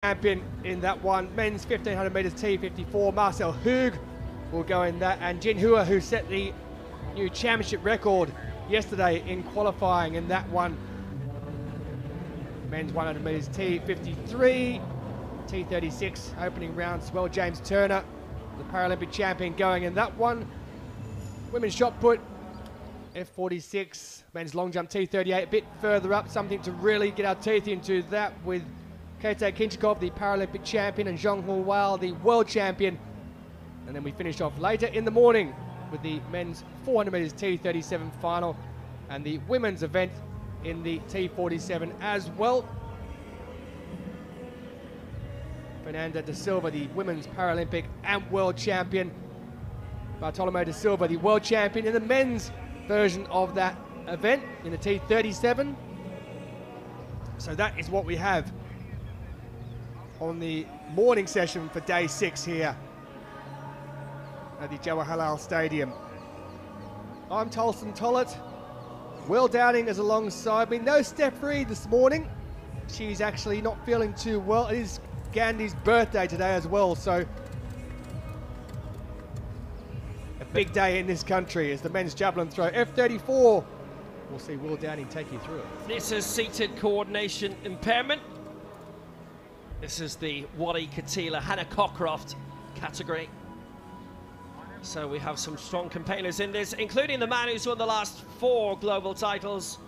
champion in that one. Men's 1500 metres T54, Marcel Hug will go in that, and Jin Hua, who set the new championship record yesterday in qualifying in that one. Men's 100 metres T53, T36 opening round as well. James Turner, the Paralympic champion, going in that one. Women's shot put F46, men's long jump T38, a bit further up, something to really get our teeth into that with Keita Kinchikov, the Paralympic champion, and Zhong Huawao, the world champion. And then we finish off later in the morning with the men's 400 metres T37 final and the women's event in the T47 as well. Fernanda da Silva, the women's Paralympic and world champion. Bartolomeu da Silva, the world champion in the men's version of that event in the T37. So that is what we have on the morning session for day 6 here at the Jawaharlal Stadium. I'm Tolson Tollett. Will Downing is alongside me. No Steph Reid this morning. She's actually not feeling too well. It is Gandhi's birthday today as well, so a big day in this country as the men's javelin throw F34. We'll see Will Downing take you through it. This is seated coordination impairment. This is the Wadi Katila Hannah Cockcroft category. So we have some strong campaigners in this, including the man who's won the last 4 global titles,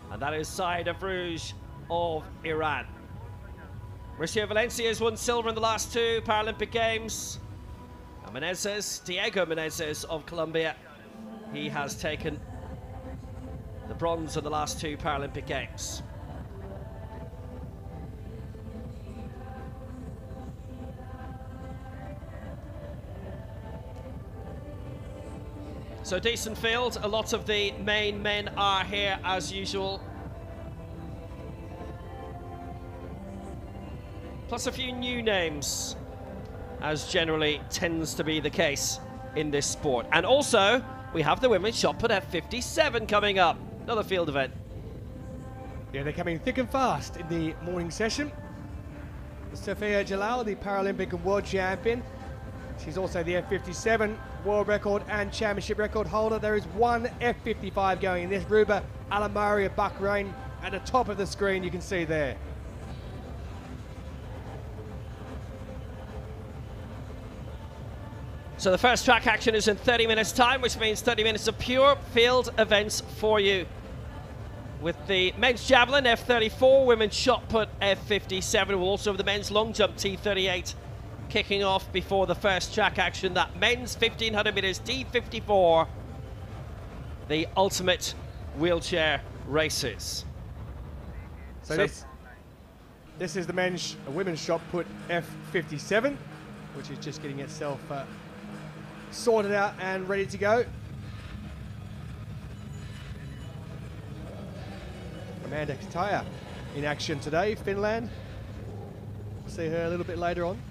and that is Saeed Afrouj of Iran. Mauricio Valencia has won silver in the last 2 Paralympic Games. And Diego Menezes of Colombia, he has taken the bronze in the last 2 Paralympic Games. So decent field, a lot of the main men are here as usual. Plus a few new names, as generally tends to be the case in this sport. And also, we have the women's shot put at 57 coming up, another field event. Yeah, they're coming thick and fast in the morning session. Sophia Jalal, the Paralympic and world champion. She's also the F57 world record and championship record holder. There is one F55 going in this. Ruba Alamari of Bahrain at the top of the screen, you can see there. So the first track action is in 30 minutes time, which means 30 minutes of pure field events for you. With the men's javelin F34, women's shot put F57, we'll also have the men's long jump T38 kicking off before the first track action, that men's 1500 meters T54, the ultimate wheelchair races. So this is the women's shot put F57, which is just getting itself sorted out and ready to go. Amanda Kataya in action today, Finland. We'll see her a little bit later on.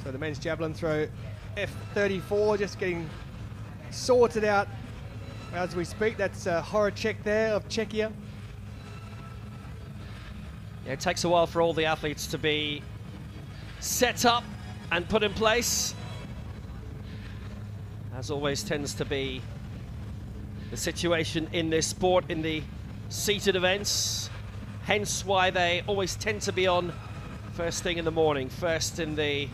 So the men's javelin throw F34 just getting sorted out as we speak. That's Horacek there of Czechia. Yeah, it takes a while for all the athletes to be set up and put in place. As always tends to be the situation in this sport, in the seated events. Hence why they always tend to be on first thing in the morning, first in the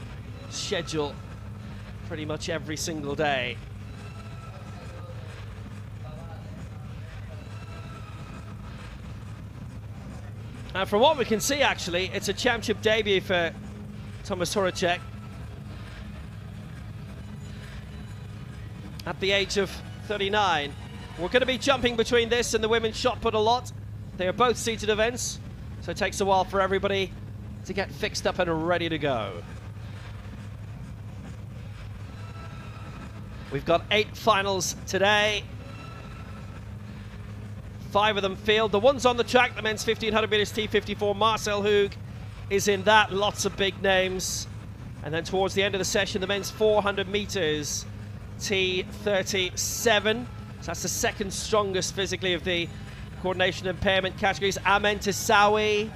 schedule pretty much every single day. And from what we can see, actually, it's a championship debut for Tomas Horacek at the age of 39. We're going to be jumping between this and the women's shot put a lot. They are both seated events, so it takes a while for everybody to get fixed up and ready to go. We've got 8 finals today. 5 of them field. The ones on the track, the men's 1500 meters T54, Marcel Hug is in that. Lots of big names. And then towards the end of the session, the men's 400 meters, T37. So that's the second strongest physically of the coordination impairment categories. Amen Tesawi,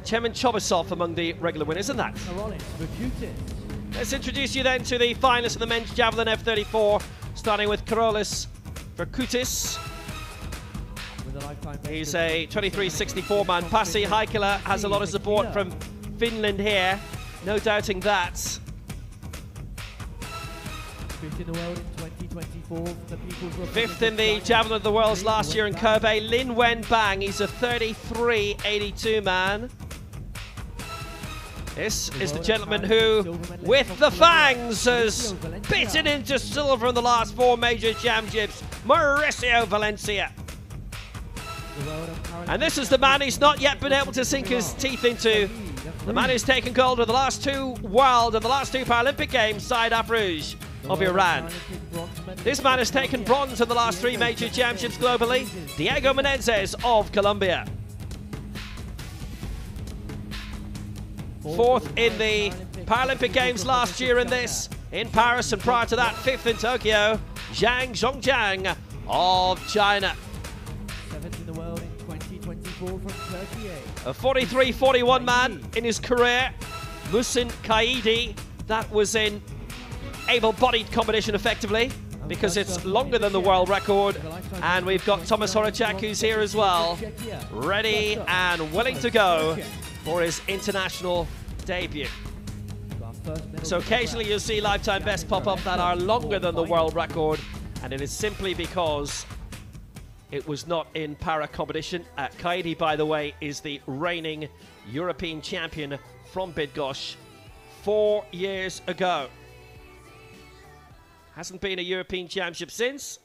Chemen Chobosov among the regular winners, isn't that? Let's introduce you then to the finalists of the men's javelin F34, starting with Karolis Verkutis. He's a 23.64 man. Pasi Heikkilä has a lot of support from Finland here, no doubting that. Fifth in the world in 2024 for the People's Fifth in the Javelin of the Worlds last year in Kobe, Lin Wen Bang. He's a 33.82 man. This is the gentleman who, with the fangs, has bitten into silver in the last 4 major championships, Mauricio Valencia. And this is the man he's not yet been able to sink his teeth into. The man who's taken gold in the last 2 World and the last 2 Paralympic Games, Saeed Afrouj of Iran. This man has taken bronze in the last 3 major championships globally, Diego Menezes of Colombia. 4th in the Paralympic Games last year in this, in Paris, and prior to that, 5th in Tokyo, Zhang Zhongjiang of China. 7th in the world in 2024 from Turkey. A 43.41 man in his career, Muhsin Kaidi. That was in able-bodied competition effectively, because it's longer than the world record. And we've got Tomas Horacek, who's here as well, ready and willing to go for his international debut. So occasionally you'll see lifetime bests pop up that are longer than the world record, and it is simply because it was not in para competition. Kaidi, by the way, is the reigning European champion from Bydgoszcz 4 years ago. Hasn't been a European championship since.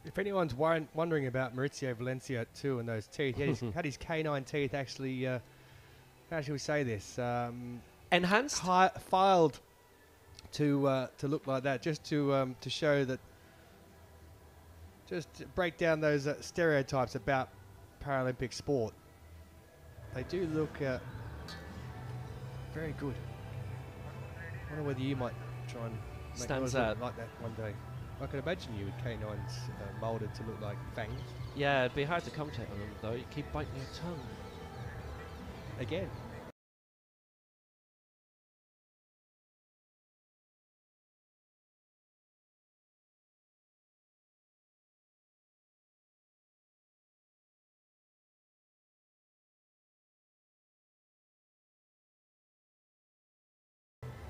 If anyone's wondering about Mauricio Valencia too and those teeth, he had his canine teeth actually, how shall we say this? Enhanced? Filed to look like that, just to show that, just to break down those stereotypes about Paralympic sport. They do look very good. I wonder whether you might try and make Stands yours out look like that one day. I can imagine you with canines moulded to look like fangs. Yeah, it'd be hard to commentate on them though. You keep biting your tongue. Again.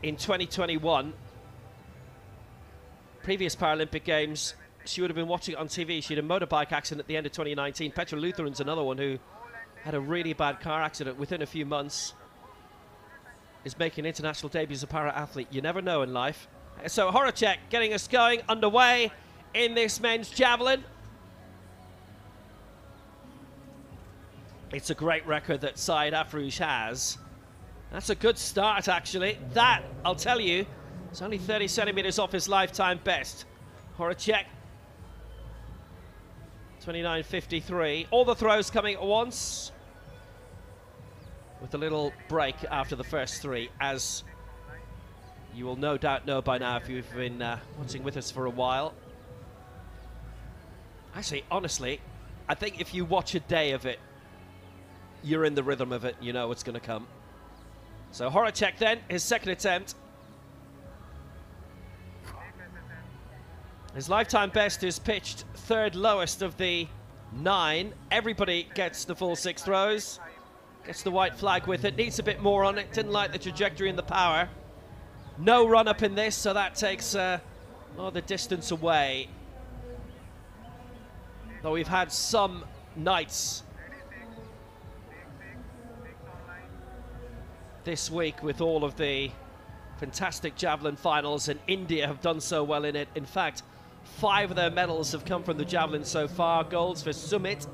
In 2021, previous Paralympic Games, she would have been watching it on TV. She had a motorbike accident at the end of 2019. Petra Lutheran's another one who had a really bad car accident within a few months. Is making international debut as a para-athlete. You never know in life. So Horacek getting us going underway in this men's javelin. It's a great record that Saeed Afrouj has. That's a good start, actually. That, I'll tell you, it's only 30 centimeters off his lifetime best. Horacek, 29.53. All the throws coming at once, with a little break after the first 3, as you will no doubt know by now if you've been watching with us for a while. Actually, honestly, I think if you watch a day of it, you're in the rhythm of it, you know what's going to come. So Horacek then, his second attempt. His lifetime best is pitched 3rd lowest of the 9. Everybody gets the full 6 throws. Gets the white flag with it. Needs a bit more on it. Didn't like the trajectory and the power. No run up in this, so that takes all the distance away. Though we've had some nights this week with all of the fantastic javelin finals, and India have done so well in it. In fact, 5 of their medals have come from the javelin so far. Golds for Sumit,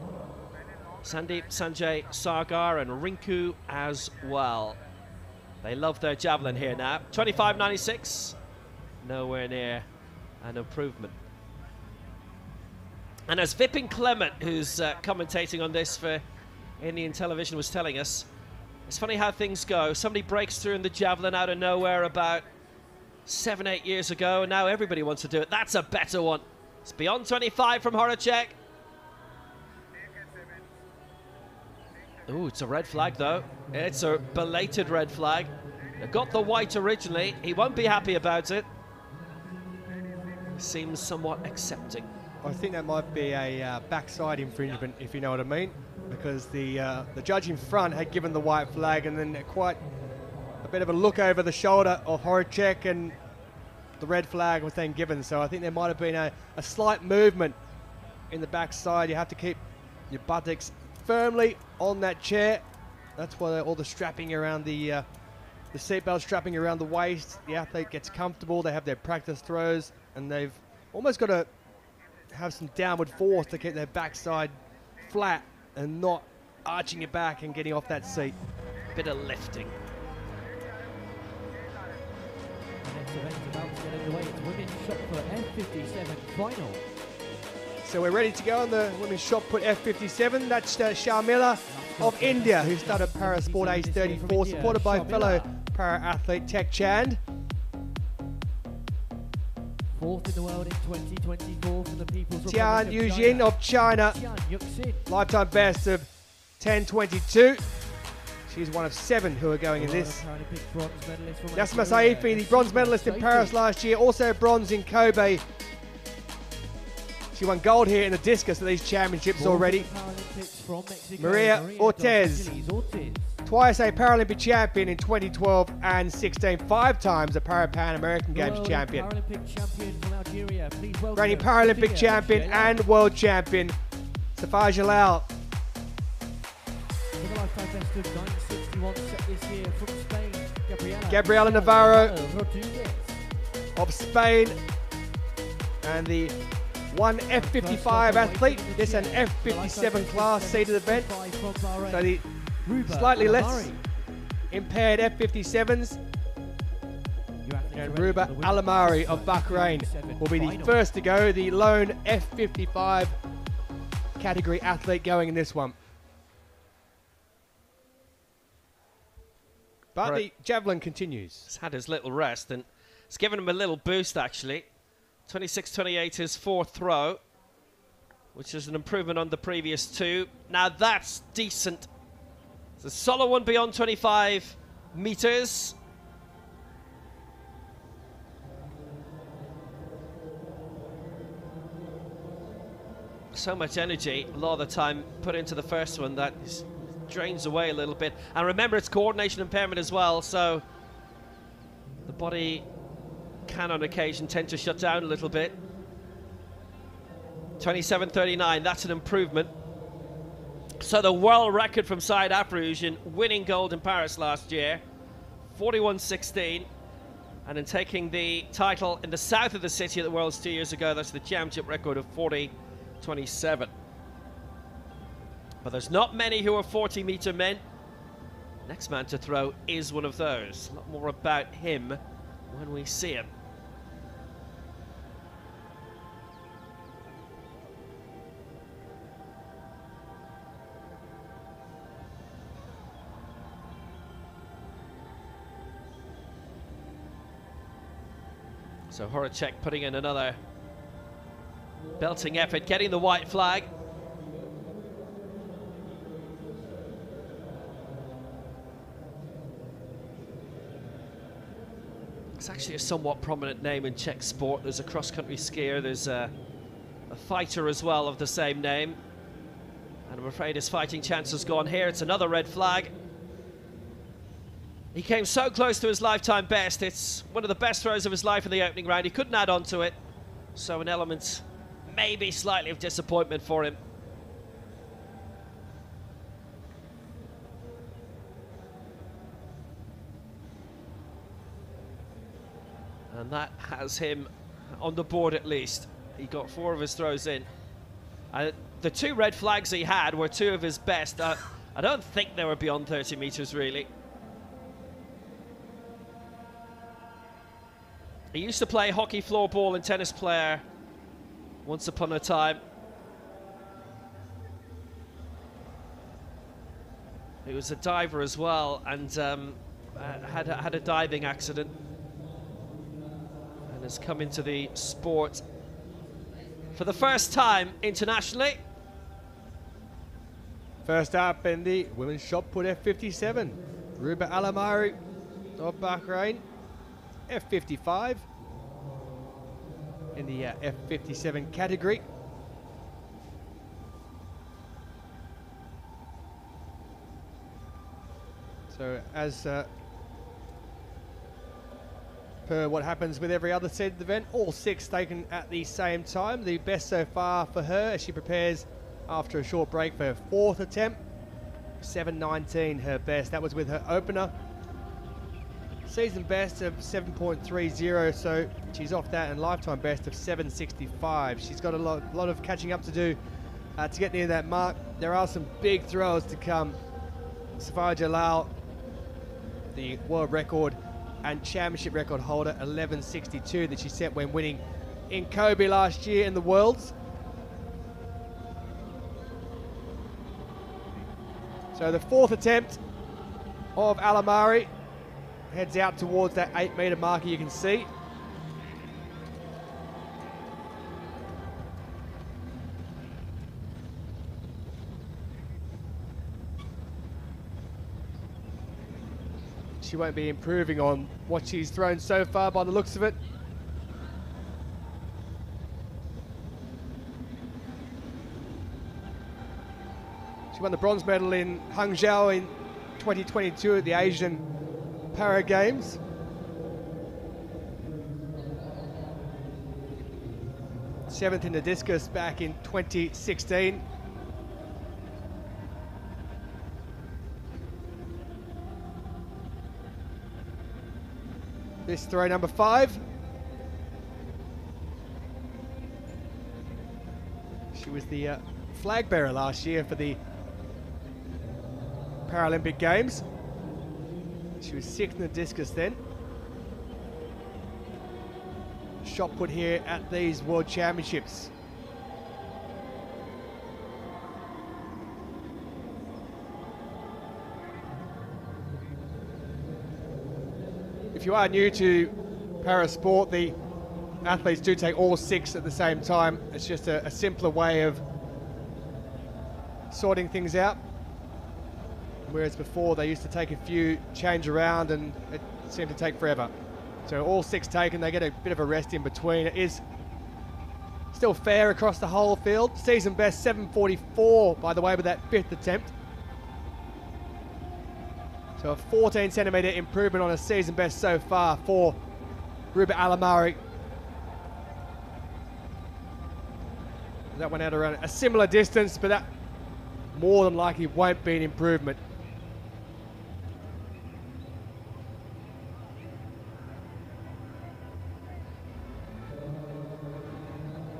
Sandeep, Sanjay, Sagar, and Rinku as well. They love their javelin here now. 25.96, nowhere near an improvement. And as Vipin Clement, who's commentating on this for Indian television, was telling us, it's funny how things go. Somebody breaks through in the javelin out of nowhere about 7-8 years ago, and now everybody wants to do it. That's a better one. It's beyond 25 from Horacek. Ooh, it's a red flag though. It's a belated red flag. They got the white originally. He won't be happy about it. Seems somewhat accepting. I think that might be a backside infringement, if you know what I mean, because the judge in front had given the white flag, and then quite a bit of a look over the shoulder of Horacek, and the red flag was then given. So I think there might have been a slight movement in the backside. You have to keep your buttocks firmly on that chair. That's why all the strapping around the seatbelt strapping around the waist. The athlete gets comfortable. They have their practice throws, and they've almost got to have some downward force to keep their backside flat and not arching it back and getting off that seat. Bit of lifting. The next event about to get underway. It's women's shot put F57 final. So we're ready to go on the women's shot put F57. That's Sharmila of India, who started Para Sport age 34, supported by fellow para athlete Tek Chand. Fourth in the world in 2024 for the People's Tian Republic of Yujin China. of China, Tian Yuxin. lifetime best of 10:22. She's one of 7 who are going in this. Paralympic bronze medalist from Yasma Nigeria. Saifi, the bronze medalist in Paris last year, also bronze in Kobe. She won gold here in the discus at these championships already. Paralympics from Mexico, Maria Ortiz. Dos Angeles Ortiz. Twice a Paralympic champion in 2012 and 16, 5 times a Pan American Games World champion. Paralympic champion from Algeria. Please welcome Reigning Paralympic Sophia champion Jalal. and world champion, Safa Jalal. With a lifetime best of 961 set this year from Spain, Gabriela Navarro Rodriguez. of Spain, and the one F55 athlete. This an F57 class seated event, so the slightly less impaired F57s. And Ruba Alamari of Bahrain will be the first to go, the lone F55 category athlete going in this one. But the javelin continues. He's had his little rest, and it's given him a little boost actually. 26-28 his 4th throw, which is an improvement on the previous 2. Now that's decent. It's a solid one beyond 25 meters. So much energy a lot of the time put into the first one that drains away a little bit. And remember, it's coordination impairment as well, so the body can on occasion tend to shut down a little bit. 27:39, that's an improvement. So the world record from Syed Afrouzian, winning gold in Paris last year, 41:16, and in taking the title in the south of the city at the Worlds 2 years ago, that's the championship record of 40:27. But there's not many who are 40-meter men. Next man to throw is one of those. A lot more about him when we see him. So Horacek putting in another belting effort, getting the white flag. It's actually a somewhat prominent name in Czech sport. There's a cross-country skier, there's a fighter as well of the same name. And I'm afraid his fighting chance has gone here. It's another red flag. He came so close to his lifetime best. It's one of the best throws of his life in the opening round. He couldn't add on to it. So an element, maybe slightly of disappointment for him. And that has him on the board at least. He got 4 of his throws in. The 2 red flags he had were 2 of his best. I don't think they were beyond 30 meters really. He used to play hockey, floorball and tennis player once upon a time. who was a diver as well, and had a diving accident and has come into the sport for the first time internationally. First up in the women's shot put F57, Ruba Alamari of Bahrain, F55 in the F57 category. So as per what happens with every other seeded event, all 6 taken at the same time. The best so far for her as she prepares after a short break for her 4th attempt. 7:19 her best. That was with her opener. Season best of 7.30, so she's off that, and lifetime best of 7.65. She's got a lot of catching up to do to get near that mark. There are some big throws to come. Safaya Jalal, the world record and championship record holder, 11.62 that she set when winning in Kobe last year in the Worlds. So the 4th attempt of Alamari heads out towards that 8-meter marker you can see. She won't be improving on what she's thrown so far by the looks of it. She won the bronze medal in Hangzhou in 2022 at the Asian Para Games. Seventh in the discus back in 2016. This throw number 5. She was the flag bearer last year for the Paralympic Games. She was 6th in the discus then. Shot put here at these World Championships. If you are new to parasport, the athletes do take all 6 at the same time. It's just a simpler way of sorting things out. Whereas before they used to take a few, change around, and it seemed to take forever. So all 6 taken, they get a bit of a rest in between. It is still fair across the whole field. Season best 7.44, by the way, with that 5th attempt. So a 14 centimetre improvement on a season best so far for Ruba Alamari. That went out around a similar distance, but that more than likely won't be an improvement.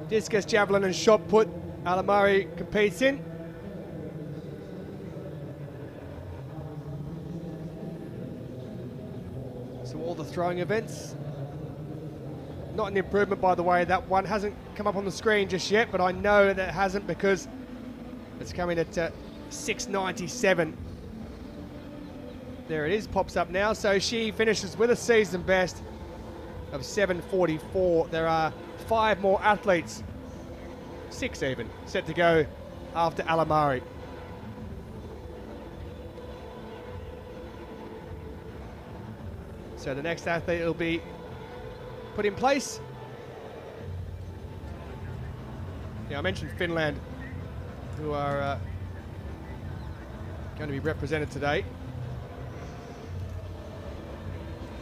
Discus, javelin and shot put, Alamari competes in. So all the throwing events. Not an improvement, by the way. That one hasn't come up on the screen just yet, but I know that it hasn't because it's coming at 6.97. There it is, pops up now. So she finishes with a season best of 7.44. There are 5 more athletes, 6 even, set to go after Alamari. So the next athlete will be put in place. Yeah, I mentioned Finland, who are going to be represented today.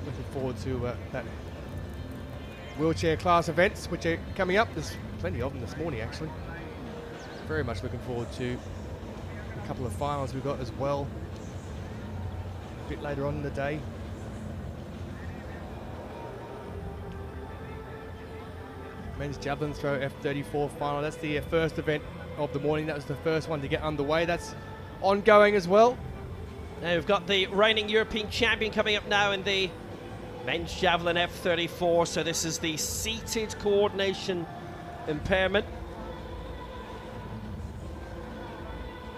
Looking forward to that wheelchair class events, which are coming up. There's plenty of them this morning, actually. Very much looking forward to a couple of finals we've got as well, a bit later on in the day. Men's javelin throw F34 final. That's the first event of the morning. That was the first one to get underway. That's ongoing as well. Now we've got the reigning European champion coming up now in the men's javelin F34. So this is the seated coordination impairment.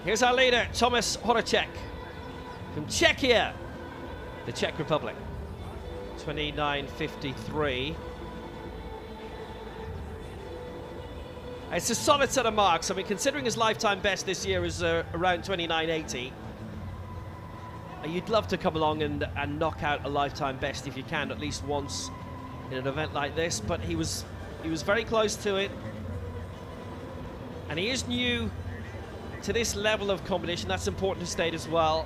Here's our leader, Tomasz Horacek. from Czechia, the Czech Republic. 29.53. It's a solid set of marks. I mean, considering his lifetime best this year is around 29.80, you'd love to come along and knock out a lifetime best if you can, at least once in an event like this. But he was very close to it, and he is new to this level of competition. That's important to state as well.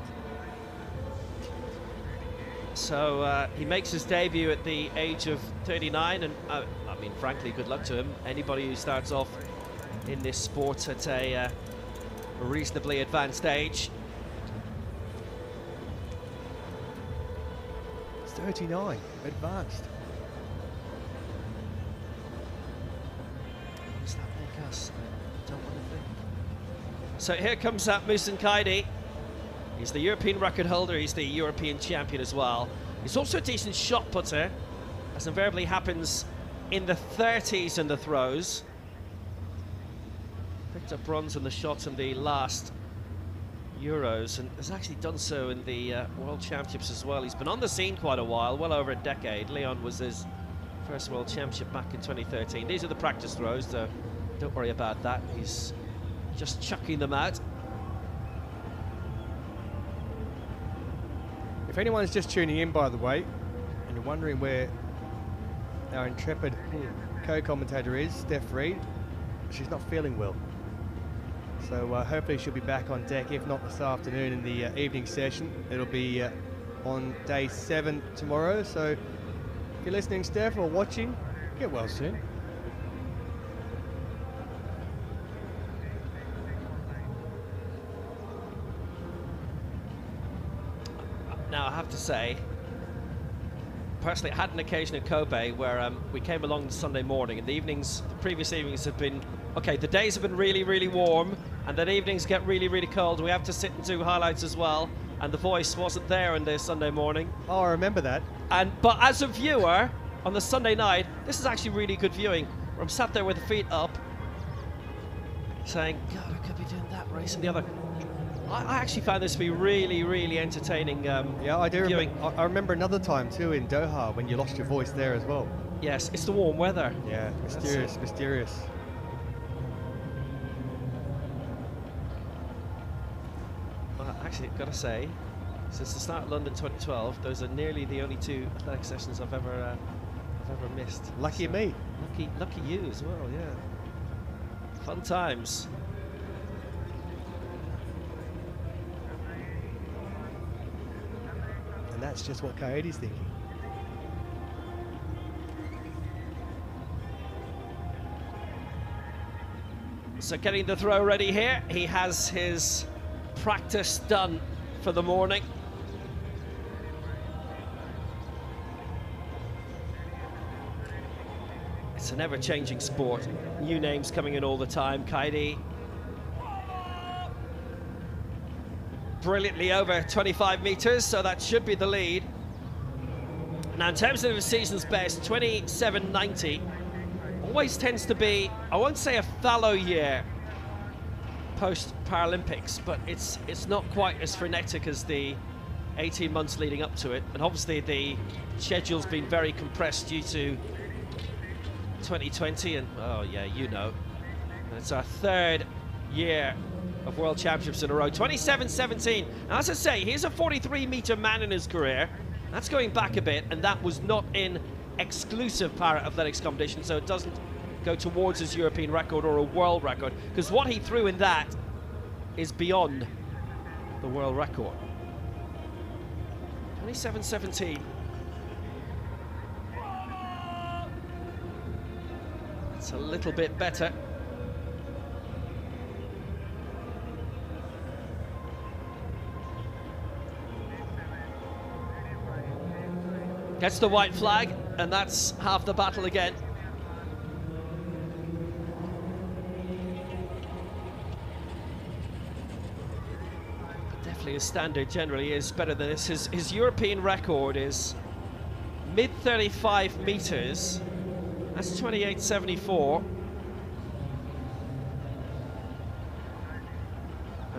So he makes his debut at the age of 39, and I mean, frankly, good luck to him. Anybody who starts off in this sport at a reasonably advanced age. It's 39, advanced. What does that make us? I don't want to think. So here comes Musin Kaidi. He's the European record holder, he's the European champion as well. He's also a decent shot putter, as invariably happens in the 30s in the throws. Picked up bronze in the shots in the last Euros, and has actually done so in the World Championships as well. He's been on the scene quite a while, well over a decade. Leon was his first World Championship back in 2013. These are the practice throws, so don't worry about that. He's just chucking them out. If anyone's just tuning in, by the way, and you're wondering where our intrepid co-commentator is, Steph Reed, she's not feeling well. So hopefully she'll be back on deck, if not this afternoon in the evening session. It'll be on day 7 tomorrow. So if you're listening, Steph, or watching, get well soon. Now, I have to say, personally, I had an occasion at Kobe where we came along Sunday morning, and the previous evenings have been, okay, the days have been really, really warm, and then evenings get really, really cold. We have to sit and do highlights as well, and the voice wasn't there on the Sunday morning. Oh, I remember that. But as a viewer, on the Sunday night, this is actually really good viewing, where I'm sat there with the feet up, saying, God, I could be doing that race and the other. I actually found this to be really, really entertaining. Yeah, I do. I remember another time too in Doha when you lost your voice there as well. Yes, it's the warm weather. Yeah, mysterious, mysterious. Well, actually, I've got to say, since the start of London 2012, those are nearly the only 2 athletic sessions I've ever missed. Lucky me. Lucky you as well. Yeah. Fun times. And that's just what Coyote's thinking. So getting the throw ready here. He has his practice done for the morning. It's an ever-changing sport. New names coming in all the time. Kaidi, brilliantly over 25 meters, so that should be the lead. Now, in terms of the season's best, 27.90 always tends to be, I won't say a fallow year post-Paralympics, but it's not quite as frenetic as the 18 months leading up to it. And obviously the schedule's been very compressed due to 2020, and oh yeah, you know, and it's our 3rd year of World Championships in a row. 27.17. Now, as I say, he's a 43-meter man in his career. That's going back a bit, and that was not in exclusive para-athletics competition, so it doesn't go towards his European record or a world record, because what he threw in that is beyond the world record. 27.17. It's a little bit better. Gets the white flag, and that's half the battle again. Definitely his standard generally is better than this. His European record is mid-35 meters. That's 28.74.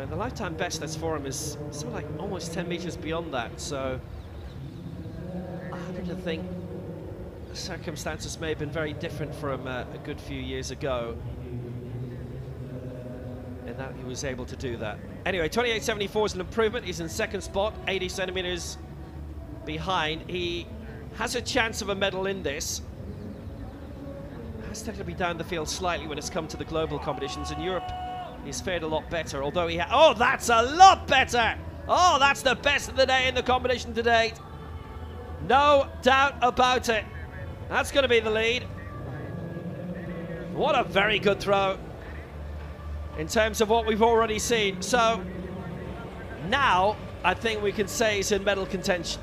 The lifetime best that's for him is sort of like almost 10 meters beyond that. So I happen to think the circumstances may have been very different for him a good few years ago, and that he was able to do that. Anyway, 28.74 is an improvement. He's in second spot, 80 centimeters behind. He has a chance of a medal in this. Has tended to be down the field slightly when it's come to the global competitions. In Europe, he's fared a lot better, although he oh, that's a lot better! Oh, that's the best of the day in the competition to date. No doubt about it. That's going to be the lead. What a very good throw in terms of what we've already seen. So now I think we can say he's in medal contention.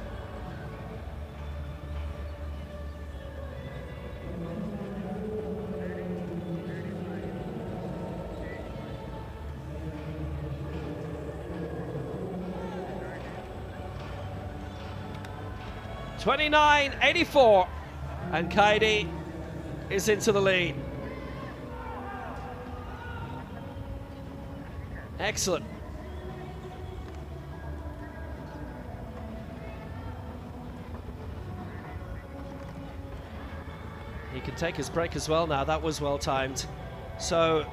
$29.84, and Kaide is into the lead. Excellent. He can take his break as well now. That was well timed. So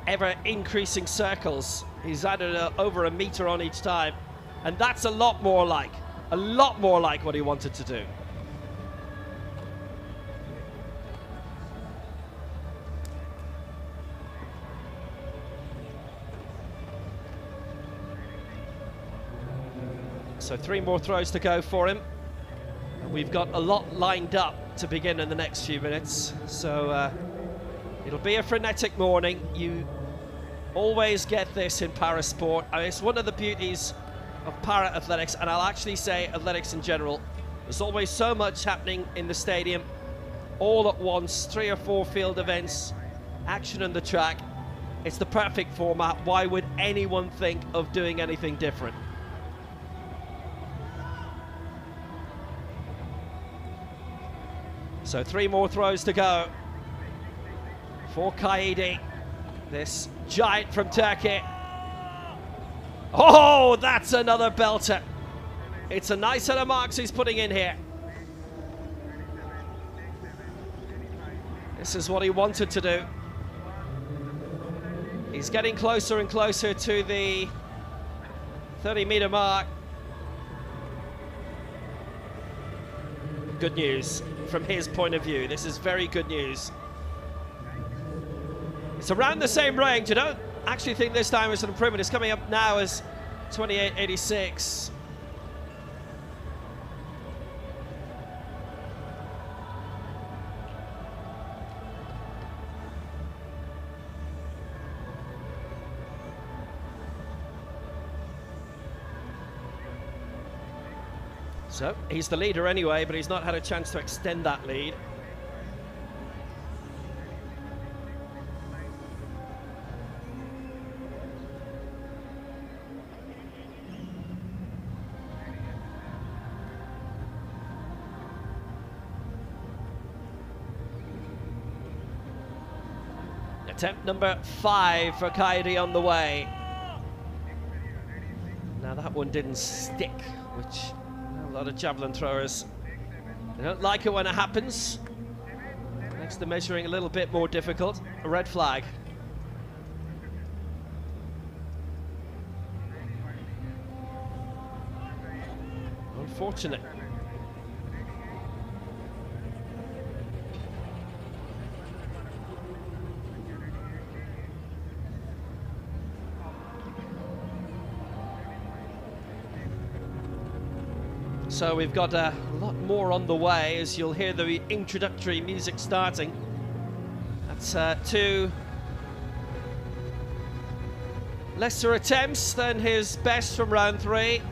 ever increasing circles. He's added over a meter on each time, and that's a lot more like what he wanted to do. So 3 more throws to go for him. And we've got a lot lined up to begin in the next few minutes. So it'll be a frenetic morning. You always get this in parasport. I mean, it's one of the beauties of para-athletics, and I'll actually say athletics in general. There's always so much happening in the stadium, all at once, 3 or 4 field events, action on the track. It's the perfect format. Why would anyone think of doing anything different? So 3 more throws to go for Kaide, this giant from Turkey. Oh, that's another belter. It's a nice set of marks he's putting in here. This is what he wanted to do. He's getting closer and closer to the 30-meter mark. Good news from his point of view. This is very good news. It's around the same range. I don't actually think this time is an improvement. It's coming up now as 28.86. So he's the leader anyway, but he's not had a chance to extend that lead. Attempt number 5 for Kaide on the way. Now that one didn't stick, which a lot of javelin throwers, they don't like it when it happens. Makes the measuring a little bit more difficult. A red flag. Unfortunate. So we've got a lot more on the way, as you'll hear the introductory music starting. That's 2 lesser attempts than his best from round 3.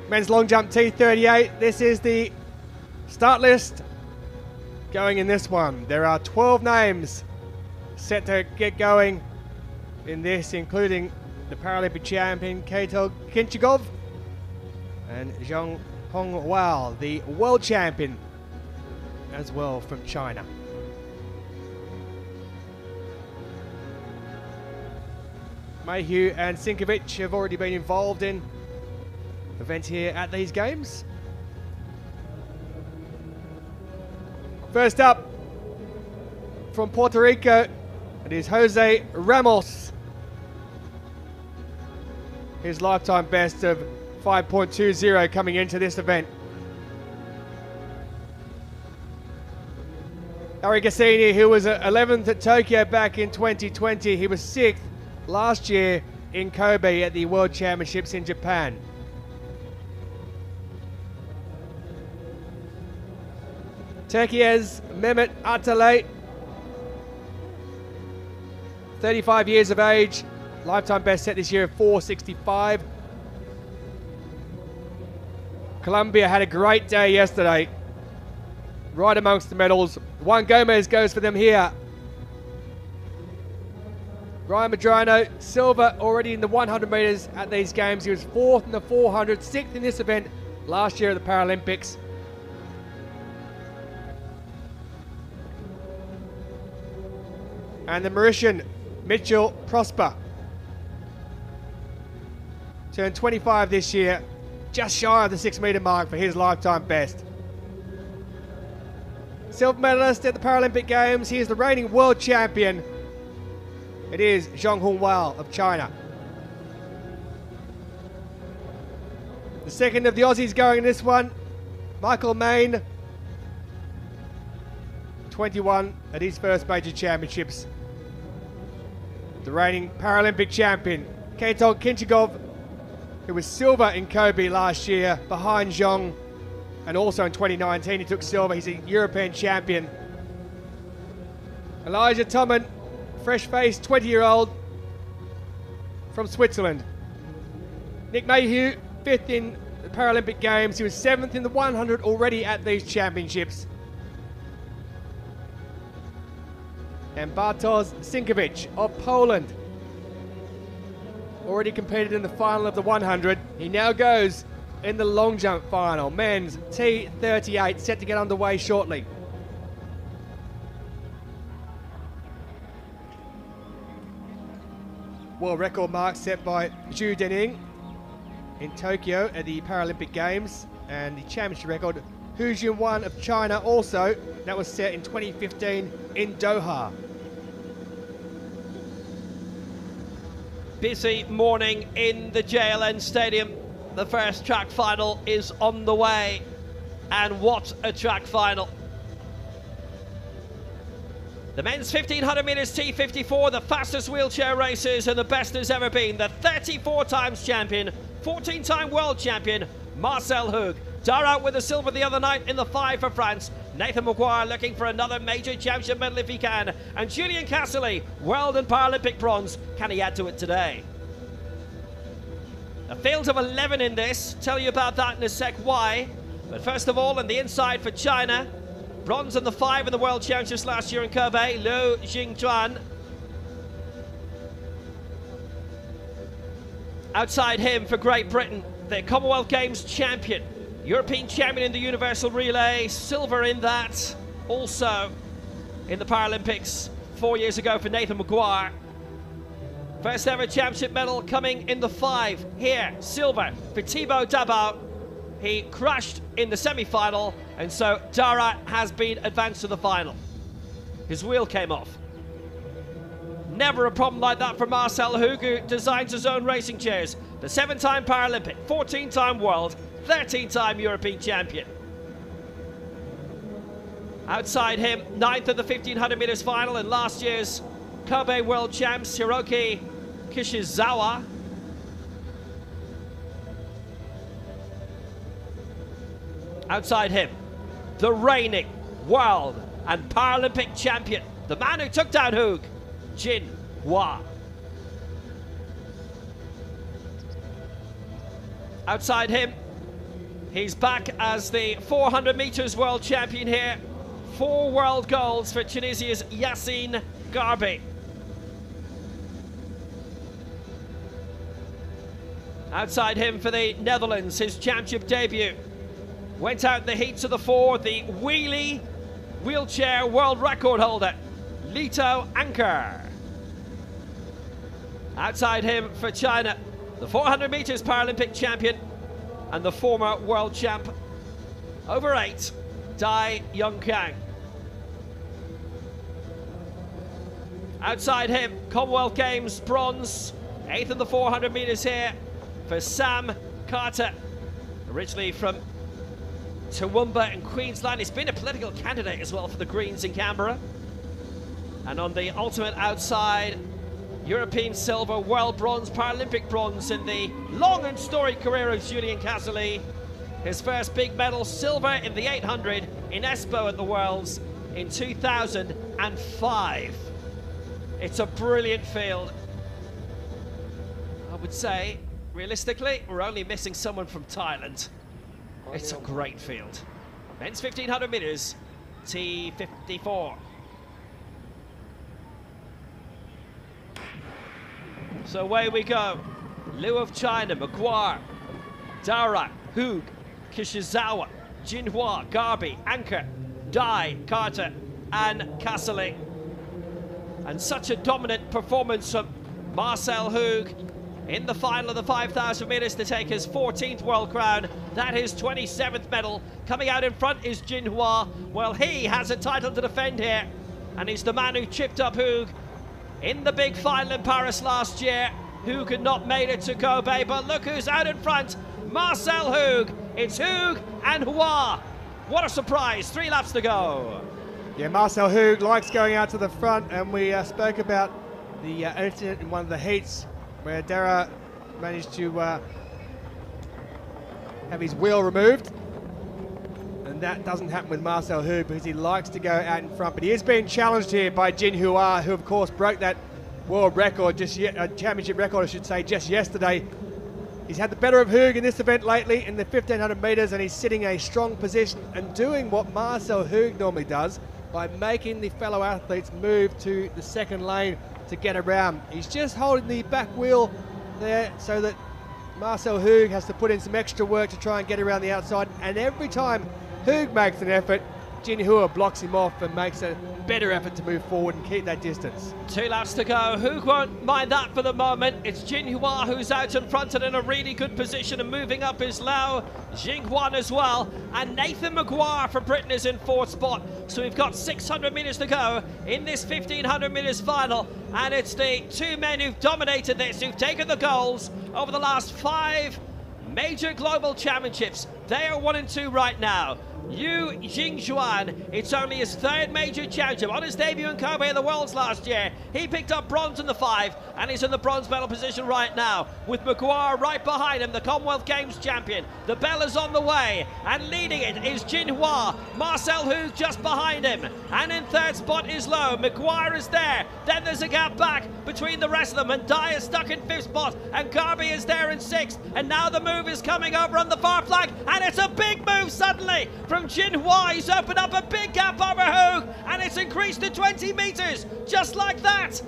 Men's long jump T38. This is the start list going in this one. There are 12 names set to get going in this, including the Paralympic champion Keito Kinchigov, and Zhang Hongwao, the world champion as well from China. Mayhew and Sinkovic have already been involved in events here at these games. First up, from Puerto Rico, it is Jose Ramos. His lifetime best of 5.20 coming into this event. Ari Gassini, who was 11th at Tokyo back in 2020, he was 6th last year in Kobe at the World Championships in Japan. Turkey's Mehmet Atalay, 35 years of age, lifetime best set this year of 4.65. Colombia had a great day yesterday, right amongst the medals. Juan Gomez goes for them here. Ryan Medrano, silver already in the 100 metres at these games. He was 4th in the 400, 6th in this event last year at the Paralympics. And the Mauritian, Mitchell Prosper, turned 25 this year, just shy of the 6 metre mark for his lifetime best. Silver medalist at the Paralympic Games, he is the reigning world champion. It is Zhang Hongwao of China. The second of the Aussies going in this one, Michael Main, 21 at his first major championships. The reigning Paralympic champion, Keito Kinchigov, who was silver in Kobe last year behind Zhang, and also in 2019 he took silver. He's a European champion. Elijah Tommen, fresh-faced 20-year-old from Switzerland. Nick Mayhew, 5th in the Paralympic Games. He was 7th in the 100 already at these championships. And Bartosz Sinkovic of Poland already competed in the final of the 100. He now goes in the long jump final. Men's T38 set to get underway shortly. World record mark set by Zhu Dening in Tokyo at the Paralympic Games, and the championship record Hu Junwan of China also, that was set in 2015 in Doha. Busy morning in the JLN Stadium. The first track final is on the way, and what a track final. The men's 1500 metres T54, the fastest wheelchair races and the best there's ever been. The 34 times champion, 14-time world champion, Marcel Hug. Darat with the silver the other night in the 5 for France. Nathan Maguire looking for another major championship medal if he can. And Julian Casserly, world and Paralympic bronze. Can he add to it today? A field of 11 in this. Tell you about that in a sec why. But first of all, on the inside for China, bronze in the 5 in the World Championships last year in Kobe, Liu Jingchuan. Outside him for Great Britain, the Commonwealth Games champion, European champion in the Universal Relay, silver in that, also in the Paralympics 4 years ago for Nathan Maguire. First ever championship medal coming in the 5 here, silver for Thibaut Dabao. He crashed in the semi-final, and so Darat has been advanced to the final. His wheel came off. Never a problem like that for Marcel Hug, who designs his own racing chairs. The 7-time Paralympic, 14-time world, 13-time European champion. Outside him, 9th of the 1500 metres final in last year's Kobe World Champs, Hiroki Kishizawa. Outside him, the reigning world and Paralympic champion, the man who took down Hug, Jin Hua. Outside him, he's back as the 400 metres world champion here. 4 world golds for Tunisia's Yassine Garbi. Outside him for the Netherlands, his championship debut. Went out in the heats of the 4, the wheelie wheelchair world record holder, Lito Anker. Outside him for China, the 400 meters Paralympic champion and the former world champ over 8, Dai Yongkang. Outside him, Commonwealth Games bronze, 8th in the 400 meters here for Sam Carter, originally from Toowoomba in Queensland. He's been a political candidate as well for the Greens in Canberra. And on the ultimate outside, European silver, world bronze, Paralympic bronze in the long and storied career of Julien Casserly. His first big medal, silver in the 800 in Espoo at the Worlds in 2005. It's a brilliant field. I would say, realistically, we're only missing someone from Thailand. It's a great field. Men's 1500 meters, T54. So away we go. Liu of China, Maguire, Dara, Hoog, Kishizawa, Jinhua, Garbi, Anker, Dai, Carter, and Casserly. And such a dominant performance from Marcel Hoog in the final of the 5,000 meters to take his 14th world crown. That is 27th medal. Coming out in front is Jinhua. Well, he has a title to defend here, and he's the man who chipped up Hoog in the big final in Paris last year. Hoog had not made it to Kobe, but look who's out in front. Marcel Hoog. It's Hoog and Hua. What a surprise. 3 laps to go. Yeah, Marcel Hoog likes going out to the front, and we spoke about the incident in one of the heats where Dara managed to have his wheel removed. And that doesn't happen with Marcel Hoog because he likes to go out in front. But he is being challenged here by Jinhua, who of course broke that world record, championship record I should say, just yesterday. He's had the better of Hoog in this event lately in the 1500 meters, and he's sitting a strong position and doing what Marcel Hoog normally does by making the fellow athletes move to the second lane to get around. He's just holding the back wheel there so that Marcel Hoog has to put in some extra work to try and get around the outside, and every time Hoog makes an effort, Jinhua blocks him off and makes a better effort to move forward and keep that distance. 2 laps to go. Hoog won't mind that for the moment. It's Jinhua who's out in front and in a really good position, and moving up is Lao Jinghuan as well. And Nathan Maguire for Britain is in 4th spot. So we've got 600 meters to go in this 1500 meters final. And it's the 2 men who've dominated this, who've taken the golds over the last 5 major global championships. They are 1 and 2 right now. Yu Jingjuan, it's only his 3rd major championship. On his debut in Kobe at the Worlds last year, he picked up bronze in the 5, and he's in the bronze medal position right now, with Maguire right behind him, the Commonwealth Games champion. The bell is on the way, and leading it is Jinhua. Marcel Hoog just behind him, and in 3rd spot is Lowe. Maguire is there. Then there's a gap back between the rest of them, and Dai is stuck in 5th spot, and Garbi is there in 6th, and now the move is coming over on the far flank, and it's a big move suddenly from Jinhua. He's opened up a big gap over Hoog, and it's increased to 20 meters, just like that.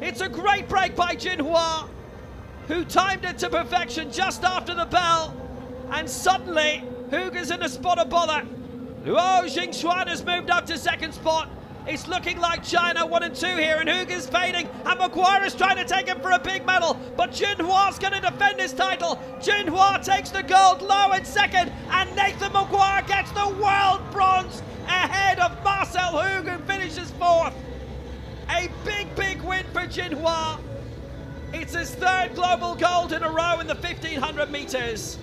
It's a great break by Jinhua, who timed it to perfection just after the bell, and suddenly Hoog is in a spot of bother. Luo Jingxuan has moved up to 2nd spot. It's looking like China 1 and 2 here, and Hoog is fading, and Maguire is trying to take him for a big medal, but Jinhua's going to defend his title. Jinhua takes the gold, Low in 2nd, and Nathan Maguire gets the world bronze ahead of Marcel Hoog, who finishes 4th. A big, big win for Jinhua. It's his 3rd global gold in a row in the 1500 meters.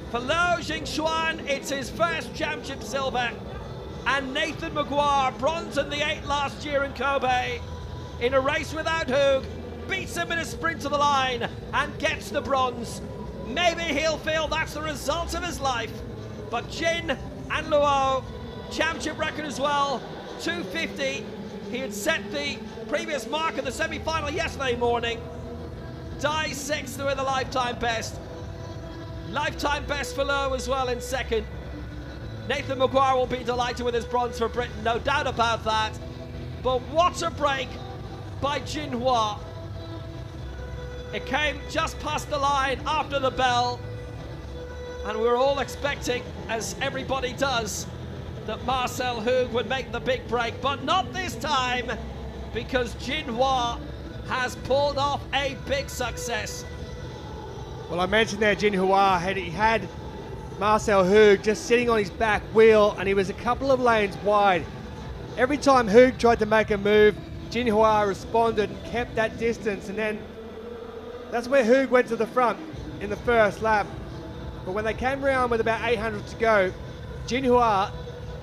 For Luo Jingxuan, it's his 1st championship silver. And Nathan Maguire, bronze in the 8 last year in Kobe, in a race without Hoog, beats him in a sprint to the line and gets the bronze. Maybe he'll feel that's the result of his life, but Jin and Luo, championship record as well, 250. He had set the previous mark in the semi-final yesterday morning. Dai 6th to win the lifetime best. Lifetime best for Luo as well in 2nd. Nathan Maguire will be delighted with his bronze for Britain, no doubt about that. But what a break by Jinhua. It came just past the line after the bell, and we were all expecting, as everybody does, that Marcel Hug would make the big break, but not this time, because Jin Hua has pulled off a big success. Well, I mentioned there Jin Hua had Marcel Hug just sitting on his back wheel, and he was a couple of lanes wide. Every time Hug tried to make a move, Jin Hua responded and kept that distance, and then that's where Hug went to the front in the first lap. But when they came around with about 800 to go, Jin Hua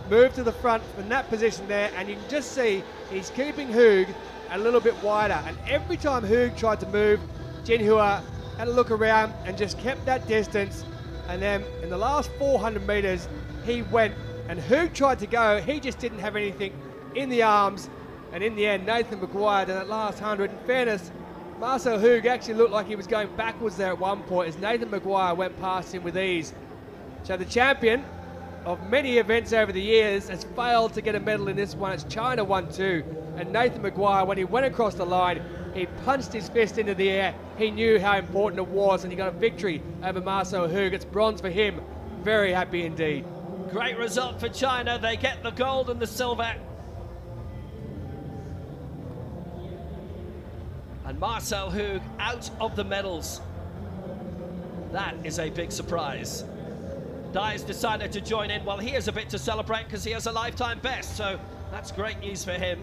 moved to the front from that position there, and you can just see he's keeping Hug a little bit wider. And every time Hug tried to move, Jin Hua had a look around and just kept that distance. And then in the last 400 meters, he went, and Hug tried to go. He just didn't have anything in the arms. And in the end, Nathan Maguire did that last 100. In fairness, Marcel Hug actually looked like he was going backwards there at one point as Nathan Maguire went past him with ease. So the champion of many events over the years has failed to get a medal in this one. It's China 1-2. And Nathan Maguire, when he went across the line, he punched his fist into the air. He knew how important it was, and he got a victory over Marcel Hug. It's bronze for him. Very happy indeed. Great result for China. They get the gold and the silver. And Marcel Hug out of the medals. That is a big surprise. Dye's decided to join in. Well, he has a bit to celebrate because he has a lifetime best, so that's great news for him.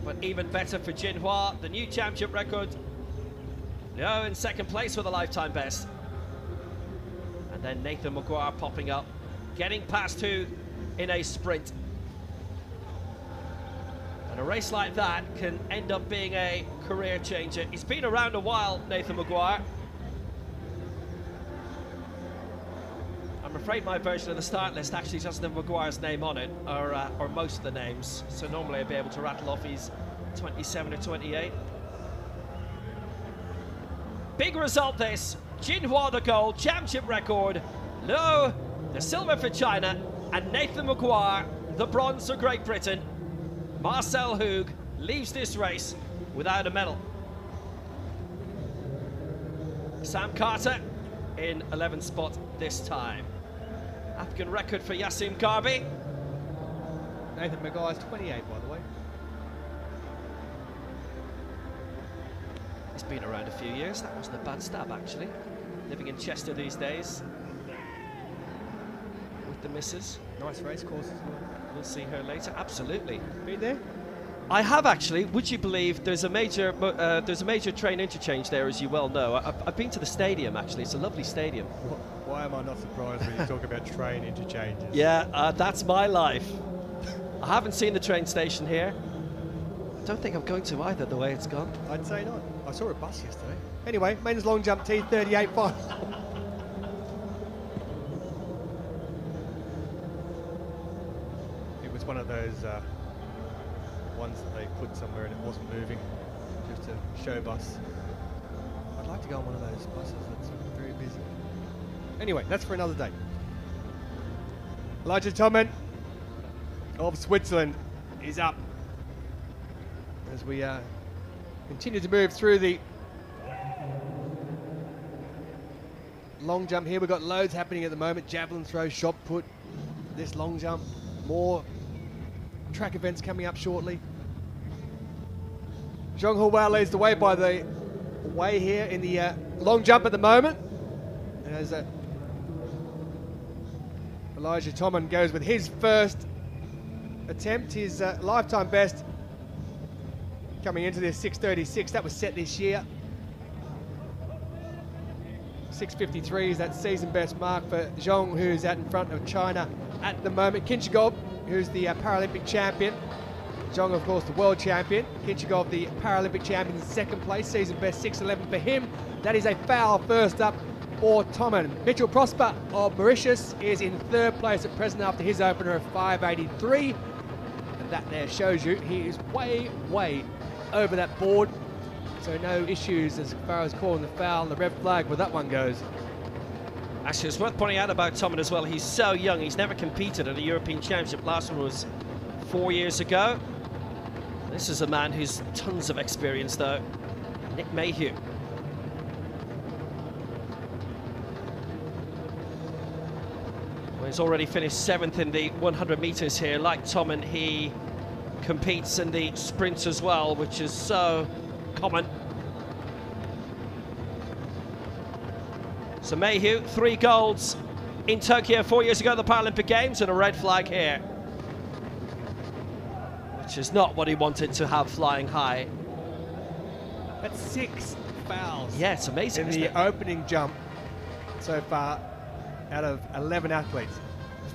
But even better for Jin Hua, the new championship record. Liu in second place with a lifetime best. And then Nathan Maguire popping up, getting past Hug in a sprint. And a race like that can end up being a career changer. He's been around a while, Nathan Maguire. I'm afraid my version of the start list actually doesn't have Maguire's name on it, or most of the names. So normally I'd be able to rattle off his 27 or 28. Big result this. Jin Hua the gold, championship record. Liu, the silver for China. And Nathan Maguire, the bronze for Great Britain. Marcel Hug leaves this race without a medal. Sam Carter in 11th spot this time. African record for Yassim Garbi. Nathan Maguire's 28, by the way. He's been around a few years. That wasn't a bad stab, actually. Living in Chester these days. With the missus. Nice race course as well. We'll see her later. Absolutely. Been there? I have actually. Would you believe there's a major train interchange there, as you well know. I've been to the stadium actually. It's a lovely stadium. Why am I not surprised when you talk about train interchanges? Yeah, that's my life. I haven't seen the train station here. I don't think I'm going to either, the way it's gone. I'd say not. I saw a bus yesterday. Anyway, men's long jump T38 final. It was one of those ones that they put somewhere and it wasn't moving, just a show bus. I'd like to go on one of those buses that's very busy. Anyway, that's for another day. Elijah Thoman of Switzerland is up as we continue to move through the long jump here. We've got loads happening at the moment. Javelin throw, shot put, this long jump, more track events coming up shortly. Zhong Hua leads the way by the way here in the long jump at the moment. As Elijah Thoman goes with his first attempt, his lifetime best coming into this 6:36. That was set this year. 6:53 is that season best mark for Zhong, who's out in front of China at the moment. Kinchigov, who's the Paralympic champion. Zhong, of course, the world champion. Kinchigov, the Paralympic champion, in second place. Season best 6:11 for him. That is a foul first up for Thoman. Mitchell Prosper of Mauritius is in third place at present after his opener of 5:83. And that there shows you he is way, way over that board. So no issues as far as calling the foul and the red flag where that one goes. Actually, it's worth pointing out about Thoman as well. He's so young. He's never competed at a European Championship. Last one was 4 years ago. This is a man who's tons of experience, though. Nick Mayhew. Well, he's already finished 7th in the 100 metres here. Like Tommen, he competes in the sprint as well, which is so common. So Mayhew, 3 golds in Tokyo 4 years ago at the Paralympic Games, and a red flag here, which is not what he wanted to have flying high. That's 6 fouls. Yeah, it's amazing, in isn't the it? opening jump so far out of 11 athletes.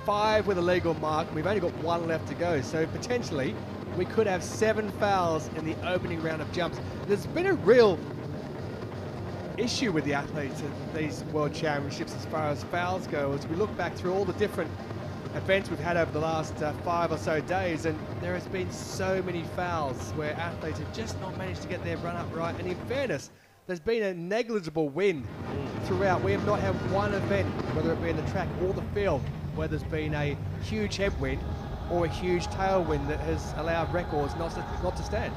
5 with a legal mark. We've only got 1 left to go, so potentially we could have 7 fouls in the opening round of jumps. There's been a real issue with the athletes at these World Championships as far as fouls go. As we look back through all the different events we've had over the last 5 or so days, and there has been so many fouls where athletes have just not managed to get their run up right. And in fairness, there's been a negligible win throughout. We have not had one event, whether it be in the track or the field, where there's been a huge headwind or a huge tailwind that has allowed records not to stand.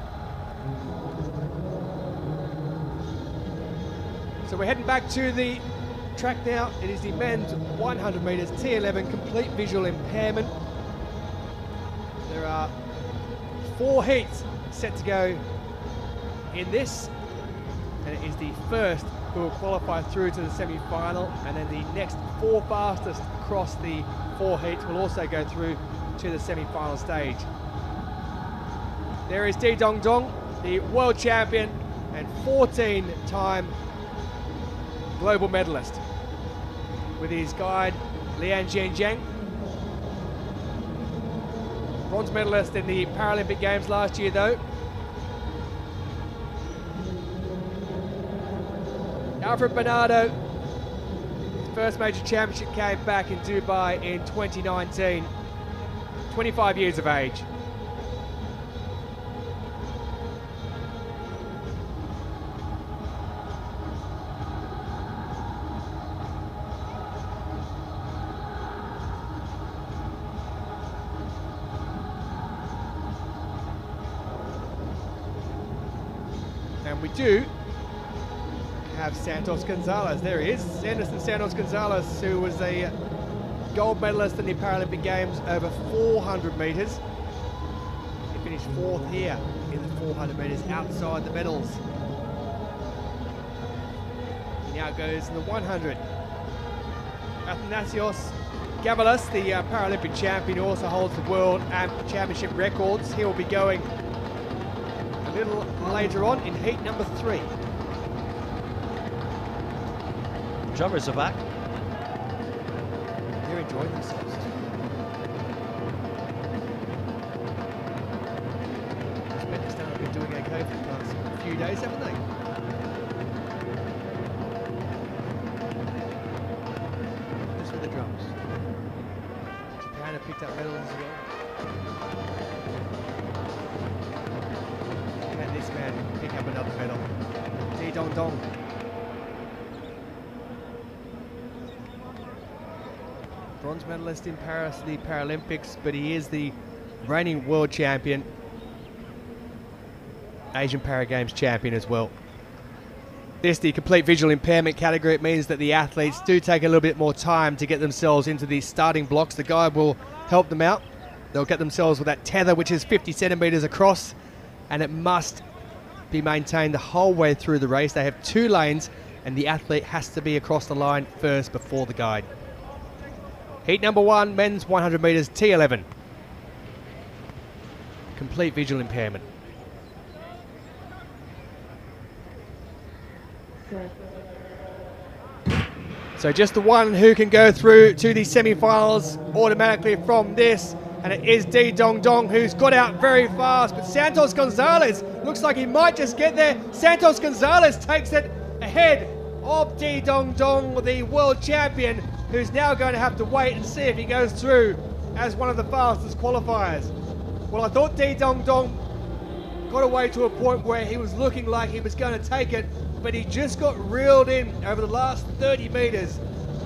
So we're heading back to the track now. It is the men's 100 metres T11 complete visual impairment. There are 4 heats set to go in this, and it is the first who will qualify through to the semi-final, and then the next 4 fastest across the 4 heats will also go through to the semi-final stage. There is Di Dong Dong, the world champion and 14-time global medalist, with his guide Lian Jianjiang. Bronze medalist in the Paralympic Games last year though. Alfred Bernardo, his first major championship came back in Dubai in 2019, 25 years of age. And we do have Santos Gonzalez. There he is, Anderson Santos Gonzalez, who was a gold medalist in the Paralympic Games over 400 metres. He finished 4th here in the 400 metres outside the medals. He now goes in the 100. Athanasios Gavalas, the Paralympic champion, who also holds the world and championship records. He will be going a little later on in heat number 3. Drummers are back. They're enjoying themselves. Uzbekistan have been doing okay for the past few days, haven't they? Just with the drums. Japan have picked up medals as well. Can this man pick up another medal? Di Dong Dong. Bronze medalist in Paris, the Paralympics, but he is the reigning world champion, Asian Para Games champion as well. This, the complete visual impairment category, it means that the athletes do take a little bit more time to get themselves into the starting blocks. The guide will help them out. They'll get themselves with that tether, which is 50 centimetres across, and it must be maintained the whole way through the race. They have 2 lanes, and the athlete has to be across the line first before the guide. Heat number 1, men's 100 metres T11. Complete visual impairment. So just the one who can go through to the semi-finals automatically from this, and it is Di Dong Dong, who's got out very fast, but Santos Gonzalez looks like he might just get there. Santos Gonzalez takes it ahead of Di Dong Dong, the world champion, who's now going to have to wait and see if he goes through as one of the fastest qualifiers. Well, I thought Di Dong Dong got away to a point where he was looking like he was going to take it, but he just got reeled in over the last 30 metres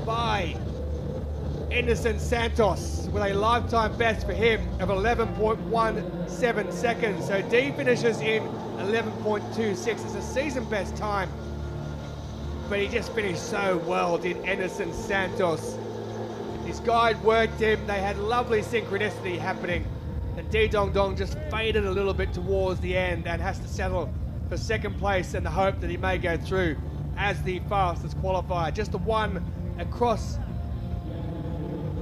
by Anderson Santos with a lifetime best for him of 11.17 seconds. So Di finishes in 11.26. It's a season best time, but he just finished so well, did Anderson Santos. His guide worked him. They had lovely synchronicity happening, and De Dong Dong just faded a little bit towards the end and has to settle for second place in the hope that he may go through as the fastest qualifier. Just the one across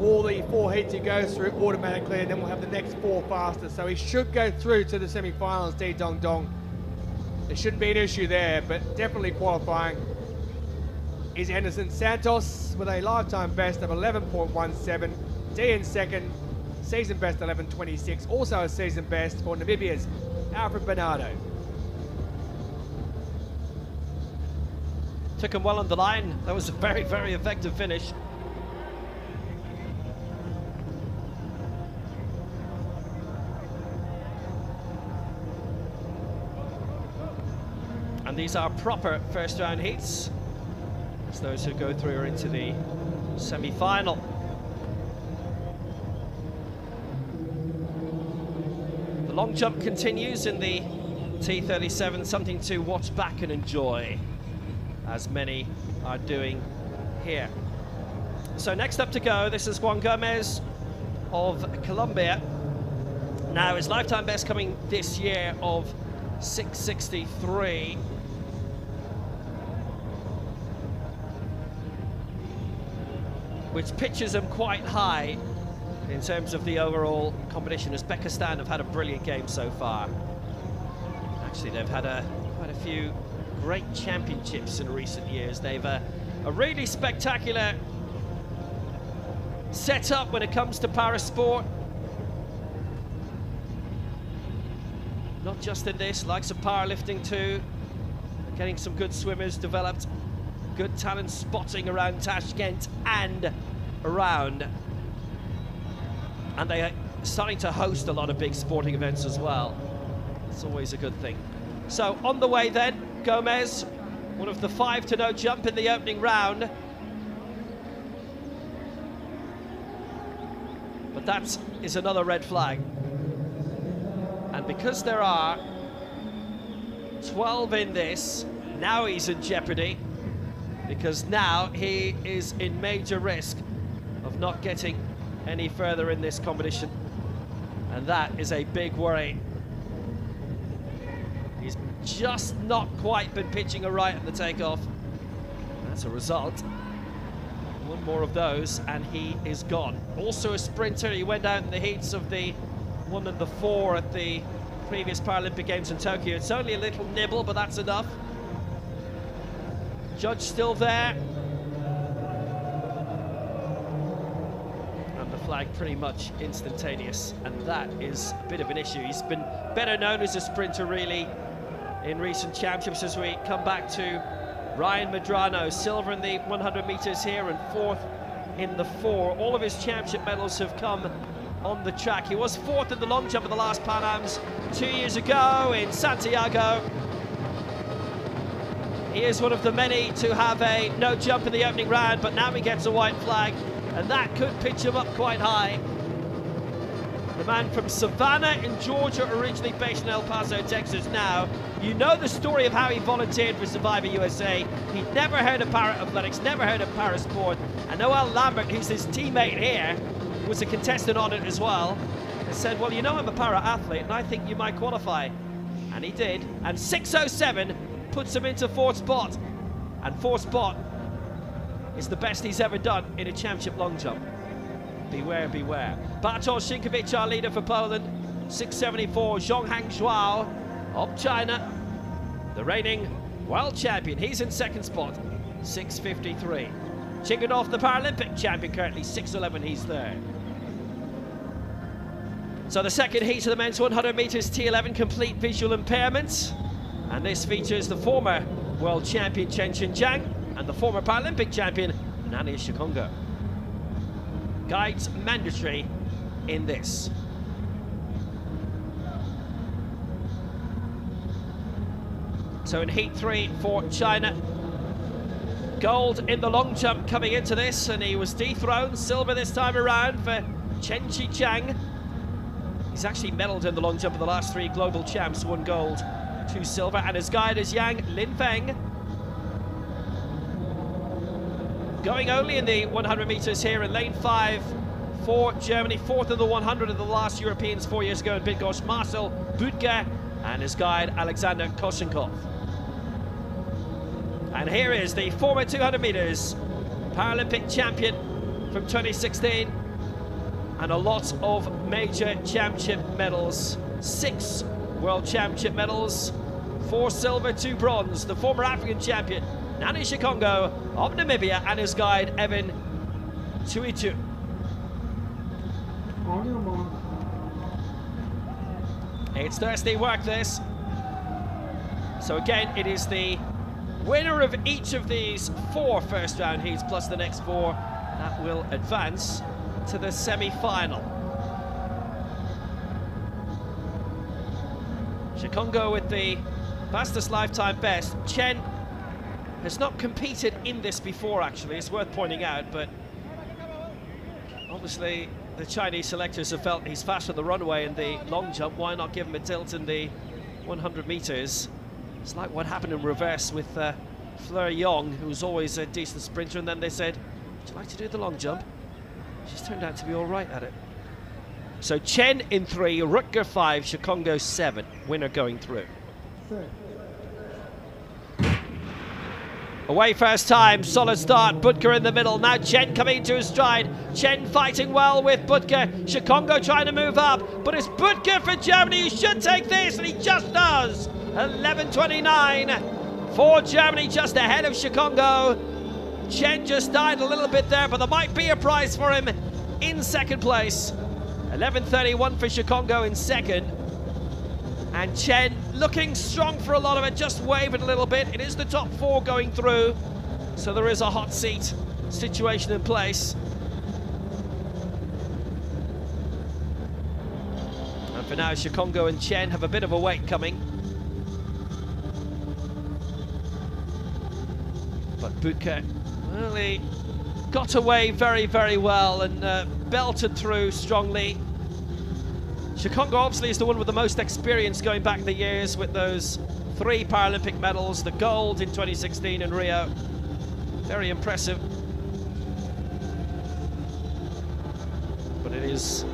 all the 4 heats he goes through automatically, and then we'll have the next 4 fastest. So he should go through to the semi-finals, De Dong Dong. There shouldn't be an issue there, but definitely qualifying is Anderson Santos with a lifetime best of 11.17. D in second, season best 11.26. Also a season best for Namibia's Alfred Bernardo. Took him well on the line. That was a very, very effective finish. And these are proper first round heats, as those who go through are into the semi-final. The long jump continues in the T37, something to watch back and enjoy, as many are doing here. So next up to go, this is Juan Gomez of Colombia. Now his lifetime best coming this year of 6:63. Which pitches him quite high in terms of the overall competition. Uzbekistan have had a brilliant game so far. Actually, they've had quite a few great championships in recent years. They've a really spectacular setup when it comes to parasport. Not just in this, likes of powerlifting too. Getting some good swimmers developed. Good talent spotting around Tashkent and around. And they are starting to host a lot of big sporting events as well. It's always a good thing. So on the way then, Gomez, one of the 5 to no jump in the opening round. But that is another red flag. And because there are 12 in this, now he's in jeopardy, because now he is in major risk of not getting any further in this competition. And that is a big worry. He's just not quite been pitching a right at the takeoff. That's a result. One more of those and he is gone. Also a sprinter, he went out in the heats of the 1 and the 4 at the previous Paralympic Games in Tokyo. It's only a little nibble, but that's enough. Judge still there. And the flag pretty much instantaneous, and that is a bit of an issue. He's been better known as a sprinter, really, in recent championships, as we come back to Ryan Medrano, silver in the 100 meters here and 4th in the 4. All of his championship medals have come on the track. He was 4th in the long jump at the last Pan Ams 2 years ago in Santiago. He is one of the many to have a no jump in the opening round, but now he gets a white flag, and that could pitch him up quite high. The man from Savannah in Georgia, originally based in El Paso, Texas now. You know the story of how he volunteered for Survivor USA. He'd never heard of para-athletics, never heard of parasport. And Noel Lambert, who's his teammate here, was a contestant on it as well, and said, well, you know, I'm a para-athlete, and I think you might qualify. And he did, and 6:07 puts him into 4th spot. And 4th spot is the best he's ever done in a championship long jump. Beware, beware. Bartosz Sienkiewicz, our leader for Poland, 6:74. Zhonghang Zhuao of China, the reigning world champion. He's in 2nd spot, 6:53. Chiganov, the Paralympic champion, currently 6:11. He's there. So the second heat of the men's 100 meters T11, complete visual impairment. And this features the former world champion Chen Xinjiang and the former Paralympic champion Nani Shikongo. Guides mandatory in this. So in heat 3 for China, gold in the long jump coming into this, and he was dethroned. Silver this time around for Chen Xinjiang. He's actually medalled in the long jump of the last 3 global champs, won gold to silver, and his guide is Yang Linfeng. Going only in the 100 meters here in lane 5 for Germany, 4th in the 100 of the last Europeans 4 years ago in Bydgoszcz, Marcel Budke, and his guide Alexander Koshenkov. And here is the former 200 meters Paralympic champion from 2016, and a lot of major championship medals. 6 world championship medals, 4 silver, 2 bronze. The former African champion Nani Shikongo of Namibia, and his guide Evan Tuitu. It's Thursday work, this. So again, it is the winner of each of these 4 first round heats plus the next 4 that will advance to the semi-final. Shikongo with the fastest lifetime best. Chen has not competed in this before, actually, it's worth pointing out, but obviously the Chinese selectors have felt he's fast on the runway in the long jump. Why not give him a tilt in the 100 meters? It's like what happened in reverse with Fleur Yong, who's always a decent sprinter, and then they said, would you like to do the long jump? She's turned out to be all right at it. So Chen in 3, Rutger 5, Shikongo 7, winner going through. Away first time, solid start, Budke in the middle, now Chen coming into his stride, Chen fighting well with Budke, Shikongo trying to move up, but it's Budke for Germany, he should take this, and he just does! 11:29 for Germany, just ahead of Shikongo. Chen just died a little bit there, but there might be a prize for him in second place. 11:31 for Shikongo in second. And Chen looking strong for a lot of it, just waving a little bit. It is the top 4 going through, so there is a hot seat situation in place. And for now, Shikongo and Chen have a bit of a wait coming. But Budke, well, he got away very, very well and belted through strongly. Shikongo obviously is the one with the most experience going back the years with those 3 Paralympic medals, the gold in 2016 in Rio. Very impressive. But it is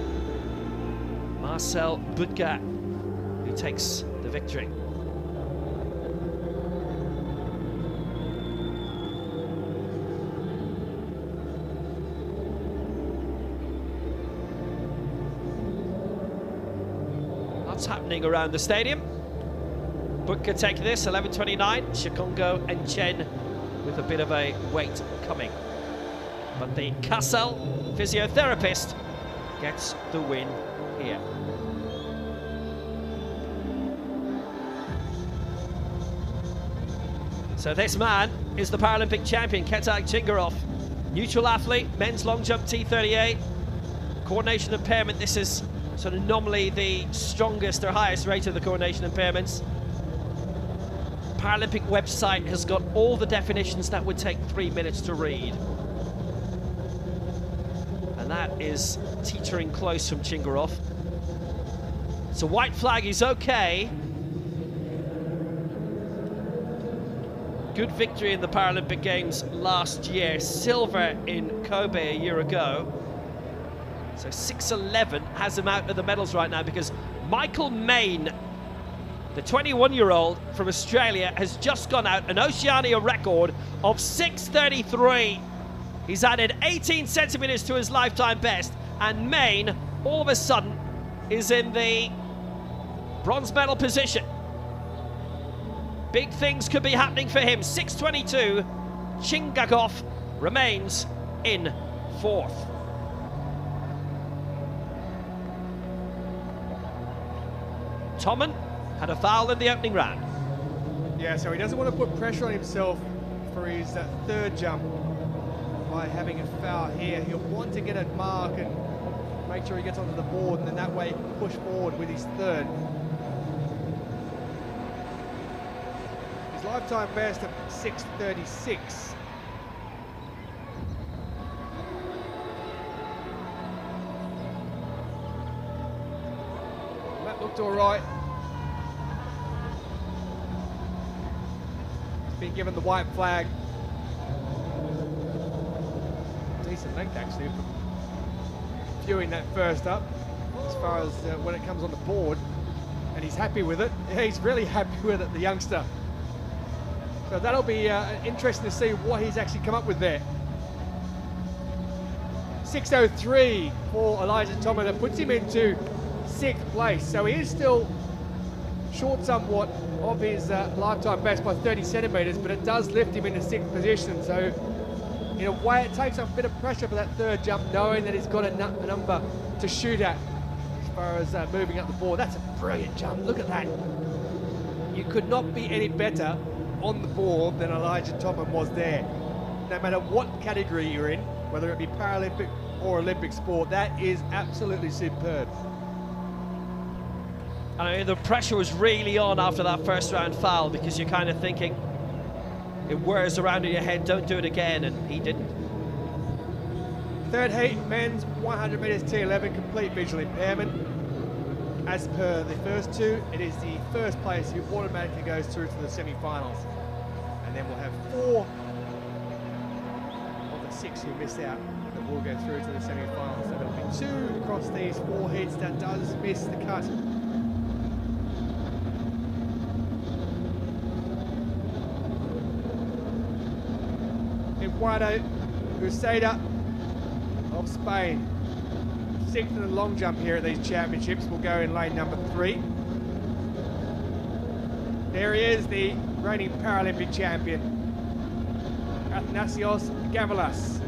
Marcel Budke who takes the victory. Happening around the stadium. Budke taking this, 11:29. Shikongo and Chen with a bit of a wait coming. But the Kassel physiotherapist gets the win here. So this man is the Paralympic champion, Ketai Chingarov. Neutral athlete, men's long jump T38. Coordination impairment, this is sort of normally the strongest or highest rate of the coordination impairments. Paralympic website has got all the definitions that would take 3 minutes to read. And that is teetering close from Chingarov. It's a white flag, he's okay. Good victory in the Paralympic Games last year, silver in Kobe a year ago. So 6:11 has him out of the medals right now because Michael Main, the 21-year-old from Australia, has just gone out an Oceania record of 6:33. He's added 18 centimeters to his lifetime best, and Main all of a sudden is in the bronze medal position. Big things could be happening for him. 6:22. Chingarov remains in 4th. Tommen had a foul in the opening round. Yeah, so he doesn't want to put pressure on himself for his 3rd jump by having a foul here. He'll want to get a mark and make sure he gets onto the board, and then that way he can push forward with his 3rd. His lifetime best of 6:36. That looked all right. been given the white flag. Decent length actually from viewing that first up, as far as when it comes on the board, and he's happy with it. Yeah, he's really happy with it, the youngster. So that'll be interesting to see what he's actually come up with there. 6:03 for Elijah Thomas. That puts him into 6th place. So he is still short somewhat of his lifetime best by 30 centimetres, but it does lift him into 6th position. So in a way, it takes off a bit of pressure for that third jump, knowing that he's got a number to shoot at as far as moving up the board. That's a brilliant jump. Look at that. You could not be any better on the board than Elijah Thomas was there. No matter what category you're in, whether it be Paralympic or Olympic sport, that is absolutely superb. I mean, the pressure was really on after that first round foul, because you're kind of thinking, it whirs around in your head, don't do it again, and he didn't. Third heat, men's 100 metres T11, complete visual impairment. As per the first two, it is the first place who automatically goes through to the semi-finals. And then we'll have 4 of the 6 who miss out that will go through to the semi-finals. So there'll be 2 across these 4 heats that does miss the cut. Eduardo Uceda of Spain, 6th in the long jump here at these championships, will go in lane number 3. There he is, the reigning Paralympic champion, Athanasios Gavalas.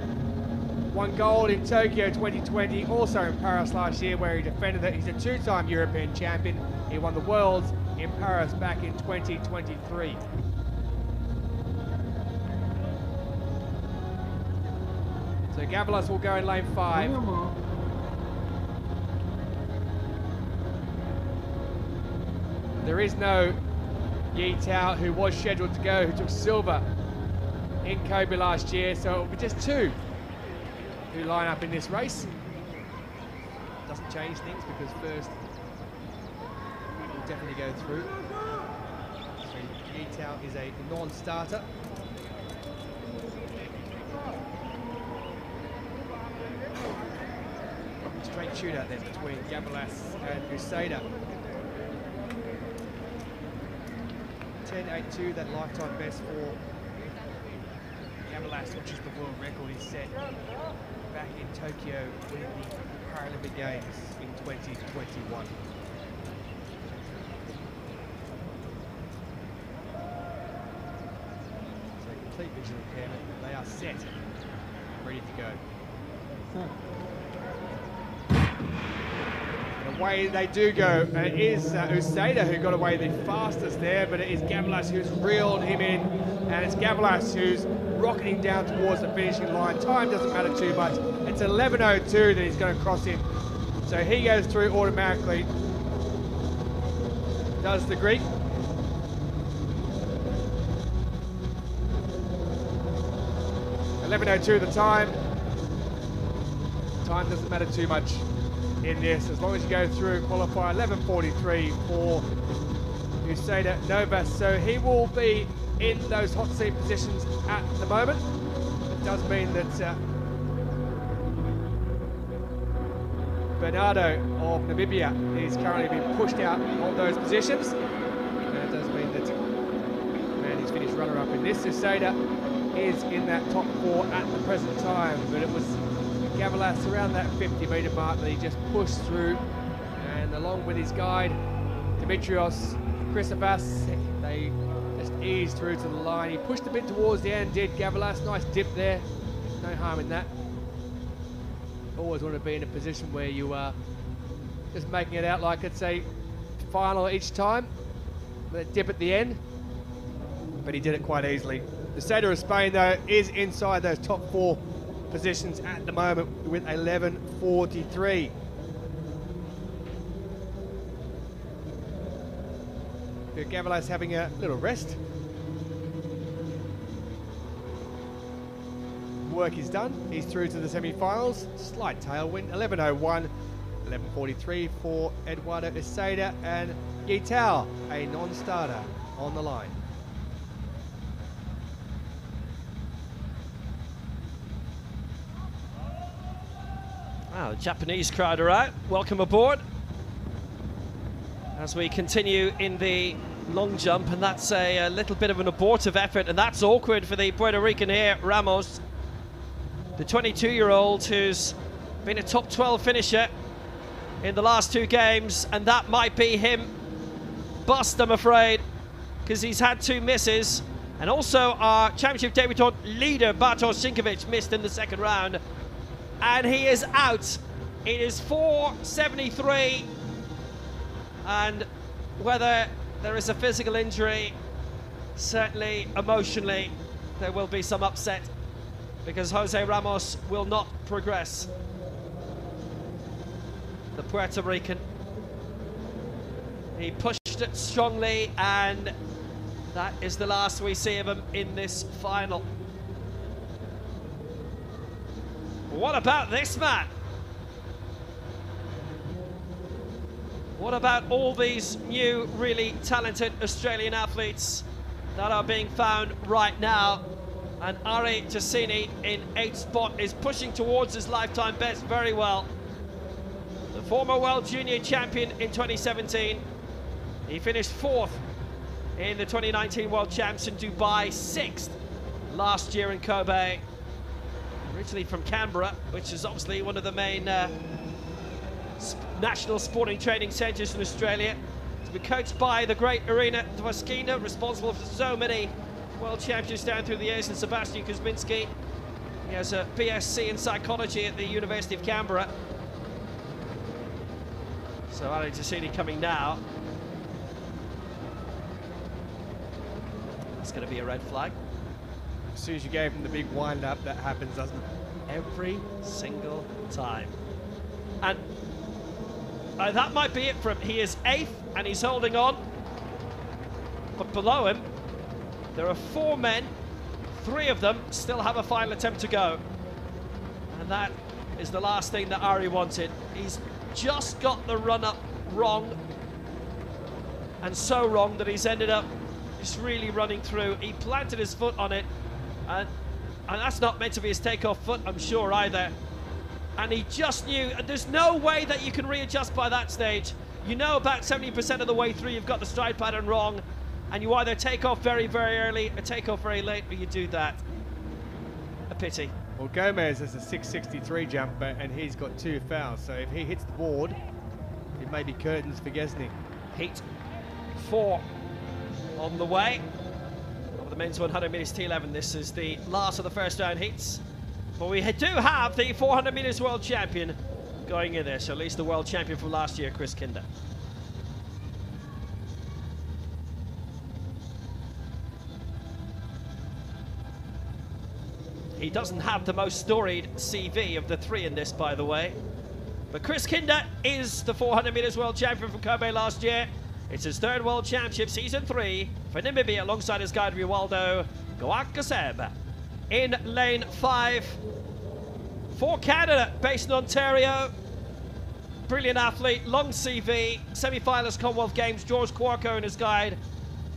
Won gold in Tokyo 2020, also in Paris last year where he defended it. He's a 2-time European champion. He won the Worlds in Paris back in 2023. So Gavalas will go in lane 5. There is no Yi Tao, who was scheduled to go, who took silver in Kobe last year, so it'll be just 2 who line up in this race. Doesn't change things because first will definitely go through. So Yi Tao is a non-starter. Straight shootout then between Gavalas and Uceda. 10.82, that lifetime best for Gavalas, which is the world record he set back in Tokyo in the Paralympic Games in 2021. So complete visual impairment, they are set, ready to go. Away they do go, and it is Uceda who got away the fastest there, but it is Gavalas who's reeled him in, and it's Gavalas who's rocketing down towards the finishing line. Time doesn't matter too much. It's 11:02 that he's going to cross him, so he goes through automatically. Does the Greek. .11:02 the time. Time doesn't matter too much in this, as long as you go through and qualify. 11:43 for Uceda Novas, so he will be in those hot seat positions at the moment. It does mean that Bernardo of Namibia is currently being pushed out of those positions, and it does mean that the man who's finished runner-up in this, Uceda, is in that top 4 at the present time, but it was Gavalas around that 50-metre mark that he just pushed through, and along with his guide Dimitrios Chrysovas, they just eased through to the line. He pushed a bit towards the end, did Gavalas. Nice dip there, no harm in that. Always want to be in a position where you are just making it out like it's a final each time, with a dip at the end, but he did it quite easily. The Uceda of Spain, though, is inside those top 4 positions at the moment with 11:43. Gavalas having a little rest. Work is done. He's through to the semi-finals. Slight tailwind. 11:01, 11:43 for Eduardo Uceda, and Yi Tao, a non-starter, on the line. Wow, the Japanese crowd are out. Welcome aboard. As we continue in the long jump, and that's a little bit of an abortive effort, and that's awkward for the Puerto Rican here, Ramos. The 22-year-old who's been a top 12 finisher in the last 2 games, and that might be him bust, I'm afraid, because he's had 2 misses. And also our championship debutant leader, Bartosz Sinkiewicz, missed in the second round, and he is out. It is 4:73, and whether there is a physical injury, certainly emotionally there will be some upset, because Jose Ramos will not progress. The Puerto Rican, he pushed it strongly, and that is the last we see of him in this final. What about this man? What about all these new, really talented Australian athletes that are being found right now? And Ari Tassini in 8th spot is pushing towards his lifetime best very well. The former world junior champion in 2017. He finished 4th in the 2019 World Champs in Dubai, 6th last year in Kobe. Originally from Canberra, which is obviously one of the main national sporting training centres in Australia. He's been coached by the great Irina Dvoskina, responsible for so many world championships down through the years, and Sebastian Kuzminski. He has a BSc in psychology at the University of Canberra. So Ari Tassini coming now. It's going to be a red flag. As soon as you gave him the big wind-up, that happens, doesn't it? Every single time. And that might be it for him. He is 8th and he's holding on. But below him, there are 4 men. 3 of them still have a final attempt to go. And that is the last thing that Ari wanted. He's just got the run-up wrong. And so wrong that he's ended up just really running through. He planted his foot on it. And that's not meant to be his takeoff foot, I'm sure, either. And he just knew, there's no way that you can readjust by that stage. You know about 70% of the way through you've got the stride pattern wrong, and you either take off very, very early or take off very late, or you do that. A pity. Well, Gomez is a 663 jumper, and he's got 2 fouls, so if he hits the board, it may be curtains for Gesny. Heat 4 on the way. Of the men's 100 metres T11, this is the last of the first round heats. But we do have the 400 metres world champion going in there, so at least the world champion from last year, Chris Kinder. He doesn't have the most storied CV of the 3 in this, by the way. But Chris Kinder is the 400 metres world champion from Kobe last year. It's his 3rd World Championship, season 3, for Namibia, alongside his guide Riwaldo Goakaseb. In lane 5, for Canada, based in Ontario. Brilliant athlete, long CV, semi-finalist Commonwealth Games, George Quarko and his guide,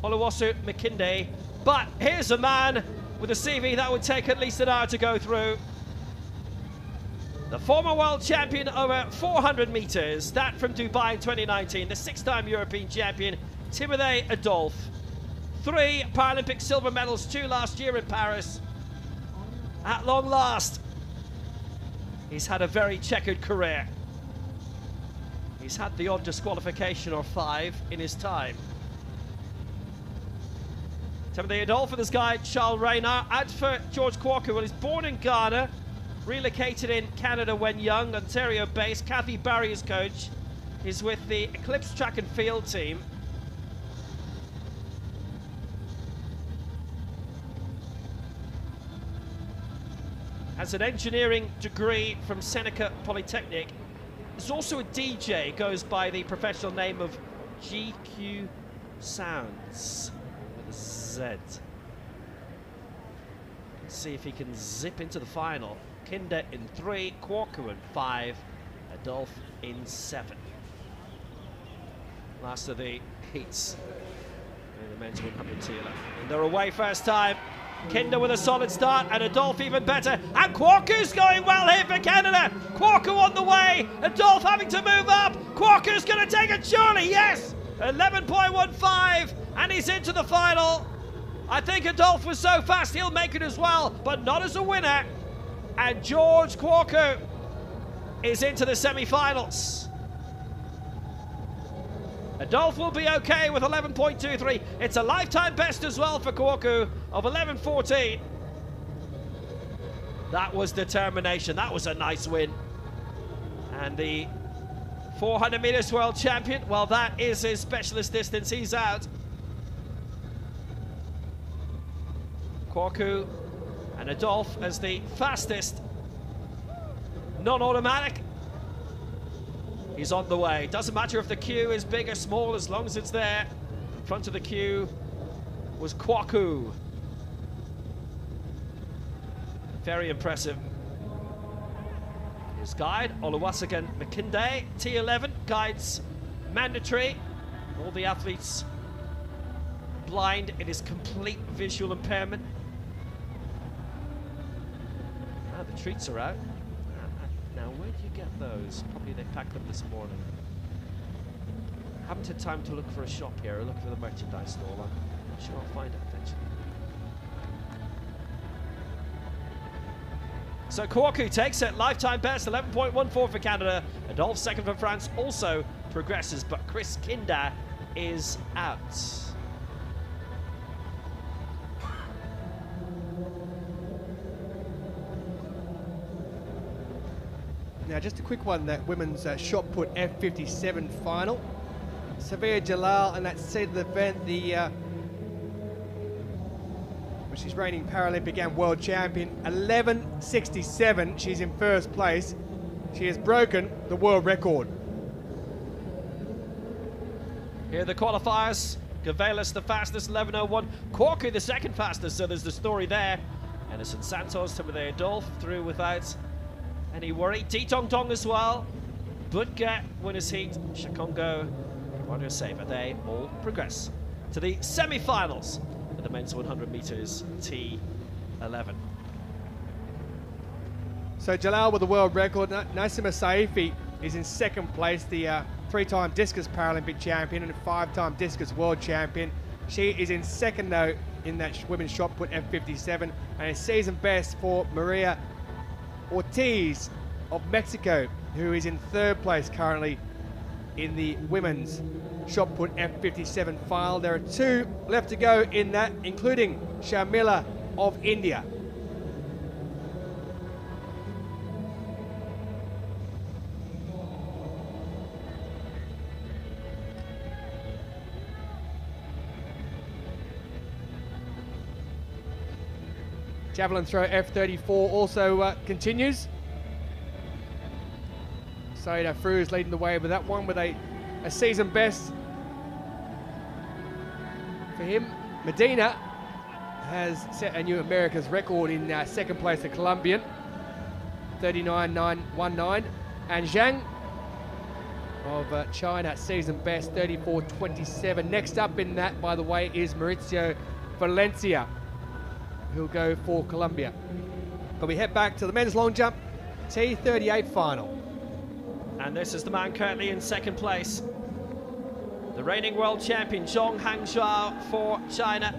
Oluwasu McKinday. But here's a man with a CV that would take at least an hour to go through. The former world champion over 400 metres, that from Dubai in 2019, the 6-time European champion, Timothy Adolphe. 3 Paralympic silver medals, 2 last year in Paris. At long last, he's had a very checkered career. He's had the odd disqualification or 5 in his time. Timothy Adolphe and his guide, Charles Reynard. Out for George Quarko. Well, he's born in Ghana, relocated in Canada when young, Ontario-based. Kathy Barry, his coach, is with the Eclipse Track and Field team. Has an engineering degree from Seneca Polytechnic. There's also a DJ, goes by the professional name of GQ Sounds with a Z. Let's see if he can zip into the final. Kinder in 3, Quarko in 5, Adolphe in 7. Last of the heats in the men's 100 T11. And they're away first time. Kinder with a solid start, and Adolphe even better. And Kwoku's going well here for Canada. Kwoku on the way. Adolphe having to move up. Kwoku's going to take it surely. Yes, 11.15, and he's into the final. I think Adolphe was so fast he'll make it as well, but not as a winner. And George Kwoku is into the semi-finals. Adolphe will be okay with 11.23. It's a lifetime best as well for Kwoku of 11.14. That was determination. That was a nice win. And the 400 meters world champion, well, that is his specialist distance. He's out. Kwoku and Adolphe as the fastest non-automatic. He's on the way. Doesn't matter if the queue is big or small, as long as it's there. In front of the queue was Kwoku. Very impressive. His guide, Oluwasegun Makinde, T11, guides mandatory. All the athletes blind in his complete visual impairment. Ah, the treats are out. Now, where do you get those? Probably they packed them this morning. Haven't had time to look for a shop here or look for the merchandise stall. I'm sure I'll find it eventually. So Kwoku takes it, lifetime best, 11.14 for Canada. Adolphe second for France also progresses, but Chris Kinder is out. Now, just a quick one, that women's shot put F57 final. Savia Jalal in that seeded event, she's reigning Paralympic and world champion, 11.67. She's in first place. She has broken the world record. Here are the qualifiers. Gavelis the fastest, 11.01. Kwoku the second fastest, so there's the story there. Anderson Santos, Timothy Adolphe through without any worry. Titong Tong as well. Butke winners heat. Shakongo, Roger Saber, they all progress to the semi-finals of the men's 100 meters T11. So Jalal with the world record. Nassima Saifi is in second place, the three-time discus Paralympic champion and five-time discus world champion. She is in second though in that women's shot put F57, and a season best for Maria Ortiz of Mexico, who is in third place currently in the women's shot put F57 final. There are two left to go in that, including Sharmila of India. Javelin throw F34 also continues. Saida Fru is leading the way with that one with a season best for him. Medina has set a new America's record in second place, the Colombian, 39.919. And Zhang of China, season best, 34.27. Next up in that, by the way, is Mauricio Valencia, who'll go for Colombia. But we head back to the men's long jump T38 final. And this is the man currently in second place. The reigning world champion, Zhong Hangzhou for China.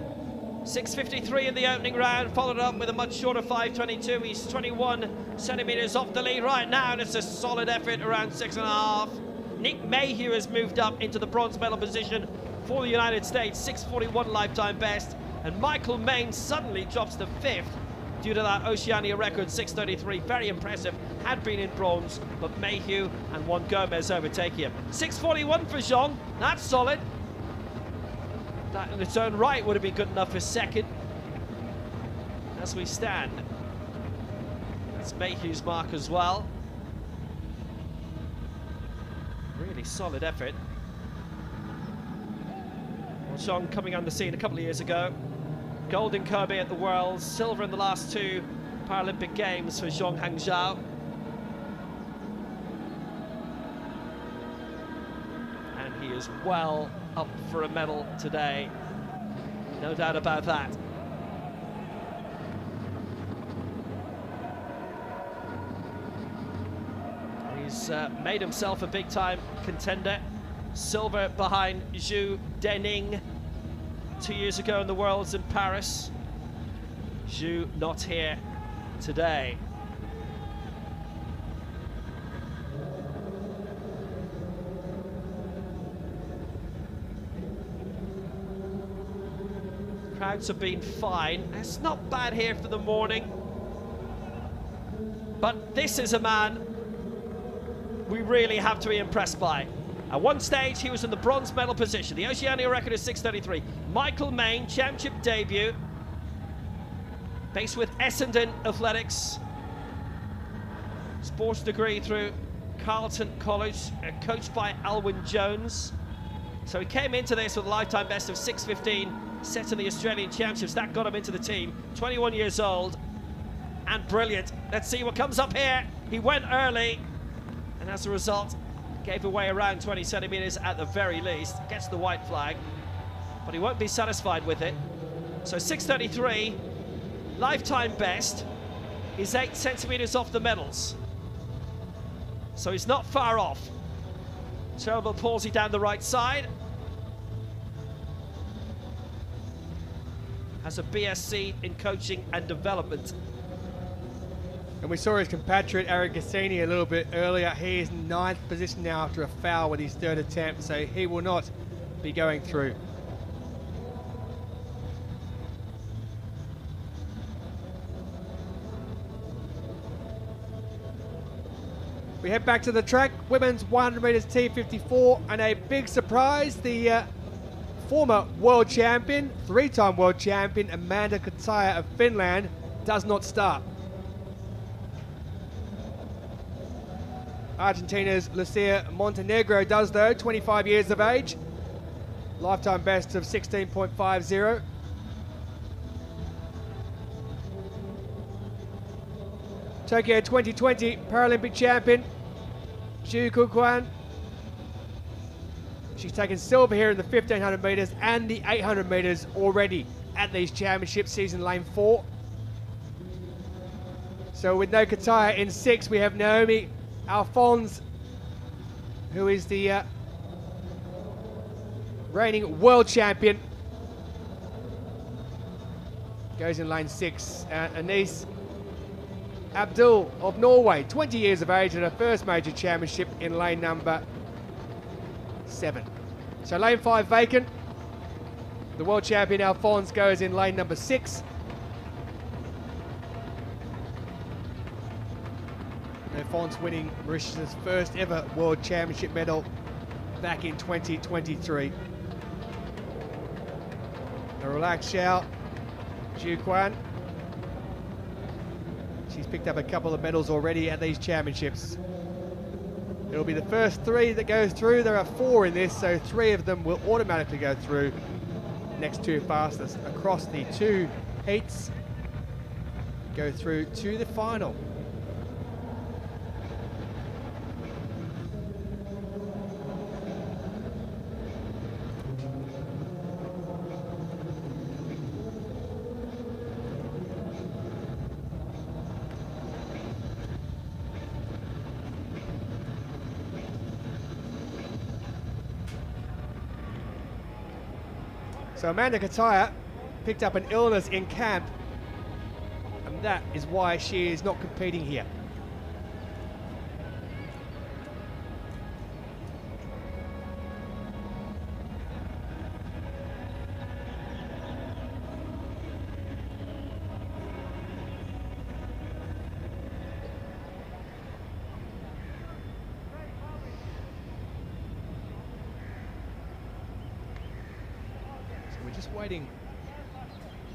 6.53 in the opening round, followed up with a much shorter 5.22. He's 21 centimeters off the lead right now, and it's a solid effort, around 6.5. Nick Mayhew has moved up into the bronze medal position for the United States, 6.41 lifetime best. And Michael Main suddenly drops to fifth due to that Oceania record, 6.33. Very impressive, had been in bronze, but Mayhew and Juan Gomez overtaking him. 6.41 for Zhong, that's solid. That in its own right would have been good enough for second. As we stand, that's Mayhew's mark as well. Really solid effort. Well, Zhong coming on the scene a couple of years ago. Gold in Kobe at the Worlds, silver in the last two Paralympic Games for Zhong Hangzhou. And he is well up for a medal today. No doubt about that. He's made himself a big-time contender. Silver behind Zhu Dening 2 years ago in the Worlds in Paris. Zhu not here today. Crowds have been fine. It's not bad here for the morning. But this is a man we really have to be impressed by. At one stage, he was in the bronze medal position. The Oceania record is 6:33. Michael Main, championship debut. Based with Essendon Athletics. Sports degree through Carleton College, coached by Alwyn Jones. So he came into this with a lifetime best of 6:15, set in the Australian Championships. That got him into the team. 21 years old and brilliant. Let's see what comes up here. He went early and as a result gave away around 20 centimetres at the very least. Gets the white flag, but he won't be satisfied with it. So 6:33, lifetime best, is 8 centimetres off the medals. So he's not far off. Cerebral palsy down the right side. Has a BSc in coaching and development. And we saw his compatriot Aaron Cassini a little bit earlier. He is in 9th position now after a foul with his 3rd attempt, so he will not be going through. We head back to the track, women's 100 metres T54, and a big surprise, the former world champion, 3-time world champion, Amanda Kataja of Finland, does not start. Argentina's Lucia Montenegro does though, 25 years of age, lifetime best of 16.50. Tokyo 2020 Paralympic champion, Zhu Kuquan. She's taken silver here in the 1500 metres and the 800 metres already at these championships, season lane 4. So with no Kataja in 6, we have Naomi Alphonse, who is the reigning world champion. Goes in lane 6. Anise Abdul of Norway, 20 years of age and her first major championship in lane number 7. So lane 5 vacant. The world champion Alphonse goes in lane number 6. Alphonse winning Mauritius' first ever world championship medal back in 2023. A relaxed Xiao Zhuquan. She's picked up a couple of medals already at these championships. It'll be the first 3 that goes through. There are 4 in this, so 3 of them will automatically go through. Next 2 fastest across the 2 heats go through to the final. So Amanda Kataja picked up an illness in camp, and that is why she is not competing here. We're just waiting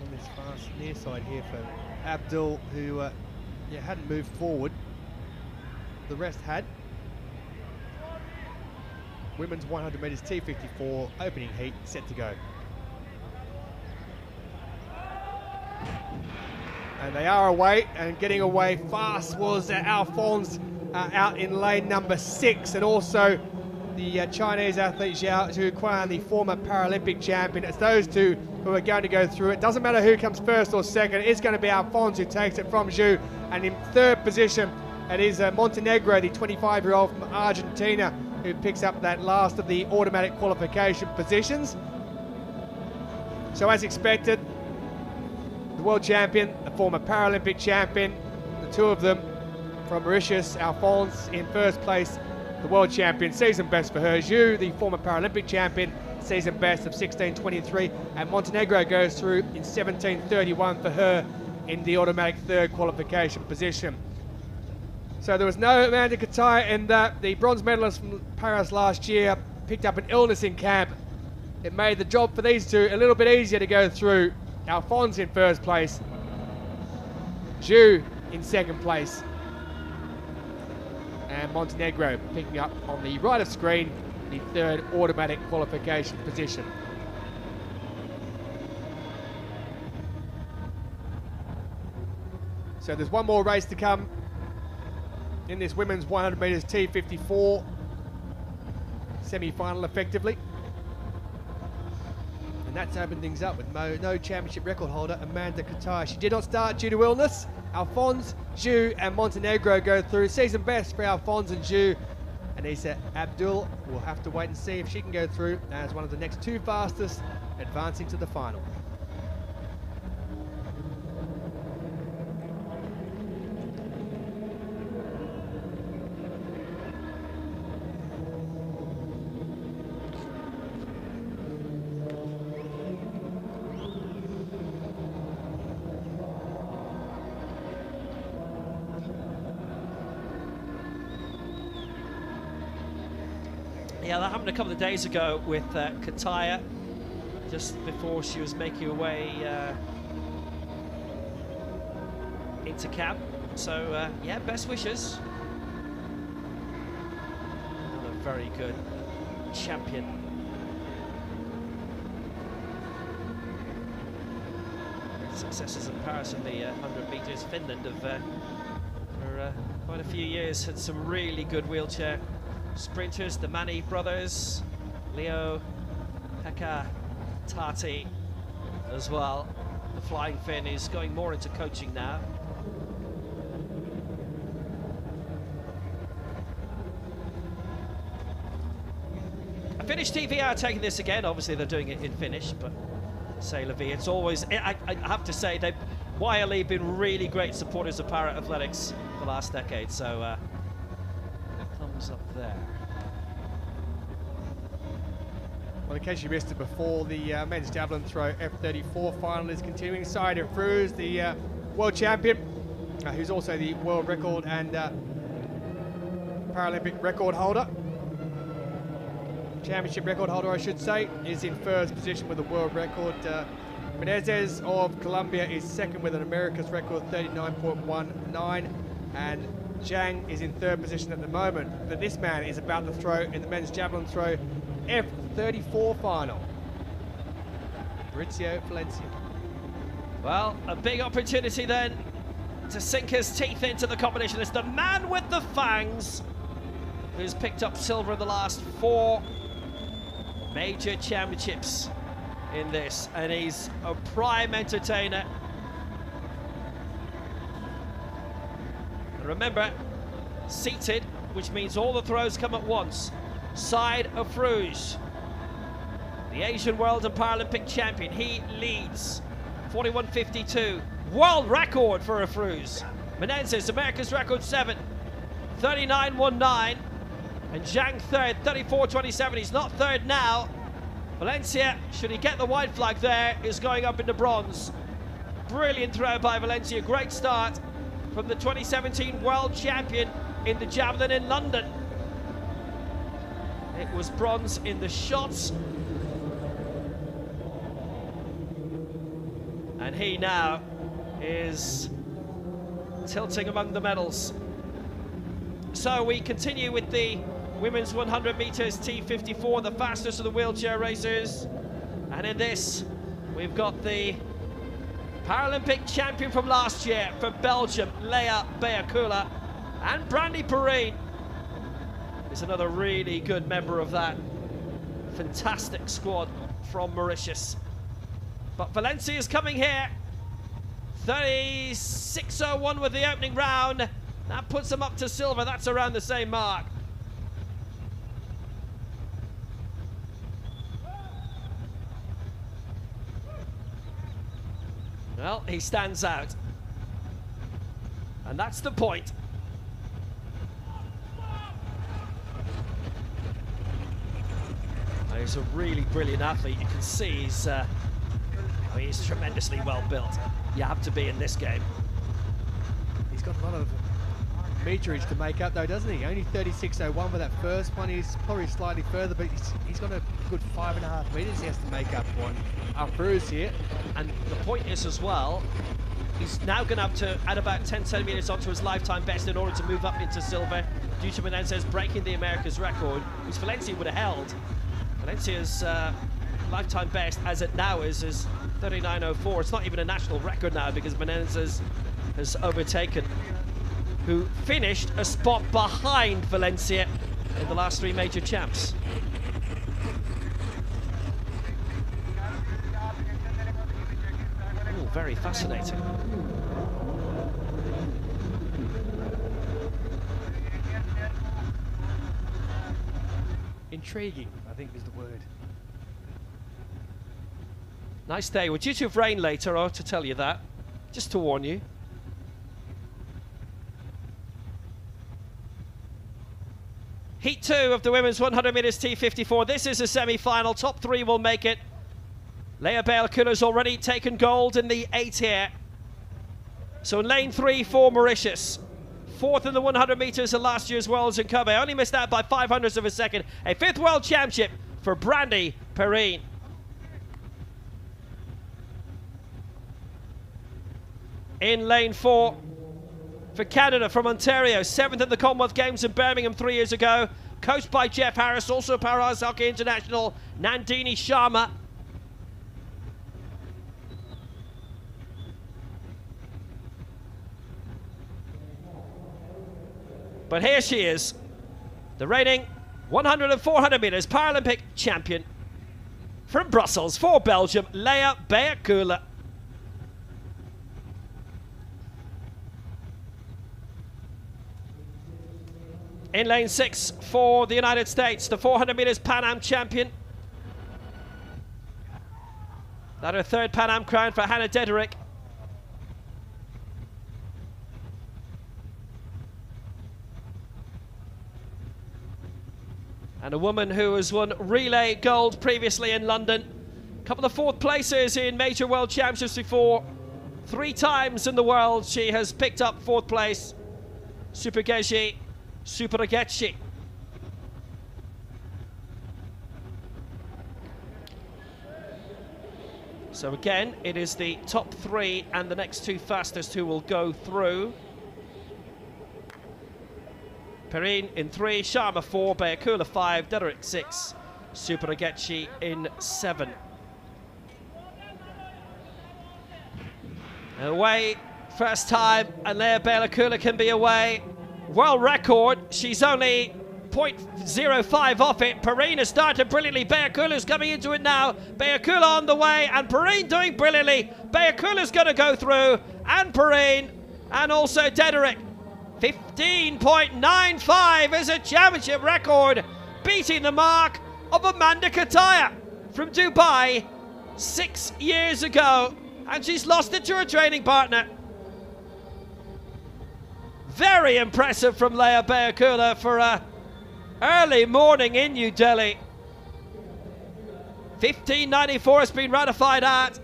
on this fast near side here for Abdul, who hadn't moved forward. The rest had. Women's 100 metres T54 opening heat set to go. And they are away, and getting away fast was Alphonse out in lane number 6, and also the Chinese athlete Zhao Zhuquan, the former Paralympic champion. It's those 2 who are going to go through it. Doesn't matter who comes first or second, it's going to be Alphonse who takes it from Zhu. And in 3rd position, It is Montenegro, the 25-year-old from Argentina, who picks up that last of the automatic qualification positions. So as expected, the world champion, the former Paralympic champion, the two of them from Mauritius, Alphonse in first place, the world champion, season best for her. Zhu, the former Paralympic champion, season best of 16:23, and Montenegro goes through in 17:31 for her in the automatic third qualification position. So there was no Amanda Kataja in that. The bronze medalist from Paris last year picked up an illness in camp. It made the job for these two a little bit easier to go through. Alphonse in first place, Zhu in second place, and Montenegro picking up on the right of screen the third automatic qualification position. So there's one more race to come in this women's 100 metres T54 semi-final effectively. And that's opened things up with no championship record holder, Amanda Kataja. She did not start due to illness. Alphonse, Zhu and Montenegro go through. Season best for Alphonse and Zhu. Anissa Abdul will have to wait and see if she can go through as one of the next two fastest advancing to the final. Yeah, that happened a couple of days ago with Kataja, just before she was making her way into camp. So, yeah, best wishes. Another very good champion. Successes in Paris in the 100 metres. Finland have, for quite a few years, had some really good wheelchair sprinters, the Mani brothers, Leo, Pekka, Tati as well. The Flying Finn is going more into coaching now. A Finnish TV are taking this again. Obviously they're doing it in Finnish, but c'est la vie. It's always, I have to say, they've YLE been really great supporters of para athletics for the last decade, so thumbs up there. Well, in case you missed it before, the men's javelin throw F34 final is continuing. Saida Fruz, the world champion, who's also the world record and Paralympic record holder. Championship record holder, I should say, is in first position with a world record. Menezes of Colombia is second with an America's record 39.19, and Zhang is in third position at the moment. But this man is about to throw in the men's javelin throw F34 final. Maurizio Valencia. Well, a big opportunity then to sink his teeth into the competition. It's the man with the fangs who's picked up silver in the last 4 major championships in this, and he's a prime entertainer. And remember, seated, which means all the throws come at once. Side of Fruz, the Asian World and Paralympic champion, he leads 41.52, world record for a Fruz. Menezes, America's record 7, 39.19, and Zhang third, 34.27. He's not third now. Valencia, should he get the white flag there, is going up into bronze. Brilliant throw by Valencia, great start from the 2017 world champion in the javelin in London. It was bronze in the shots. And he now is tilting among the medals. So we continue with the women's 100 meters T54, the fastest of the wheelchair racers. And in this, we've got the Paralympic champion from last year for Belgium, Leah Bayakula, and Brandy Perrine is another really good member of that fantastic squad from Mauritius. But Valencia is coming here. 36.01 with the opening round. That puts them up to silver. That's around the same mark. Well, he stands out. And that's the point. He's a really brilliant athlete. You can see he's tremendously well built. You have to be in this game. He's got a lot of meterage to make up though, doesn't he? Only 36.01 with that first one. He's probably slightly further, but he's got a good 5.5 meters he has to make up on Bruce here. And the point is as well, he's now going to have to add about 10 centimeters onto his lifetime best in order to move up into silver, due to Menezes breaking the America's record, which Valencia would have held. Valencia's lifetime best, as it now is 39.04. It's not even a national record now because Menezes has overtaken, who finished a spot behind Valencia in the last 3 major champs. Ooh, very fascinating. Intriguing, I think is the word. Nice day. We're due to have rain later, to tell you that, just to warn you. Heat 2 of the women's 100 metres T54. This is a semi-final. Top 3 will make it. Leia Bale-Akula's already taken gold in the 8 here. So in lane 3 for Mauritius. 4th in the 100 metres at last year's Worlds in Kobe. Only missed out by 0.05 of a second. A 5th World Championship for Brandy Perrine. In lane 4 for Canada from Ontario. 7th at the Commonwealth Games in Birmingham 3 years ago. Coached by Jeff Harris. Also Para Ice Hockey International, Nandini Sharma. But here she is, the reigning 100 and 400 metres Paralympic champion from Brussels for Belgium, Leia Bale-Akula. In lane 6 for the United States, the 400 metres Pan Am champion. That her 3rd Pan Am crown for Hannah Dederick. And a woman who has won relay gold previously in London. A couple of 4th places in major world championships before. 3 times in the world she has picked up 4th place. Supergeji Superagetchi. So again, it is the top 3 and the next 2 fastest who will go through. Perrine in 3, Sharma 4, Bale-Akula 5, Dederick 6, Superagetchi in 7. Away, first time, and Leia Bale-Akula can be away. World record, she's only 0.05 off it. Perrine has started brilliantly. Bale-Akula's coming into it now. Bale-Akula on the way, and Perrine doing brilliantly. Bale-Akula's going to go through, and Perrine, and also Dederick. 15.95 is a championship record, beating the mark of Amanda Kataya from Dubai 6 years ago, and she's lost it to her training partner. Very impressive from Leia Bale-Akula for a early morning in New Delhi. 15.94 has been ratified at.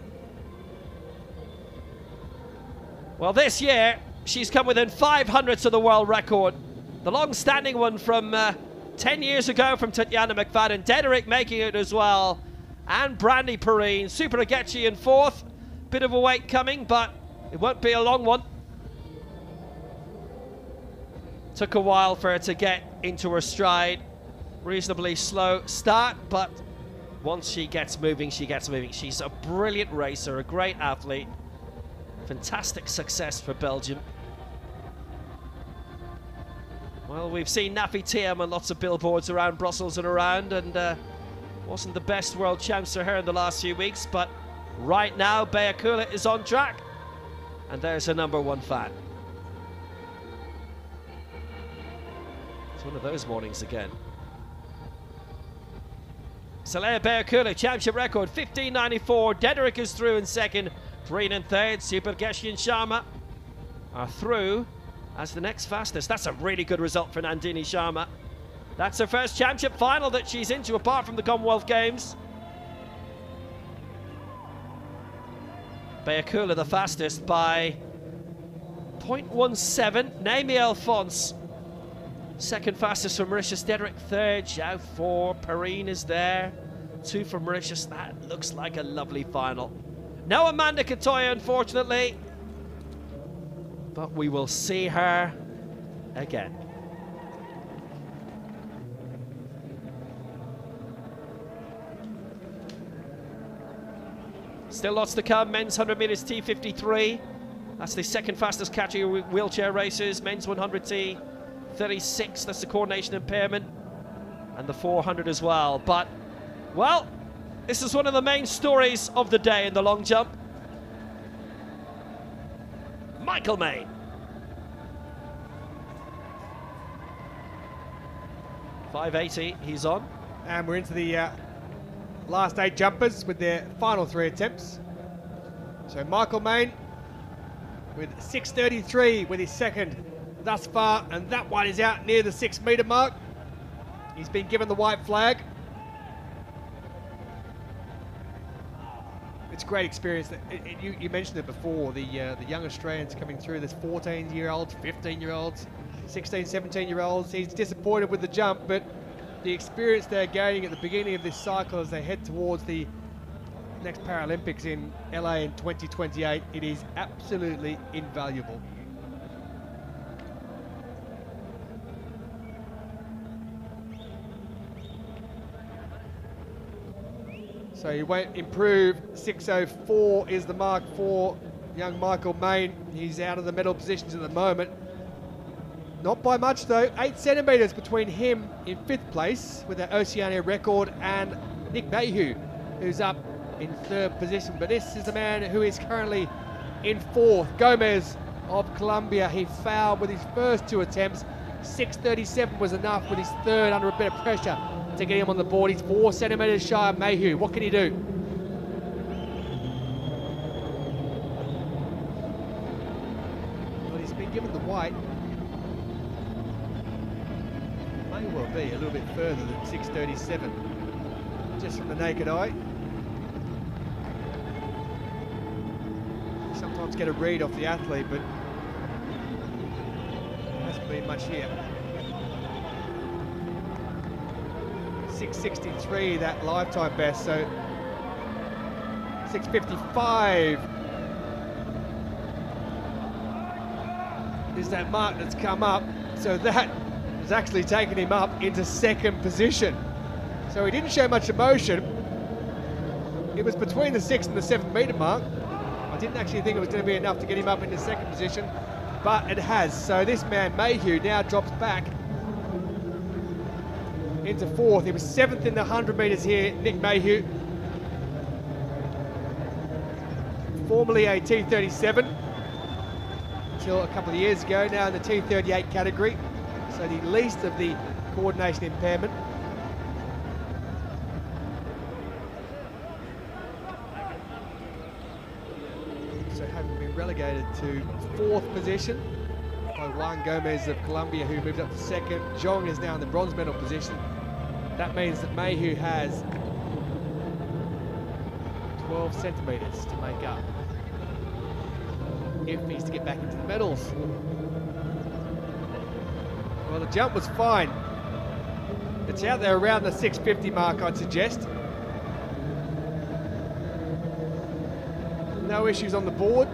Well, this year she's come within 500ths of the world record. The long-standing one from 10 years ago from Tatiana McFadden. Dederick making it as well. And Brandy Perrine. Superagetchi in 4th. Bit of a wait coming, but it won't be a long one. Took a while for her to get into her stride. Reasonably slow start, but once she gets moving, she gets moving. She's a brilliant racer, a great athlete. Fantastic success for Belgium. Well, we've seen Nafi Thiam on lots of billboards around Brussels and around, and wasn't the best world champs for her in the last few weeks, but right now Bale-Akula is on track, and there's her #1 fan. It's one of those mornings again. Saleha Bayakula, championship record, 15.94. Dedrick is through in second. Breen in third. Supergeshi and Sharma are through as the next fastest. That's a really good result for Nandini Sharma. That's her first championship final that she's into, apart from the Commonwealth Games. Bayakula the fastest by 0.17. Naomi Alphonse, second fastest from Mauritius. Dedrick third. Zhao 4. Perrine is there. 2 from Mauritius. That looks like a lovely final. No Amanda Katoya, unfortunately. But we will see her again. Still lots to come. Men's 100 metres T53. That's the second fastest category wheelchair races. Men's 100T 36. That's the coordination impairment. And the 400 as well. But, well, this is one of the main stories of the day in the long jump. Michael Main. .580, he's on. And we're into the last 8 jumpers with their final 3 attempts. So Michael Main with 6.33 with his second thus far, and that one is out near the 6 metre mark. He's been given the white flag. It's a great experience. You mentioned it before, the young Australians coming through. There's 14-year-olds, 15-year-olds, 16, 17-year-olds. He's disappointed with the jump, but the experience they're gaining at the beginning of this cycle as they head towards the next Paralympics in LA in 2028, it is absolutely invaluable. So he won't improve. 6.04 is the mark for young Michael Main. He's out of the medal positions at the moment. Not by much though, 8 centimetres between him in 5th place with that Oceania record and Nick Mayhew, who's up in 3rd position. But this is the man who is currently in 4th. Gomez of Colombia, he fouled with his first 2 attempts. 6.37 was enough with his 3rd under a bit of pressure to get him on the board. He's 4 centimetres shy of Mayhew. What can he do? Well, he's been given the white. May well be a little bit further than 6.37, just from the naked eye. You sometimes get a read off the athlete, but there hasn't been much here. 6.63, that lifetime best, so 6.55 is that mark that's come up, so that has actually taken him up into 2nd position. So he didn't show much emotion. It was between the 6th and the 7th metre mark. I didn't actually think it was going to be enough to get him up into 2nd position, but it has. So this man Mayhew now drops back into 4th. He was 7th in the 100 metres here, Nick Mayhew. Formerly a T37 until a couple of years ago, now in the T38 category. So the least of the coordination impairment. So having been relegated to 4th position by Juan Gomez of Colombia, who moved up to 2nd. Zhong is now in the bronze medal position. That means that Mayhew has 12 centimetres to make up if he's to get back into the medals. Well, the jump was fine. It's out there around the 6.50 mark, I'd suggest. No issues on the board.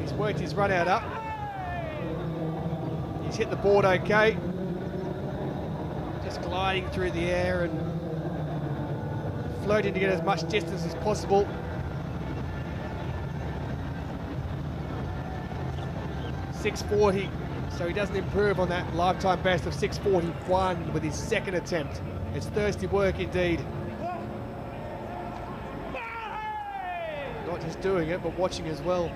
He's worked his run out up. He's hit the board okay. Just gliding through the air and floating to get as much distance as possible. .640, so he doesn't improve on that lifetime best of 6:41 with his 2nd attempt. It's thirsty work indeed. Not just doing it, but watching as well.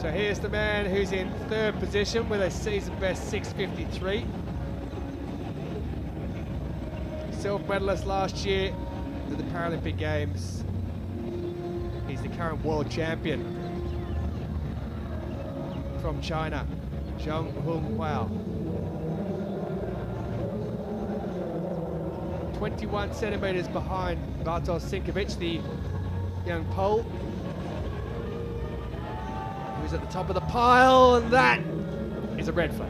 So here's the man who's in third position with a season best 6:53. Silver medalist last year at the Paralympic Games. He's the current world champion from China, Zhang Honghuao. 21 centimeters behind Bartosz Sinkovic, the young Pole, who's at the top of the pile, and that is a red flag.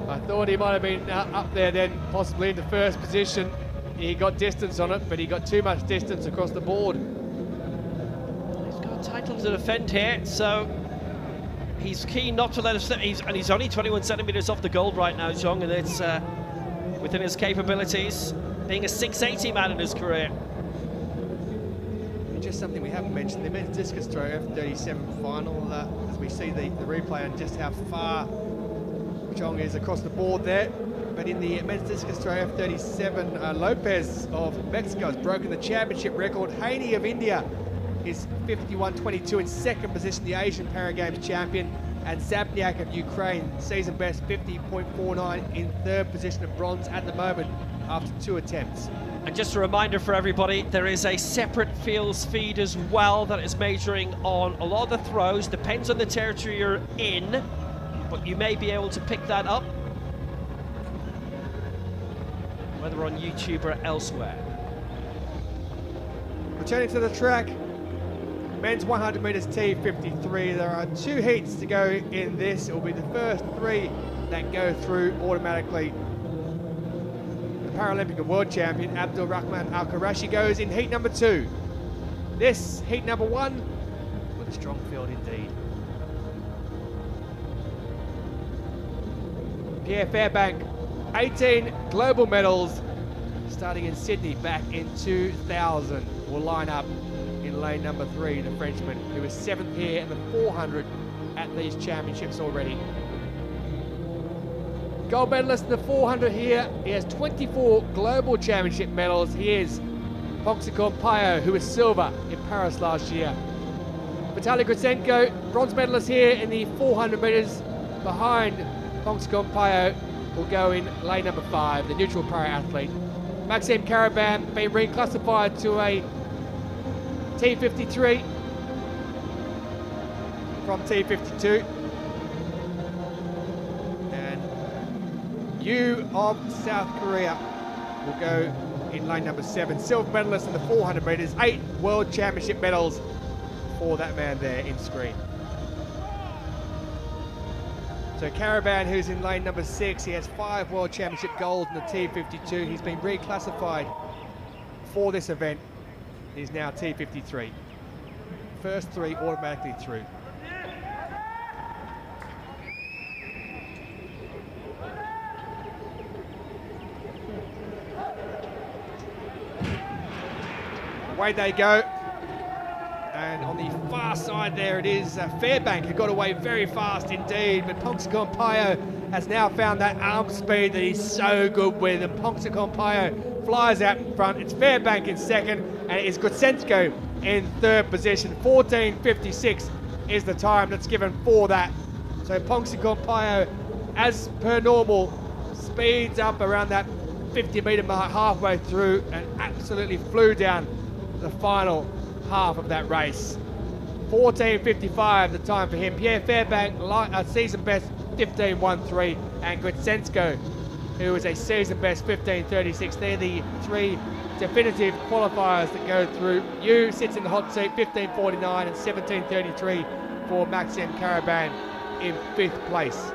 I thought he might have been up there then, possibly into first position. He got distance on it, but he got too much distance across the board. He's got a title to defend here, so he's keen not to let us. And he's only 21 centimeters off the gold right now, Zhang, and it's within his capabilities, being a 680 man in his career. Just something we haven't mentioned, the men's discus throw F37 final, as we see the replay and just how far Zhang is across the board there. But in the men's discus throw F37, Lopez of Mexico has broken the championship record. Haney of India is 51.22 in second position, the Asian Para Games champion. And Zabniak of Ukraine, season best 50.49 in third position of bronze at the moment after 2 attempts. And just a reminder for everybody, there is a separate fields feed as well that is measuring on a lot of the throws. Depends on the territory you're in, but you may be able to pick that up, whether on YouTube or elsewhere. Returning to the track, men's 100 metres T53. There are 2 heats to go in this. It will be the first 3 that go through automatically. The Paralympic and world champion Abdul Rahman Al Qurashi goes in heat number 2. This heat number 1 with a strong field indeed. Pierre Fairbank, 18 global medals, starting in Sydney back in 2000, will line up in lane number 3, the Frenchman, who is 7th here in the 400 at these championships already. Gold medalist in the 400 here. He has 24 global championship medals. He is Phongsakorn Phayot, who was silver in Paris last year. Vitaly Gritsenko, bronze medalist here in the 400 metres behind Phongsakorn Phayot, will go in lane number 5, the neutral para athlete. Maxime Karaban being reclassified to a T53 from T52. And Yu of South Korea will go in lane number 7. Silver medalist in the 400 metres, 8 world championship medals for that man there in screen. So Karaban, who's in lane number 6, he has 5 world championship golds in the T52. He's been reclassified for this event. He's now T53. First 3 automatically through. Away they go. And on the far side there it is Fairbank, who got away very fast indeed, but Phongsakorn Phayot has now found that arm speed that he's so good with, and Phongsakorn Phayot flies out in front. It's Fairbank in second, and it is Gritsenko in third position. 14:56 is the time that's given for that. So Phongsakorn Phayot, as per normal, speeds up around that 50-metre mark halfway through and absolutely flew down the final half of that race. 14:55 the time for him. Pierre Fairbank, season best 15:13, and Gritsenko, who is a season best 15:36. They're the 3 definitive qualifiers that go through. Yu sits in the hot seat, 15:49 and 17:33 for Maxime Karaban in 5th place.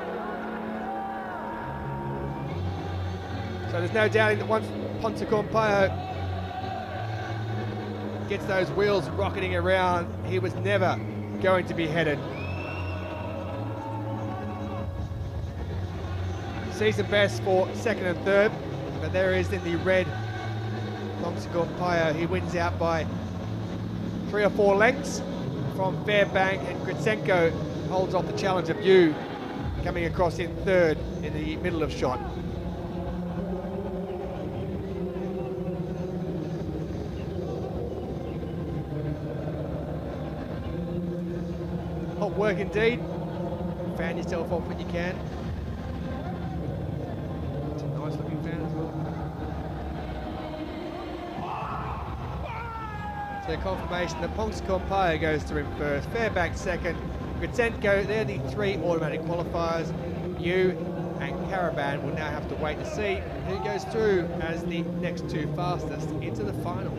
So there's no doubting that once Phongsakorn Phayot gets those wheels rocketing around, he was never going to be headed. Season best for 2nd and 3rd, but there is in the red Phongsakorn Phayot. He wins out by 3 or 4 lengths from Fairbank, and Gritsenko holds off the challenge of Yu, coming across in 3rd in the middle of shot. Hot work indeed. Fan yourself off when you can. It's a nice looking fan as well. So confirmation that Ponks Compire goes through in first, Fairbanks second, Gritsenko, they're the 3 automatic qualifiers. You and Caravan will now have to wait to see who goes through as the next 2 fastest into the final.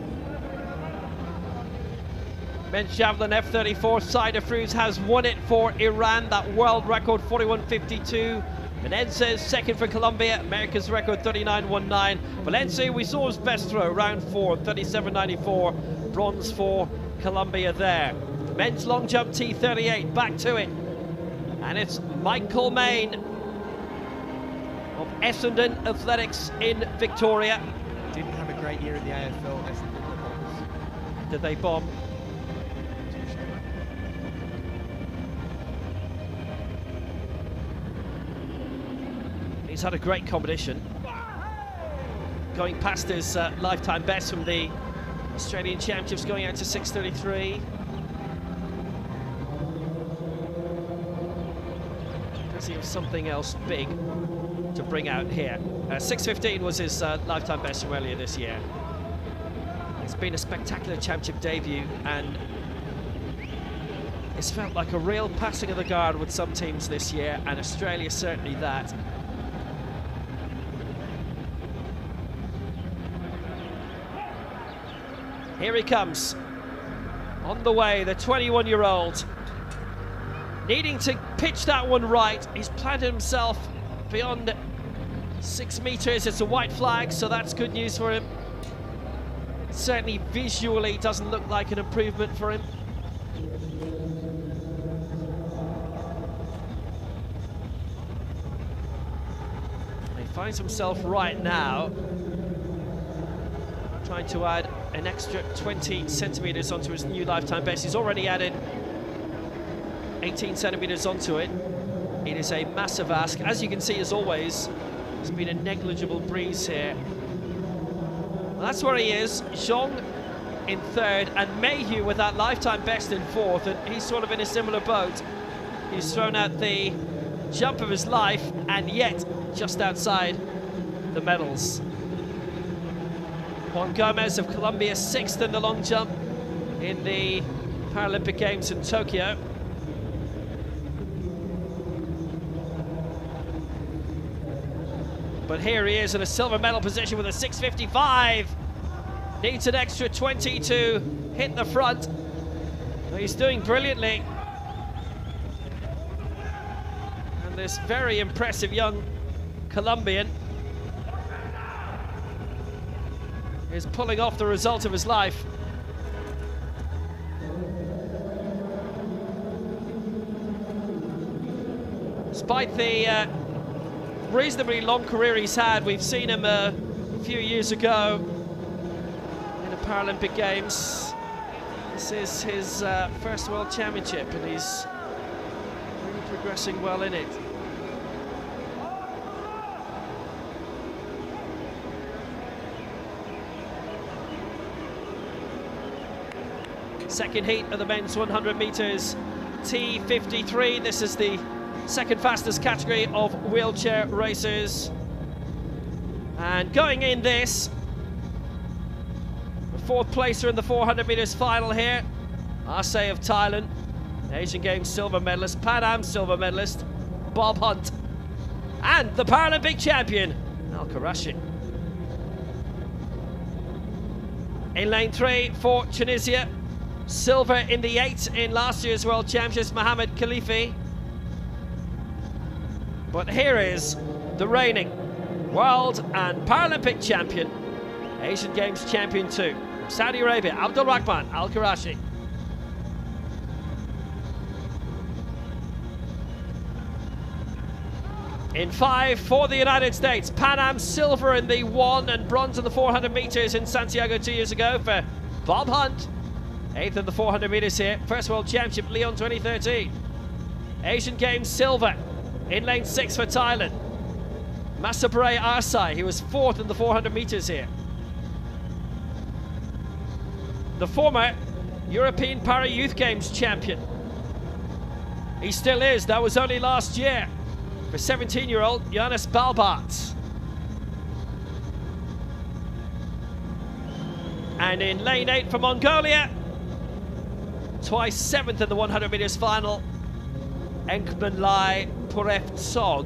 Men's javelin F-34 Saida-Frouz has won it for Iran, that world record 41.52. Menendez second for Colombia, America's record 39.19. Valencia, we saw his best throw, round 4, 37.94, bronze for Colombia there. Men's long jump T38, back to it. And it's Michael Main of Essendon Athletics in Victoria. Didn't have a great year in the AFL, Essendon. Did they bomb? He's had a great competition, going past his lifetime best from the Australian Championships, going out to 6:33. Does he have something else big to bring out here? 6:15 was his lifetime best from earlier this year. It's been a spectacular championship debut, and it's felt like a real passing of the guard with some teams this year, and Australia certainly that. Here he comes, on the way, the 21-year-old, needing to pitch that one right. He's planted himself beyond 6 meters. It's a white flag, so that's good news for him. Certainly visually doesn't look like an improvement for him. He finds himself right now trying to add an extra 20 centimeters onto his new lifetime best. He's already added 18 centimeters onto it. It is a massive ask. As you can see, as always, there's been a negligible breeze here. Well, that's where he is. Zhong in third, and Mayhew with that lifetime best in fourth, and he's sort of in a similar boat. He's thrown out the jump of his life, and yet just outside the medals. Juan Gomez of Colombia, 6th in the long jump in the Paralympic Games in Tokyo. But here he is in a silver medal position with a 6:55. Needs an extra 20 to hit the front. He's doing brilliantly. And this very impressive young Colombian is pulling off the result of his life. Despite the reasonably long career he's had, we've seen him a few years ago in the Paralympic Games. This is his first World Championship, and he's really progressing well in it. Second heat of the men's 100 meters T53. This is the second fastest category of wheelchair races. And going in this, the 4th placer in the 400 meters final here, Arce of Thailand, Asian Games silver medalist, Pan Am silver medalist, Bob Hunt, and the Paralympic champion, Al-Karashi. In lane 3 for Tunisia, silver in the 8 in last year's World Championships, Mohamed Khalifi. But here is the reigning World and Paralympic champion, Asian Games champion too, from Saudi Arabia, Abdulrahman Al-Karashi. In 5 for the United States, Pan Am silver in the 1 and bronze in the 400 meters in Santiago 2 years ago for Bob Hunt. 8th in the 400 meters here, first World Championship, Lyon 2013. Asian Games silver in lane 6 for Thailand. Masabre Arsai, he was 4th in the 400 meters here. The former European Para Youth Games champion. He still is. That was only last year for 17-year-old Jonas Balbart. And in lane 8 for Mongolia, twice 7th in the 100 meters final, Enkmanlai Purevtsog.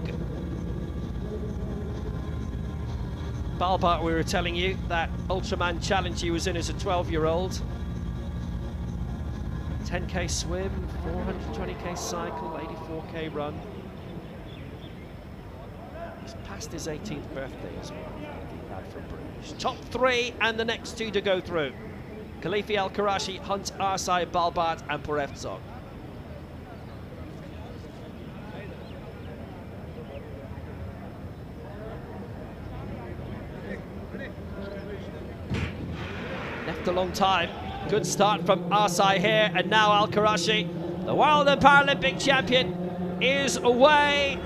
Balbart, we were telling you, that Ultraman challenge he was in as a 12-year-old. 10k swim, 420k cycle, 84k run. He's past his 18th birthday as well, the lad from Bruges. Top 3 and the next 2 to go through. Khalifi Al-Karashi, Hunt Arsai, Balbart and Purevtsog. Left a long time. Good start from Arsai here, and now Al-Karashi, the World and Paralympic champion, is away.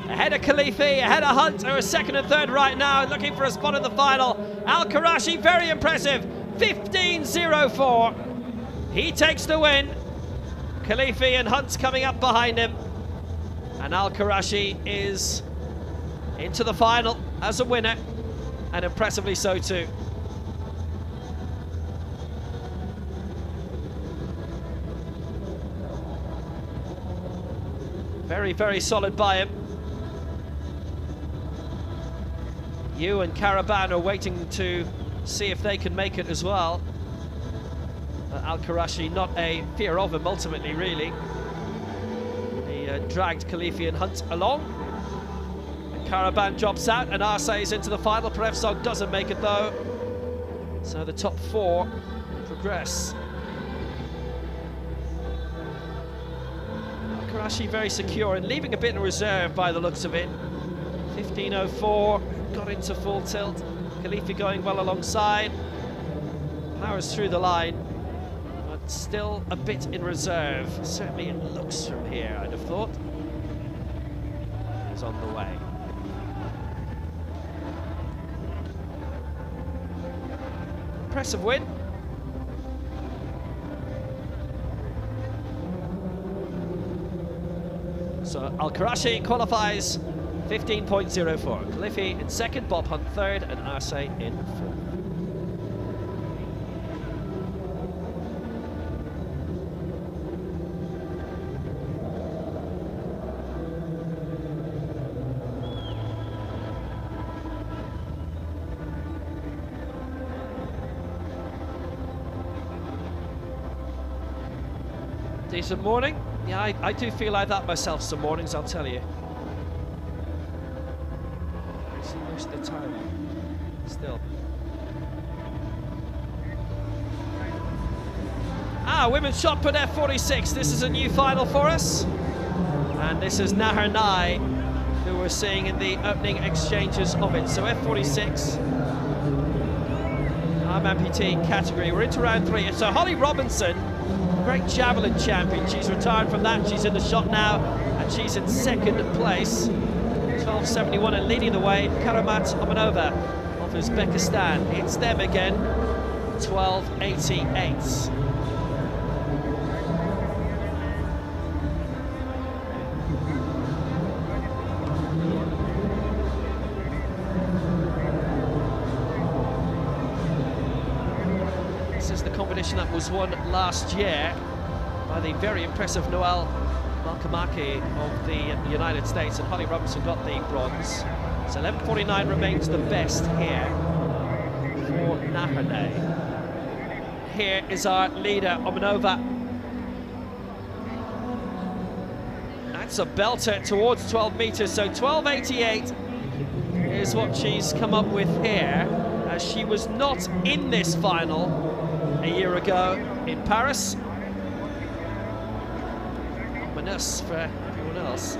Ahead of Khalifi, ahead of Hunt, who are 2nd and 3rd right now, looking for a spot in the final. Al-Karashi, very impressive, 15.04. He takes the win. Khalifi and Hunt's coming up behind him. And Al-Karashi is into the final as a winner, and impressively so too. Very, very solid by him. Yu and Karaban are waiting to see if they can make it as well. Al-Karashi, not a fear of him ultimately, really. He dragged Khalifi and Hunt along. And Karaban drops out, and Arsai is into the final. Purevtsog doesn't make it though. So the top 4 progress. Al-Karashi very secure and leaving a bit in reserve by the looks of it. 15.04, got into full tilt. Khalifi going well alongside. Powers through the line, but still a bit in reserve. Certainly it looks from here, I'd have thought. He's on the way. Impressive win. So Al-Karashi qualifies 15.04. Khalifi in 2nd, Bob Hunt 3rd, and Arsai in 4th. Decent morning. Yeah, I do feel like that myself some mornings, I'll tell you. Most of the time, still. Women's shot put F46. This is a new final for us. And this is Nahar Nai, who we're seeing in the opening exchanges of it. So F46, arm amputee category. We're into round 3. So Holly Robinson, great javelin champion. She's retired from that. She's in the shot now, and she's in 2nd place. 12.71 and leading the way, Karamat Omanova of Uzbekistan. It's them again, 12.88. This is the competition that was won last year by the very impressive Noel Malkamaki of the United States, and Holly Robinson got the bronze. So 11.49 remains the best here for Nahar. Here is our leader, Omanova. That's a belter towards 12 meters, so 12.88 is what she's come up with here, as she was not in this final a year ago in Paris. For everyone else.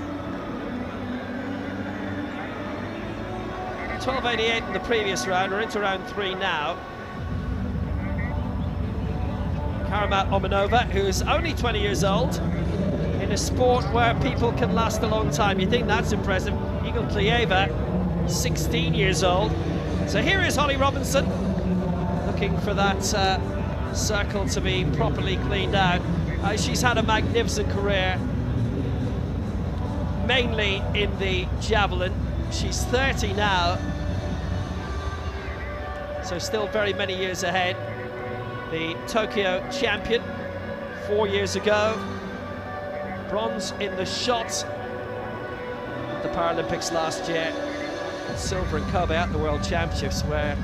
12.88 in the previous round. We're into round 3 now. Karamat Omanova, who's only 20 years old, in a sport where people can last a long time. You think that's impressive. Igor Klieva, 16 years old. So here is Holly Robinson, looking for that circle to be properly cleaned out. She's had a magnificent career. mainly in the javelin. She's 30 now, so still very many years ahead. The Tokyo champion 4 years ago, bronze in the shot at the Paralympics last year, and silver in Kobe at the World Championships, where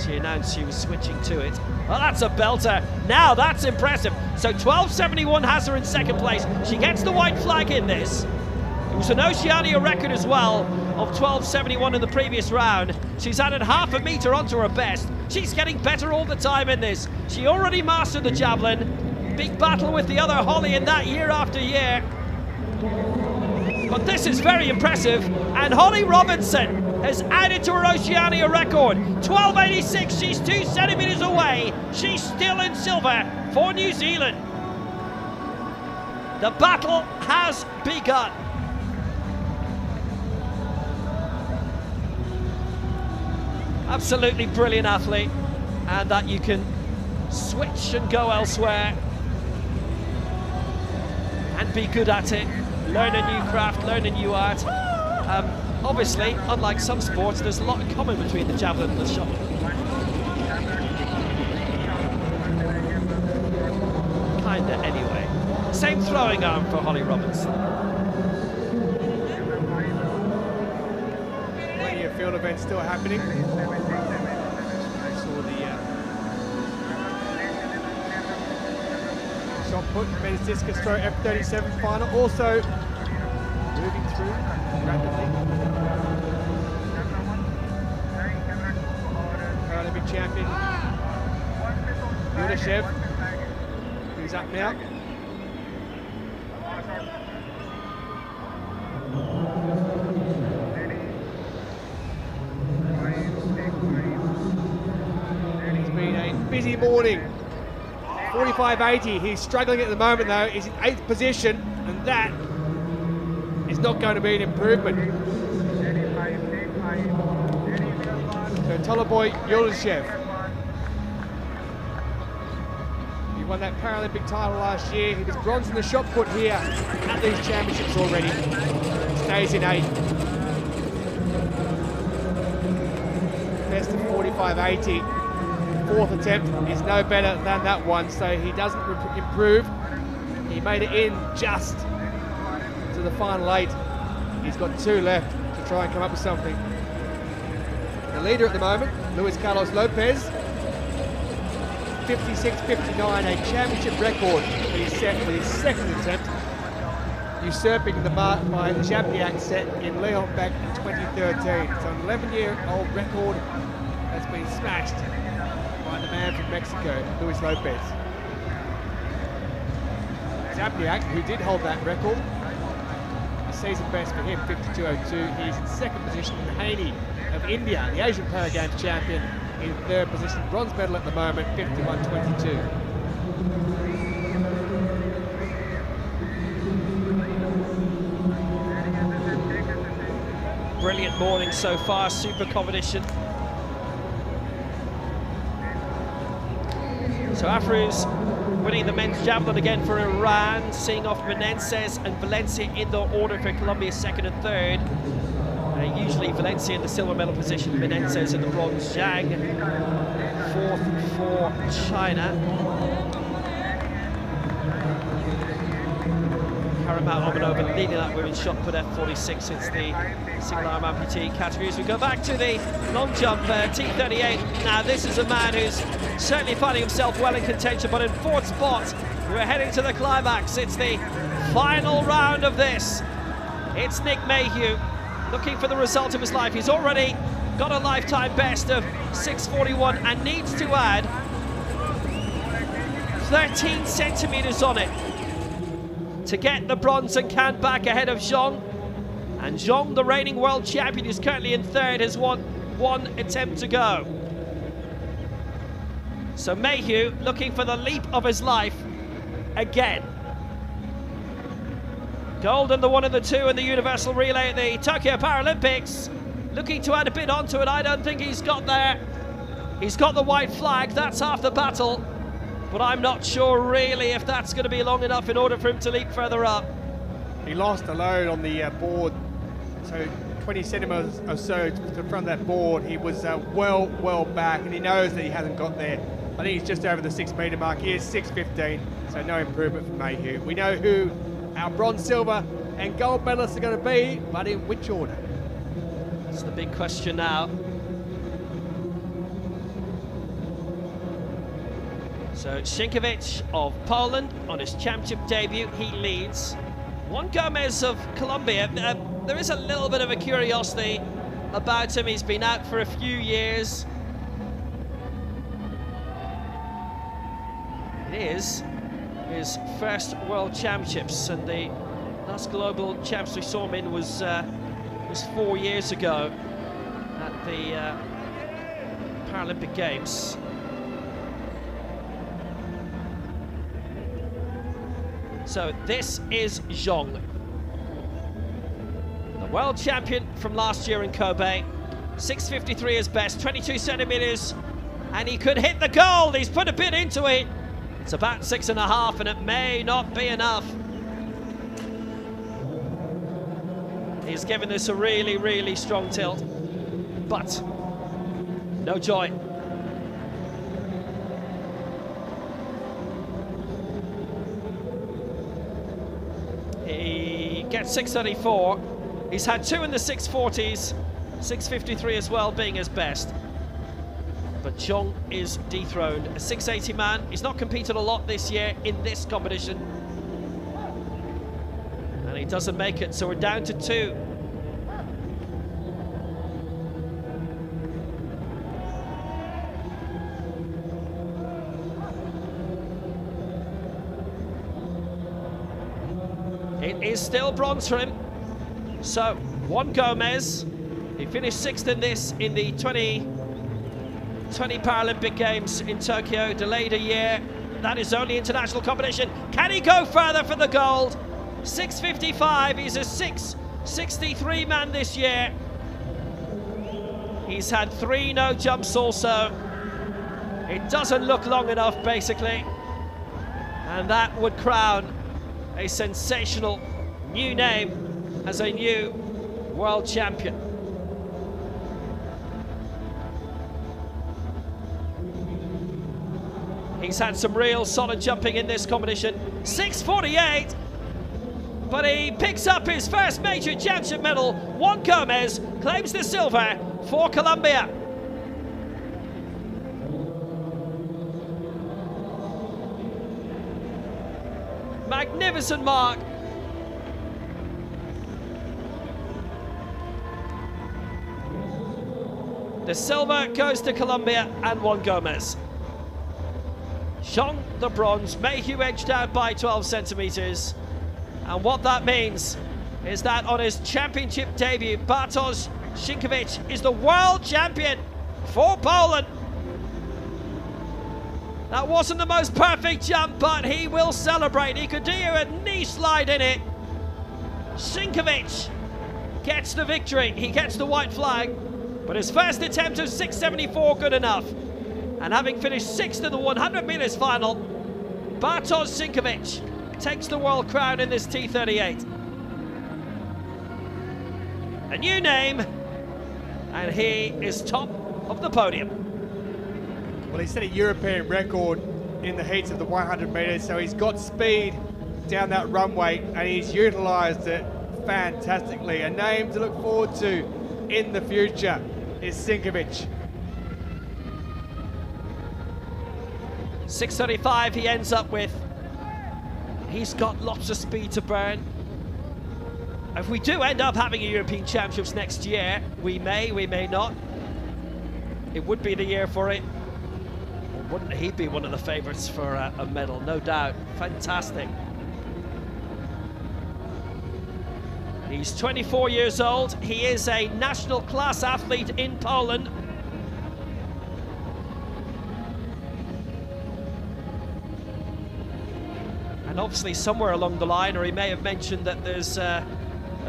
she announced she was switching to it. Well, that's a belter. Now that's impressive. So 12.71 has her in second place. She gets the white flag in this. It was an Oceania record as well of 12.71 in the previous round. She's added half a metre onto her best. She's getting better all the time in this. She already mastered the javelin. Big battle with the other Holly in that year after year. But this is very impressive. And Holly Robinson has added to her Oceania record. 12.86, she's 2 centimetres away. She's still in silver for New Zealand. The battle has begun. Absolutely brilliant athlete, and that you can switch and go elsewhere and be good at it, learn a new craft, learn a new art. Obviously, unlike some sports, there's a lot in common between the javelin and the shot. Kinda, anyway. Same throwing arm for Holly Robinson. Plenty of field events still happening. I saw the shot put, men's discus throw F37 final. Also moving through rapidly. Paralympic champion Yudashev, who's up now. It's been a busy morning. 45.80, he's struggling at the moment though, he's in 8th position, and that is not going to be an improvement. So Toliboy Yudashev, he won that Paralympic title last year. He was bronze in the shot put here at these championships already. Stays in 8th. Best of 45.80. 4th attempt is no better than that one, so he doesn't improve. He made it in just to the final 8. He's got 2 left to try and come up with something. The leader at the moment, Luis Carlos Lopez, 56.59, a championship record that he set with his 2nd attempt, usurping the mark by Japniak set in Leon back in 2013. So an 11-year-old record has been smashed by the man from Mexico, Luis Lopez. Japniak, who did hold that record, a season best for him, 52.02. He's in 2nd position. Haney of India, the Asian Para Games champion, in 3rd position, bronze medal at the moment, 51.22. Brilliant morning so far, super competition. So Afrouz winning the men's javelin again for Iran, seeing off Menendez and Valencia in the order for Colombia 2nd and 3rd. Usually Valencia in the silver medal position, Menendez in the bronze, Zhang 4th for China. Karamat Omanova leading that women's shot put F46. It's the single arm amputee categories. We go back to the long jump, T38. Now this is a man who's certainly finding himself well in contention, but in 4th spot. We're heading to the climax. It's the final round of this. It's Nick Mayhew looking for the result of his life. He's already got a lifetime best of 6:41 and needs to add 13 centimetres on it to get the bronze and can back ahead of Zhong. And Zhong, the reigning world champion, is currently in 3rd, has one attempt to go. So Mayhew looking for the leap of his life again. Gold in the 1 and the 2 in the universal relay at the Tokyo Paralympics. Looking to add a bit onto it. I don't think he's got there. He's got the white flag. That's half the battle. But I'm not sure really if that's going to be long enough in order for him to leap further up. He lost a load on the board, so 20 centimeters or so to front of that board. He was well back, and he knows that he hasn't got there. I think he's just over the 6 metre mark. He is 6.15, so no improvement for Mayhew. We know who our bronze, silver and gold medalists are going to be, but in which order? That's the big question now. So Sienkiewicz of Poland on his championship debut, he leads. Juan Gomez of Colombia, there is a little bit of a curiosity about him. He's been out for a few years. It is his first World Championships, and the last Global Champs we saw him in was 4 years ago at the Paralympic Games. So this is Zhong, the world champion from last year in Kobe. 6.53 is best, 22 centimeters, and he could hit the goal. He's put a bit into it. It's about 6.5, and it may not be enough. He's given this a really, really strong tilt, but no joy. He gets 6.34. He's had 2 in the 6.40s, 6.53 as well being his best. But Zhong is dethroned. A 6.80 man. He's not competed a lot this year in this competition. And he doesn't make it, so we're down to 2. It is still bronze for him. So Juan Gomez, he finished 6th in this in the 2020 Paralympic Games in Tokyo, delayed a year. That is only international competition. Can he go further for the gold? 6.55, he's a 6.63 man this year. He's had 3 no jumps also. It doesn't look long enough, basically. And that would crown a sensational new name as a new world champion. He's had some real solid jumping in this competition. 6.48, but he picks up his first major championship medal. Juan Gomez claims the silver for Colombia. Magnificent mark. The silver goes to Colombia and Juan Gomez. Zhong the bronze, Mayhew edged out by 12 centimeters. And what that means is that on his championship debut, Bartosz Sienkiewicz is the world champion for Poland. That wasn't the most perfect jump, but he will celebrate. He could do a knee slide in it. Sienkiewicz gets the victory. He gets the white flag, but his first attempt of 6.74 good enough. And having finished 6th in the 100 meters final, Bartosz Sienkiewicz takes the world crown in this T38. A new name, and he is top of the podium. Well, he set a European record in the heats of the 100 metres, so he's got speed down that runway, and he's utilised it fantastically. A name to look forward to in the future is Sienkiewicz. 6.35 he ends up with. He's got lots of speed to burn. If we do end up having a European Championships next year, we may not. It would be the year for it. Wouldn't he be one of the favourites for a medal? No doubt. Fantastic. He's 24 years old. He is a national class athlete in Poland. And obviously somewhere along the line, or he may have mentioned that there's a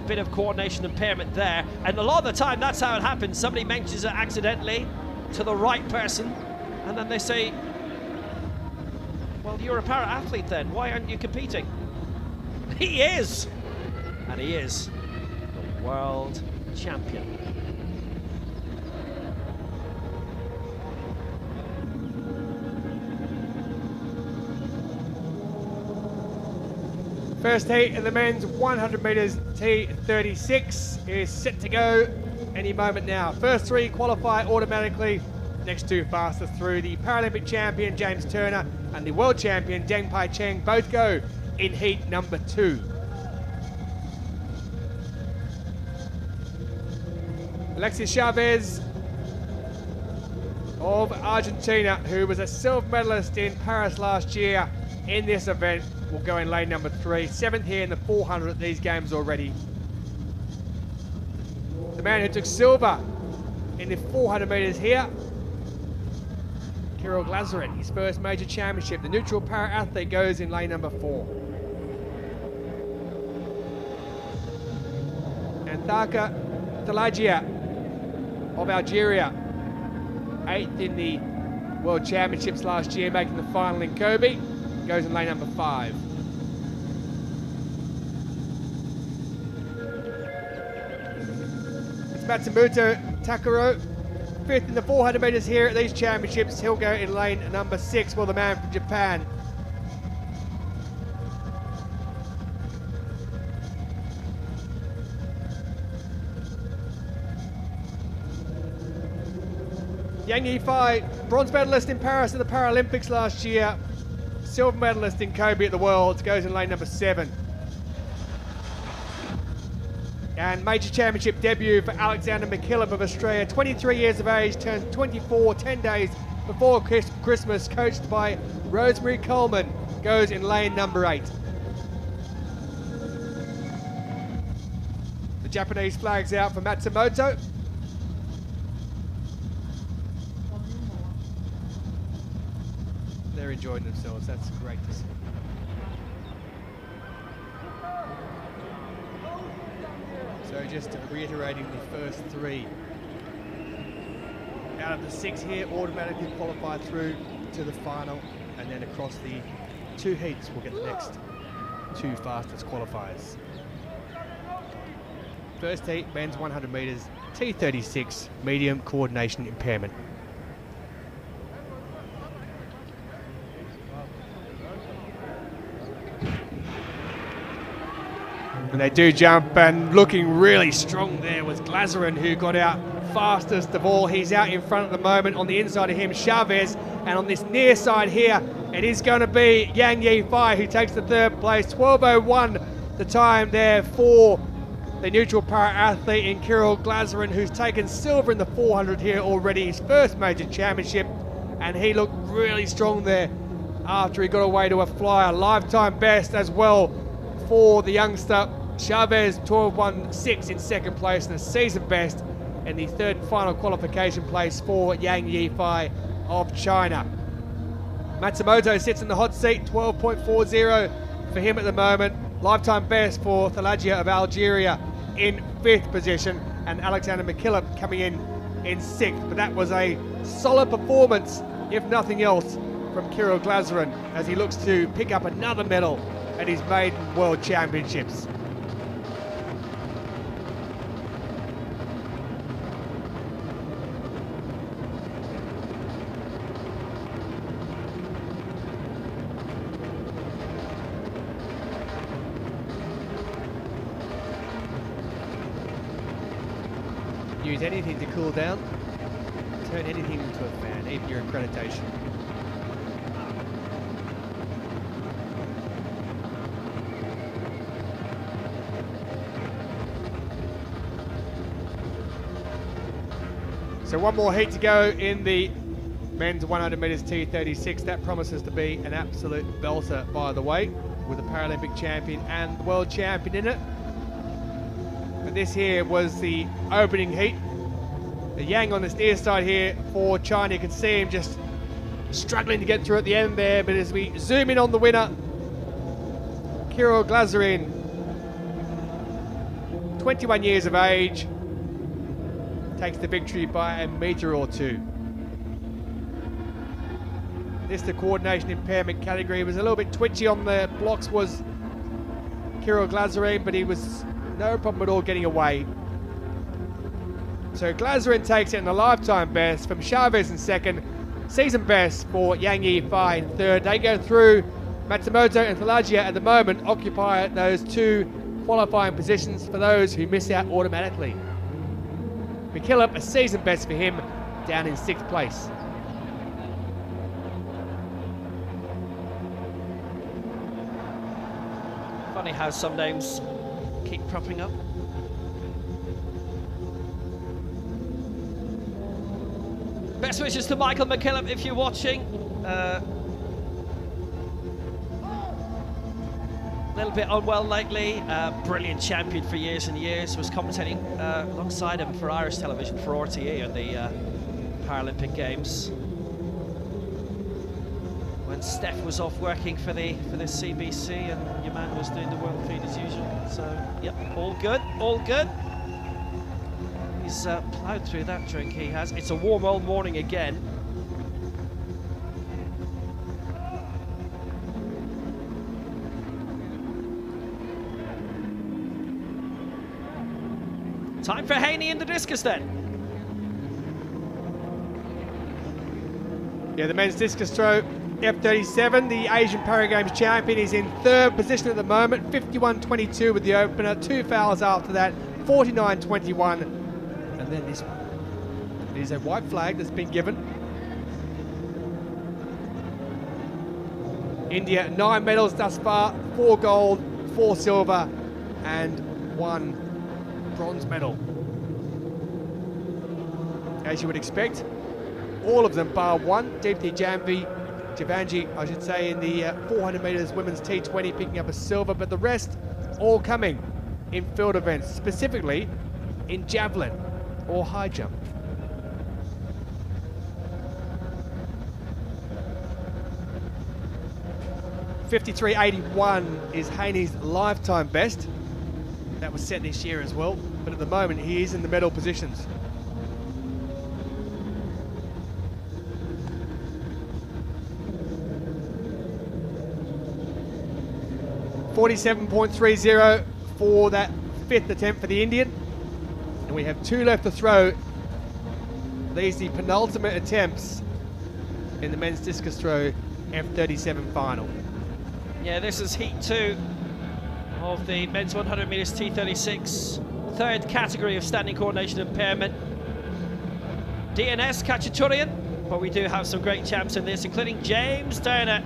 bit of coordination impairment there. And a lot of the time, that's how it happens. Somebody mentions it accidentally to the right person, and then they say, well, you're a para-athlete then, why aren't you competing? He is! and he is the world champion. First heat in the men's 100 metres T36 is set to go any moment now. First three qualify automatically. Next two fastest through. The Paralympic champion James Turner and the world champion Deng Pai Cheng both go in heat number 2. Alexis Chavez of Argentina, who was a silver medalist in Paris last year in this event, will go in lane number 3. 7th here in the 400 at these games already. The man who took silver in the 400 metres here, Kirill Glazerin, his first major championship. The neutral para-athlete goes in lane number 4. And Thaka Talagia of Algeria, 8th in the World Championships last year, making the final in Kobe, goes in lane number 5. It's Matsumoto Takaro, 5th in the 400 metres here at these championships. He'll go in lane number 6 for the man from Japan. Yang Yifei, bronze medalist in Paris at the Paralympics last year, silver medalist in Kobe at the Worlds, goes in lane number 7. And major championship debut for Alexander McKillop of Australia, 23 years of age, turns 24 10 days before Christmas, coached by Rosemary Coleman, goes in lane number 8. The Japanese flag's out for Matsumoto. They're enjoying themselves, that's great to see. So just reiterating the first 3 out of the 6 here automatically qualify through to the final, and then across the 2 heats we'll get the next 2 fastest qualifiers. First heat, men's 100 metres T36, medium coordination impairment. And they do jump, and looking really strong there was Glazerin, who got out fastest of all. He's out in front at the moment. On the inside of him, Chavez, and on this near side here, it is going to be Yang Yifei who takes the 3rd place. 12:01 the time there for the neutral para-athlete in Kirill Glazerin, who's taken silver in the 400 here already, his first major championship, and he looked really strong there after he got away to a flyer. Lifetime best as well for the youngster. Chavez 12:16 in 2nd place, and a season best in the 3rd and final qualification place for Yang Yifei of China. Matsumoto sits in the hot seat, 12.40 for him at the moment. Lifetime best for Thalagia of Algeria in 5th position, and Alexander McKillop coming in 6th. But that was a solid performance, if nothing else, from Kirill Glazerin as he looks to pick up another medal at his maiden World Championships. Use anything to cool down, turn anything into a fan, even your accreditation. So one more heat to go in the men's 100 metres T36. That promises to be an absolute belter, by the way, with the Paralympic champion and the world champion in it. But this here was the opening heat. The Yang on this near side here for China, you can see him just struggling to get through at the end there, but as we zoom in on the winner, Kirill Glazerin, 21 years of age, takes the victory by a metre or 2. This, the coordination impairment category, was a little bit twitchy on the blocks, was Kirill Glazerin, but he was no problem at all getting away. So Glazerin takes it in the lifetime best from Chavez in second, season best for Yang Yifei in third. They go through. Matsumoto and Thalagia at the moment occupy those two qualifying positions for those who miss out automatically. McKillop, a season best for him, down in 6th place. Funny how some names keep cropping up. Best wishes to Michael McKillop if you're watching. A little bit unwell lately. Brilliant champion for years and years. Was commentating alongside him for Irish television for RTE on the Paralympic Games when Steph was off working for the CBC and your man was doing the world feed as usual. So yep, all good, all good. He's ploughed through that drink, he has. It's a warm old morning again. Time for Haney in the discus then. Yeah, the men's discus throw, F37, the Asian Para Games champion, is in third position at the moment, 51-22 with the opener, 2 fouls after that, 49-21. And then this is a white flag that's been given. India, 9 medals thus far, 4 gold, 4 silver, and 1 bronze medal. As you would expect, all of them bar one. Deepthi Javanji, I should say, in the 400 metres women's T20 picking up a silver, but the rest all coming in field events, specifically in javelin or high jump. .53.81 is Haney's lifetime best. That was set this year as well, but at the moment he is in the medal positions. .47.30 for that 5th attempt for the Indian. And we have 2 left to throw. These the penultimate attempts in the men's discus throw F37 final. Yeah, this is heat 2 of the men's 100 metres T36, third category of standing coordination impairment. DNS Khachaturian, but we do have some great champs in this, including James Turner,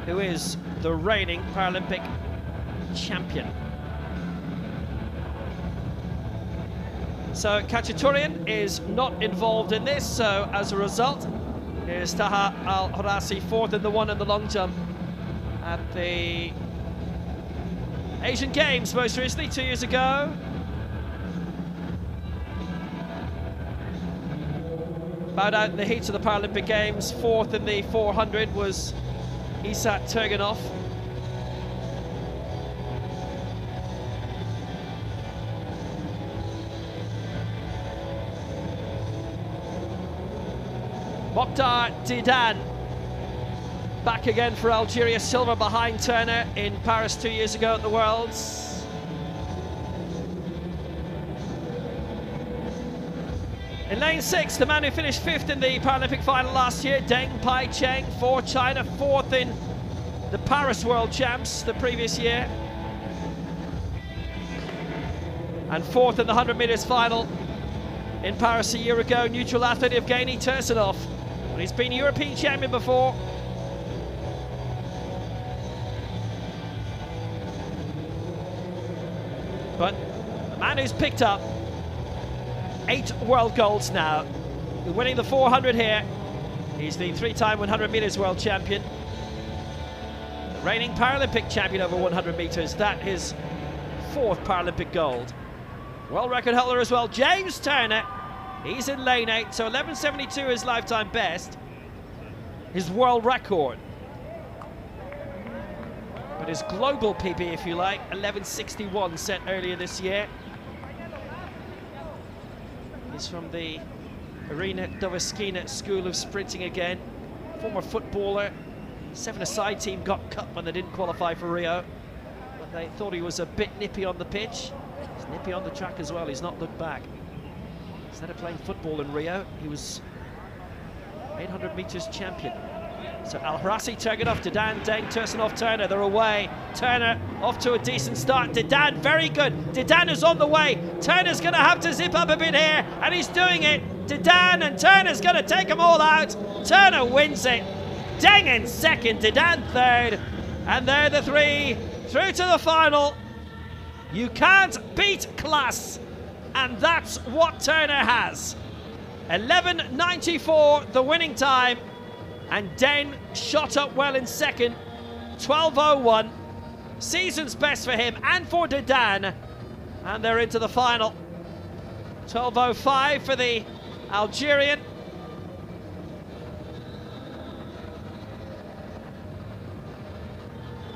who is the reigning Paralympic champion. So Khachaturian is not involved in this, so as a result, here's Taha Al-Horasi, 4th in the 1 and the long jump at the Asian Games most recently, 2 years ago. Bowed out in the heats of the Paralympic Games. 4th in the 400 was Isat Turganov. Mokhtar Didan back again for Algeria, silver behind Turner in Paris 2 years ago at the Worlds. In lane 6, the man who finished 5th in the Paralympic final last year, Deng Pai Cheng for China, 4th in the Paris World Champs the previous year, and 4th in the 100 metres final in Paris a year ago. Neutral athlete Evgeny Tursunov, but he's been European champion before. But the man who's picked up 8 world golds now, winning the 400 here, he's the 3-time 100 metres world champion, the reigning Paralympic champion over 100 metres. That his 4th Paralympic gold. World record holder as well, James Turner. He's in lane 8, so 11.72 is lifetime best, his world record. But his global PB, if you like, 11.61 set earlier this year. He's from the Irina Doveskina School of Sprinting again. Former footballer. 7-a-side team got cut when they didn't qualify for Rio, but they thought he was a bit nippy on the pitch. He's nippy on the track as well. He's not looked back. Instead of playing football in Rio, he was 800 metres champion. So Al Harassi, Turganov, Dedan, Deng, Tursunov, Turner, they're away. Turner off to a decent start. Dedan, very good. Dedan is on the way. Turner's going to have to zip up a bit here, and he's doing it. Dedan and Turner's going to take them all out. Turner wins it. Deng in second, Dedan third. And they're the three through to the final. You can't beat class. And that's what Turner has. 11.94 the winning time. And Deng shot up well in second. 12.01. Season's best for him and for Dedan. And they're into the final. 12.05 for the Algerian.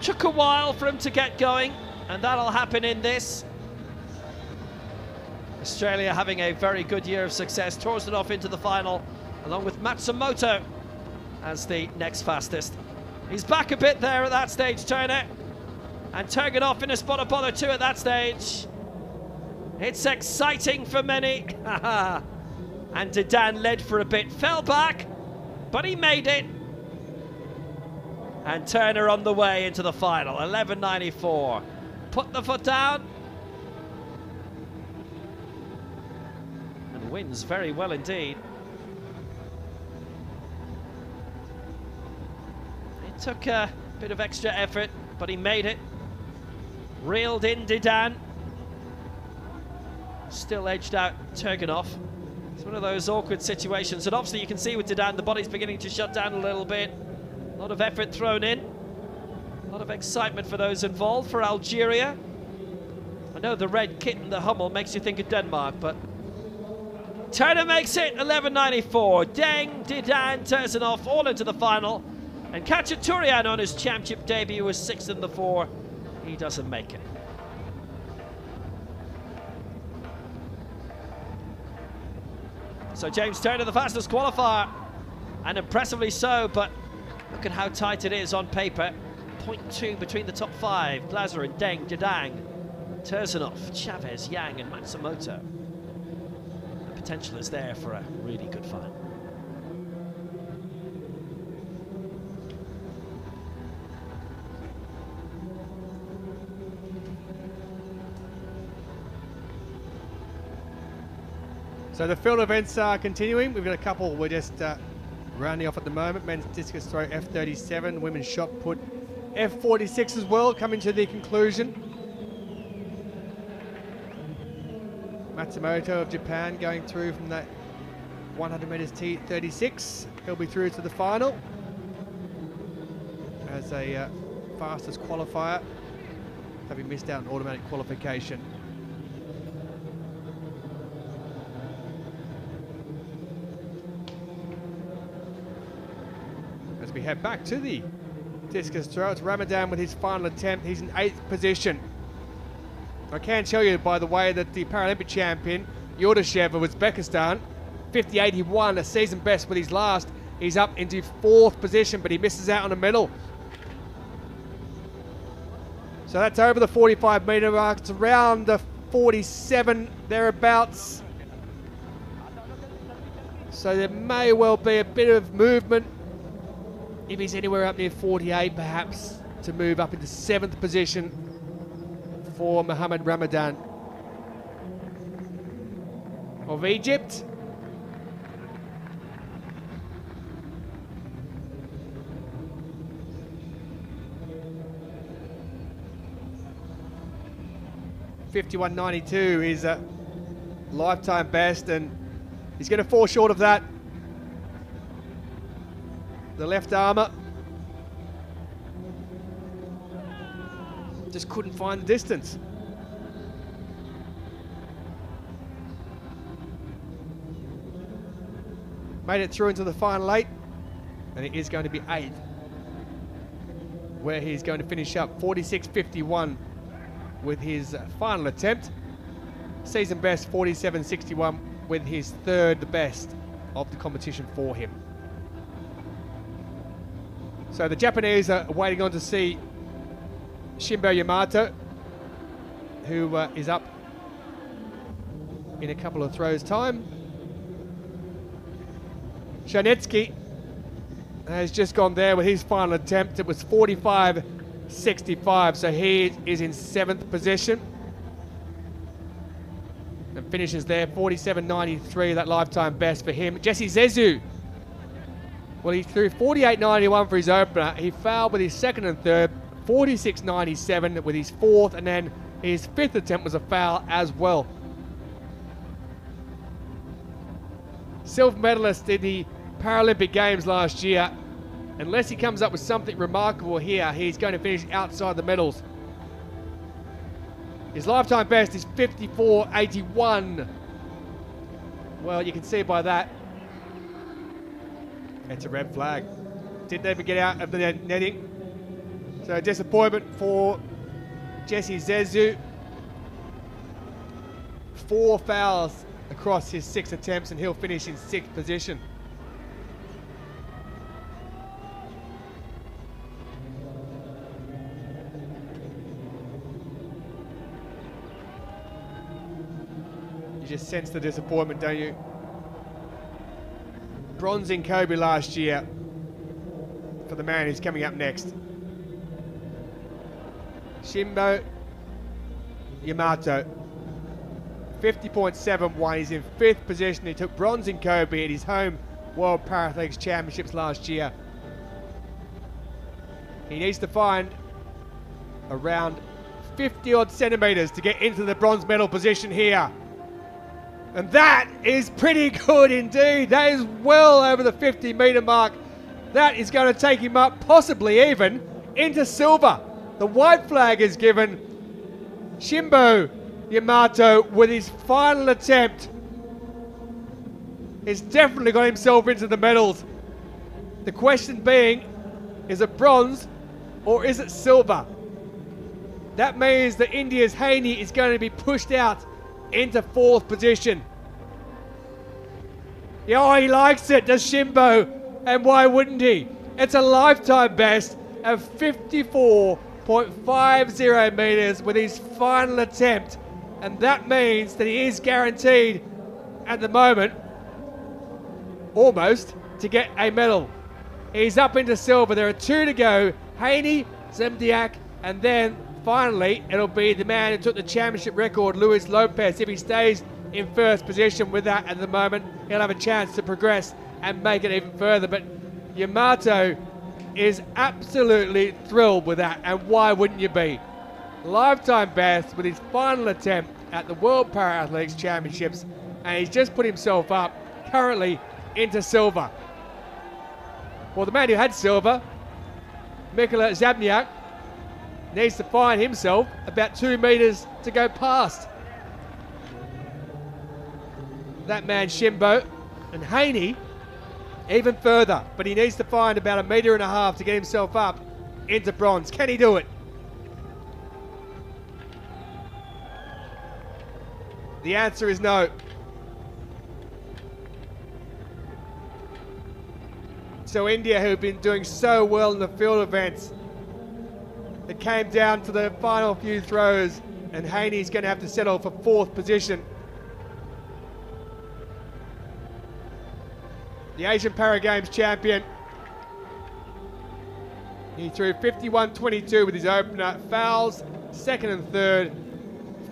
Took a while for him to get going, and that'll happen in this. Australia having a very good year of success. Torsunov into the final, along with Matsumoto as the next fastest. He's back a bit there at that stage, Turner. And Turganov in a spot of bother too at that stage. It's exciting for many. And Dedan led for a bit, fell back, but he made it. And Turner on the way into the final, 11.94. Put the foot down. And wins very well indeed. It took a bit of extra effort, but he made it. Reeled in Dedan. Still edged out Turganov. It's one of those awkward situations, and obviously you can see with Dedan the body's beginning to shut down a little bit. A lot of effort thrown in. A lot of excitement for those involved for Algeria. I know the red kit and the Hummel makes you think of Denmark, but Turner makes it, 11.94. Deng, Dedan, Tursunov all into the final. And Khachaturian on his championship debut was 6th in the 4. He doesn't make it. So James Turner, the fastest qualifier, and impressively so, but look at how tight it is on paper. 0.2 between the top 5. Glaser, Deng, Dedan, Tursunov, Chavez, Yang and Matsumoto. The potential is there for a really good final. So the field events are continuing. We've got a couple we're just rounding off at the moment. Men's discus throw F37, women's shot put F46 as well, coming to the conclusion. Matsumoto of Japan going through from that 100 meters T36. He'll be through to the final as a fastest qualifier, having missed out on automatic qualification. As we head back to the discus throw, it's Ramadan with his final attempt. He's in 8th position. I can tell you, by the way, that the Paralympic champion, Yurdashev of Uzbekistan, 50.81, a season best with his last. He's up into 4th position, but he misses out on a medal. So that's over the 45 metre mark. It's around the 47 thereabouts. So there may well be a bit of movement. If he's anywhere up near 48, perhaps, to move up into 7th position for Mohamed Ramadan of Egypt. .51.92 is a lifetime best, and he's going to fall short of that. The left armour just couldn't find the distance. Made it through into the final 8, and it is going to be 8th, where he's going to finish up 46.51 with his final attempt. Season best 47.61 with his 3rd best of the competition for him. So the Japanese are waiting on to see Shimbo Yamato, who is up in a couple of throws' time. Janetsky has just gone there with his final attempt. It was 45.65, so he is in 7th position. And finishes there, 47.93, that lifetime best for him. Jesse Zhezu, well, he threw 48.91 for his opener. He fouled with his second and third, 46.97 with his fourth, and then his 5th attempt was a foul as well. Silver medalist in the Paralympic Games last year. Unless he comes up with something remarkable here, he's going to finish outside the medals. His lifetime best is 54.81. Well, you can see by that. It's a red flag. Didn't even get out of the netting. So disappointment for Jesse Zhezu. 4 fouls across his 6 attempts, and he'll finish in 6th position. You just sense the disappointment, don't you? Bronze in Kobe last year for the man who's coming up next. Shimbo Yamato. 50.71, he's in 5th position. He took bronze in Kobe at his home World Parathletics Championships last year. He needs to find around 50 odd centimeters to get into the bronze medal position here. And that is pretty good indeed. That is well over the 50-meter mark. That is going to take him up, possibly even, into silver. The white flag is given. Shimbo Yamato, with his final attempt, has definitely got himself into the medals. The question being, is it bronze or is it silver? That means that India's Haney is going to be pushed out into 4th position. Oh, he likes it, does Shimbo, and why wouldn't he? It's a lifetime best of 54.50 meters with his final attempt, and that means that he is guaranteed at the moment almost to get a medal. He's up into silver. There are 2 to go. Haney, Zemdiak, and then finally it'll be the man who took the championship record, Luis Lopez. If he stays in 1st position with that at the moment, he'll have a chance to progress and make it even further. But Yamato is absolutely thrilled with that, and why wouldn't you be? Lifetime best with his final attempt at the World Parathletics Championships, and he's just put himself up currently into silver. Well, the man who had silver, Mikola Zabniak, needs to find himself about 2 meters to go past that man Shimbo, and Haney even further, but he needs to find about 1.5 meters to get himself up into bronze. Can he do it? The answer is no. So India, who have been doing so well in the field events, it came down to the final few throws, and Haney's going to have to settle for 4th position. The Asian Para Games champion. He threw 51.22 with his opener, fouls, 2nd and 3rd,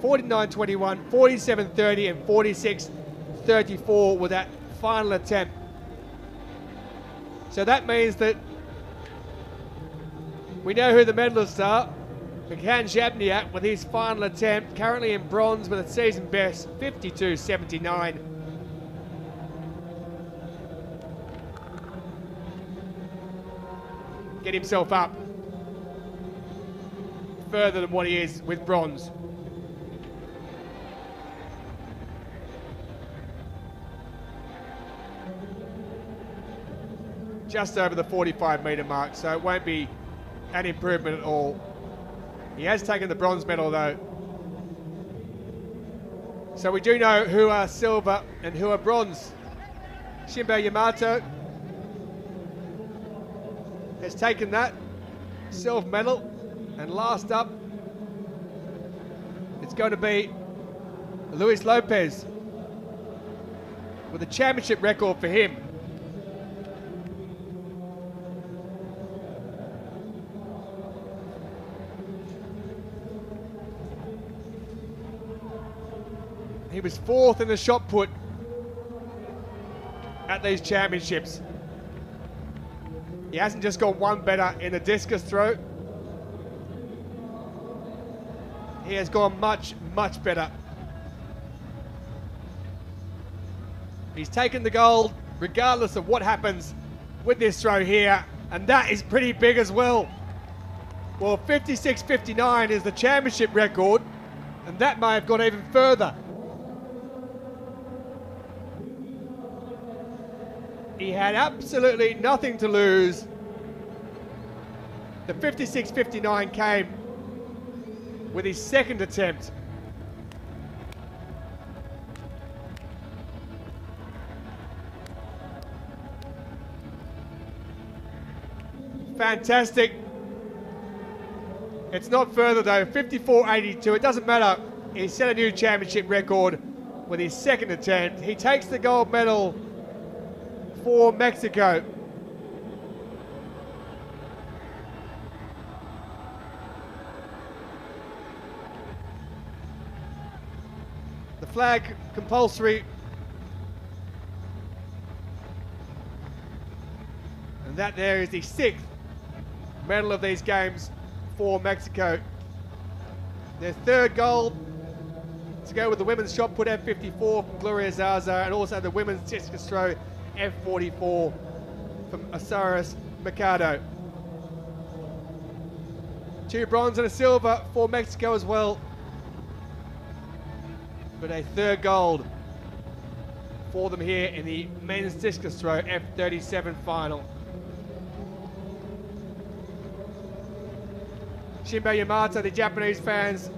49.21, 47.30 and 46.34 with that final attempt. So that means that we know who the medalists are. Mikhail Zabniak with his final attempt, currently in bronze with a season best 52.79. Get himself up further than what he is with bronze. Just over the 45-meter mark, so it won't be an improvement at all. He has taken the bronze medal though. So we do know who are silver and who are bronze. Shimbo Yamato has taken that silver medal, and last up it's going to be Luis Lopez with a championship record for him. He was 4th in the shot put at these championships. He hasn't just got one better in the discus throw. He has gone much, much better. He's taken the gold regardless of what happens with this throw here, and that is pretty big as well. Well, 56.59 is the championship record, and that may have gone even further. He had absolutely nothing to lose. The 56.59 came with his second attempt. Fantastic. It's not further though, 54.82. It doesn't matter. He set a new championship record with his second attempt. He takes the gold medal for Mexico. The flag compulsory. And that there is the 6th medal of these games for Mexico. Their 3rd gold to go with the women's shot put F54 from Gloria Zaza, and also the women's discus throw F44 from Osiris Mercado. 2 bronze and a silver for Mexico as well, but a 3rd gold for them here in the men's discus throw F37 final. Shinbo Yamata, the Japanese fans,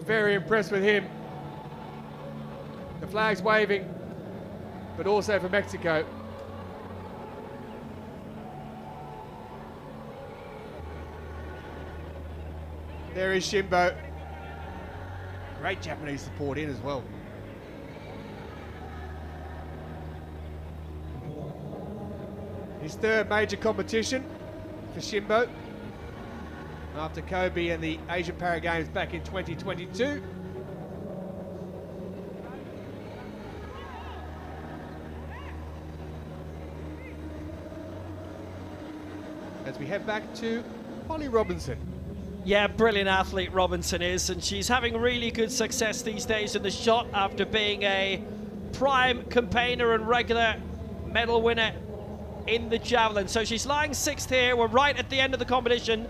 very impressed with him. The flag's waving, but also for Mexico. There is Shinbo. Great Japanese support in as well. His 3rd major competition for Shinbo, after Kobe and the Asian Para Games back in 2022. As we head back to Holly Robinson. Yeah, brilliant athlete Robinson is, and she's having really good success these days in the shot after being a prime campaigner and regular medal winner in the javelin. So she's lying 6th here. We're right at the end of the competition.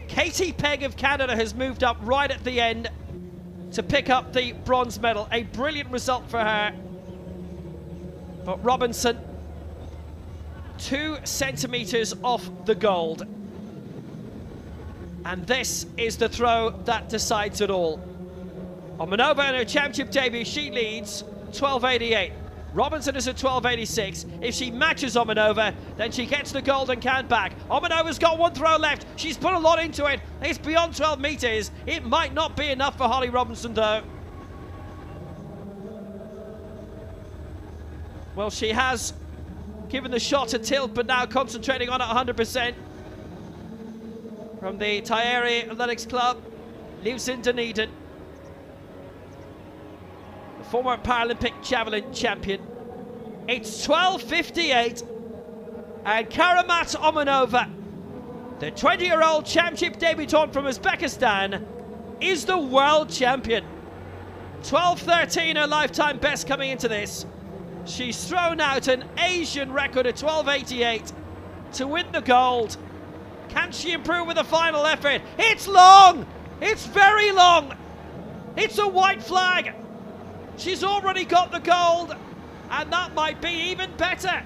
Katie Pegg of Canada has moved up right at the end to pick up the bronze medal. A brilliant result for her. But Robinson, 2 centimeters off the gold. And this is the throw that decides it all. Omanova in her championship debut, she leads 12.88. Robinson is at 12.86. If she matches Omanova, then she gets the golden can back. Omanova's got 1 throw left. She's put a lot into it. It's beyond 12 meters. It might not be enough for Holly Robinson, though. Well, she has given the shot a tilt, but now concentrating on it 100%. From the Tyeri Athletics Club, lives in Dunedin. The former Paralympic javelin champion. It's 12.58, and Karamat Omanova, the 20-year-old championship debutant from Uzbekistan, is the world champion. 12.13 her lifetime best coming into this. She's thrown out an Asian record of 12.88 to win the gold. Can she improve with a final effort? It's long! It's very long! It's a white flag! She's already got the gold, and that might be even better.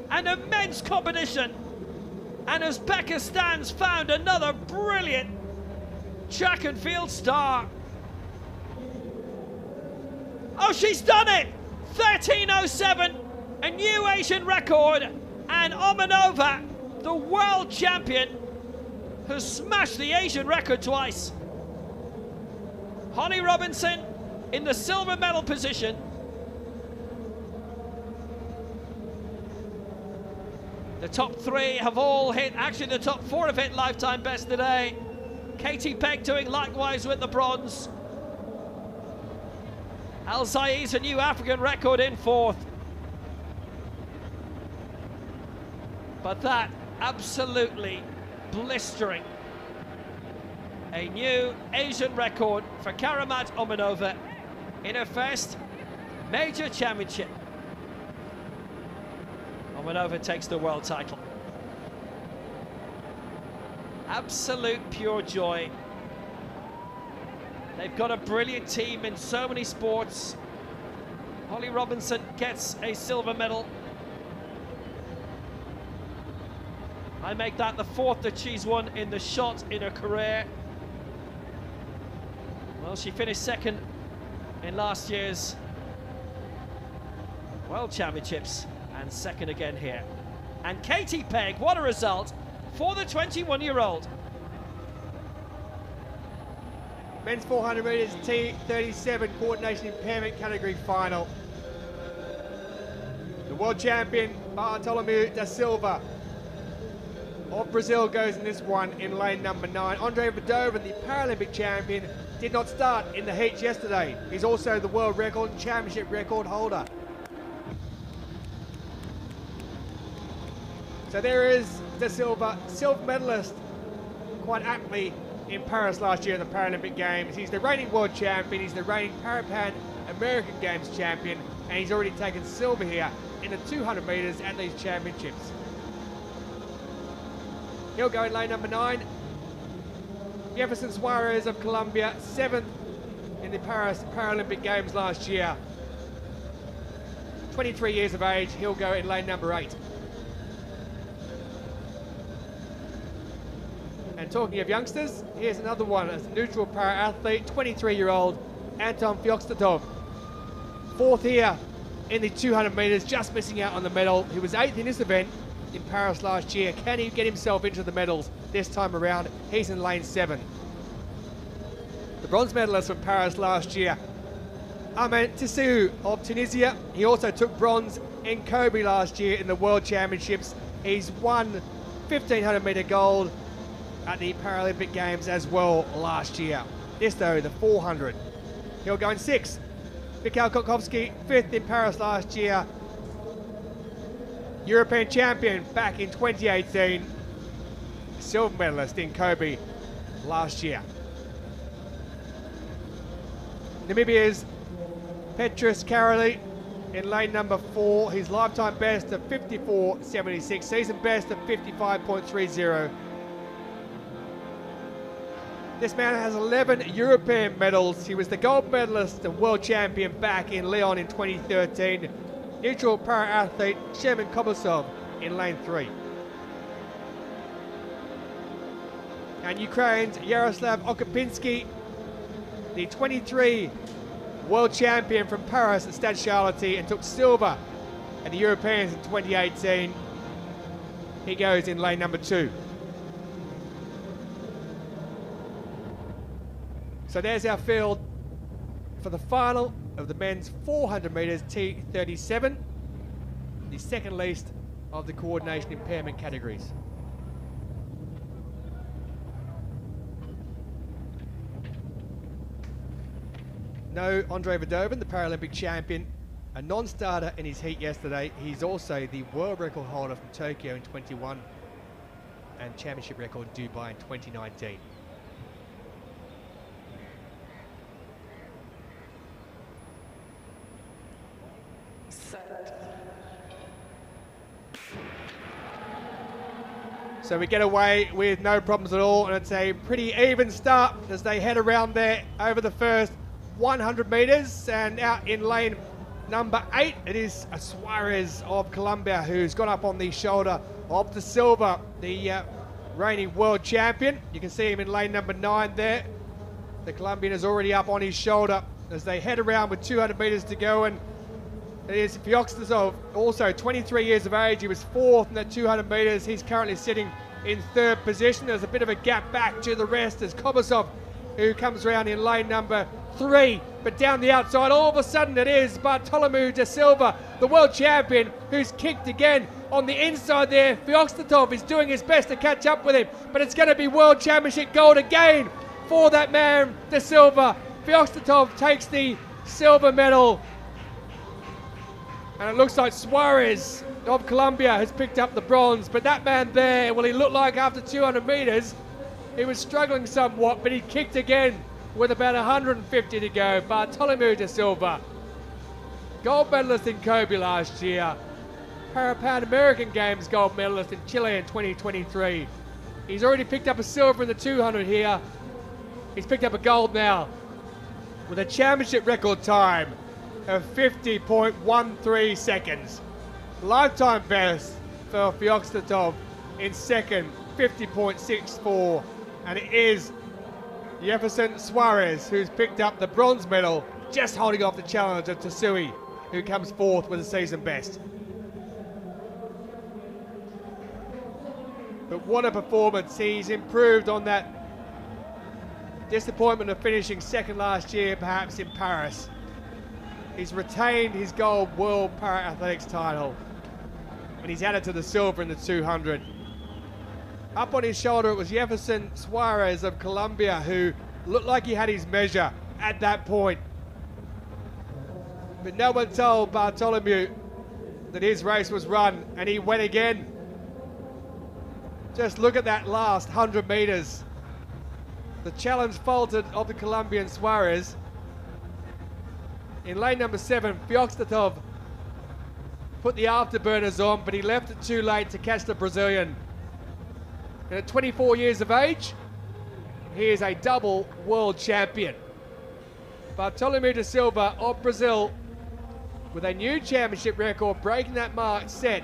An immense competition, and Uzbekistan's found another brilliant track and field star. Oh, she's done it! 13.07, a new Asian record. And Omanova, the world champion, has smashed the Asian record twice. Holly Robinson in the silver medal position. The top three have all hit, actually the top four have hit lifetime best today. Katie Pegg doing likewise with the bronze. Al Zayed's a new African record in fourth. But that absolutely blistering. A new Asian record for Karamat Omanova in her first major championship. Omanova takes the world title. Absolute pure joy. They've got a brilliant team in so many sports. Holly Robinson gets a silver medal. I make that the fourth that she's won in the shot in her career. Well, she finished second in last year's World Championships and second again here. And Katie Pegg, what a result for the 21-year-old. Men's 400 metres T37 coordination impairment category final. The world champion Bartolomeu da Silva of Brazil goes in this one in lane number 9. Andre Verdovin, the Paralympic champion, did not start in the heats yesterday. He's also the world record and championship record holder. So there is Da Silva, silver medalist, quite aptly in Paris last year at the Paralympic Games. He's the reigning world champion, he's the reigning Parapan American Games champion, and he's already taken silver here in the 200 metres at these championships. He'll go in lane number 9. Jefferson Suarez of Colombia, 7th in the Paris Paralympic Games last year. 23 years of age, he'll go in lane number 8. And talking of youngsters, here's another one as a neutral para-athlete, 23-year-old Anton Fyokstadov. 4th here in the 200 metres, just missing out on the medal. He was 8th in this event in Paris last year. Can he get himself into the medals this time around? He's in lane 7. The bronze medalist from Paris last year, Ahmed Tissou of Tunisia. He also took bronze in Kobe last year in the World Championships. He's won 1500 metre gold at the Paralympic Games as well last year. This though, the 400. He'll go in 6th. Mikhail Kokovsky, 5th in Paris last year. European champion back in 2018. Silver medalist in Kobe last year. Namibia's Petrus Karoli in lane number 4. His lifetime best of 54.76, season best of 55.30. This man has 11 European medals. He was the gold medalist and world champion back in Lyon in 2013. Neutral para-athlete Sherman Kobosov in lane 3. And Ukraine's Yaroslav Okopinski, the 23 world champion from Paris at Stade Charlotte and took silver at the Europeans in 2018. He goes in lane number 2. So there's our field for the final of the men's 400 metres T37, the second least of the coordination impairment categories. No Andre Verdovin, the Paralympic champion, a non-starter in his heat yesterday. He's also the world record holder from Tokyo in 21 and championship record in Dubai in 2019. So we get away with no problems at all, and it's a pretty even start as they head around there over the first 100 metres. And out in lane number 8, it is Suarez of Colombia, who's gone up on the shoulder of Da Silva, the reigning world champion. You can see him in lane number 9 there. The Colombian is already up on his shoulder as they head around with 200 metres to go. And it is Fyokstadov, also 23 years of age. He was 4th in that 200 metres. He's currently sitting in 3rd position. There's a bit of a gap back to the rest as Kobosov, who comes around in lane number 3, but down the outside, all of a sudden it is Bartolomeu da Silva, the world champion, who's kicked again. On the inside there, Feoktistov is doing his best to catch up with him, but it's going to be World Championship gold again for that man, da Silva. Feoktistov takes the silver medal, and it looks like Suarez of Colombia has picked up the bronze, but that man there, well, he looked like after 200 meters, he was struggling somewhat, but he kicked again with about 150 to go. Bartolomeu da Silva, gold medalist in Kobe last year, Pan American Games gold medalist in Chile in 2023. He's already picked up a silver in the 200 here. He's picked up a gold now with a championship record time of 50.13 seconds. Lifetime best for Feoktistov in second, 50.64. And it is Jefferson Suarez who's picked up the bronze medal, just holding off the challenge of Tsutsui, who comes fourth with a season best. But what a performance. He's improved on that disappointment of finishing second last year, perhaps in Paris. He's retained his gold World Para-Athletics title, and he's added to the silver in the 200. Up on his shoulder, it was Jefferson Suarez of Colombia, who looked like he had his measure at that point. But no one told Bartolomeu that his race was run, and he went again. Just look at that last 100 meters. The challenge faltered of the Colombian Suarez. In lane number 7, Feoktistov put the afterburners on, but he left it too late to catch the Brazilian. And at 24 years of age, he is a double world champion. Bartolomeu da Silva of Brazil with a new championship record, breaking that mark set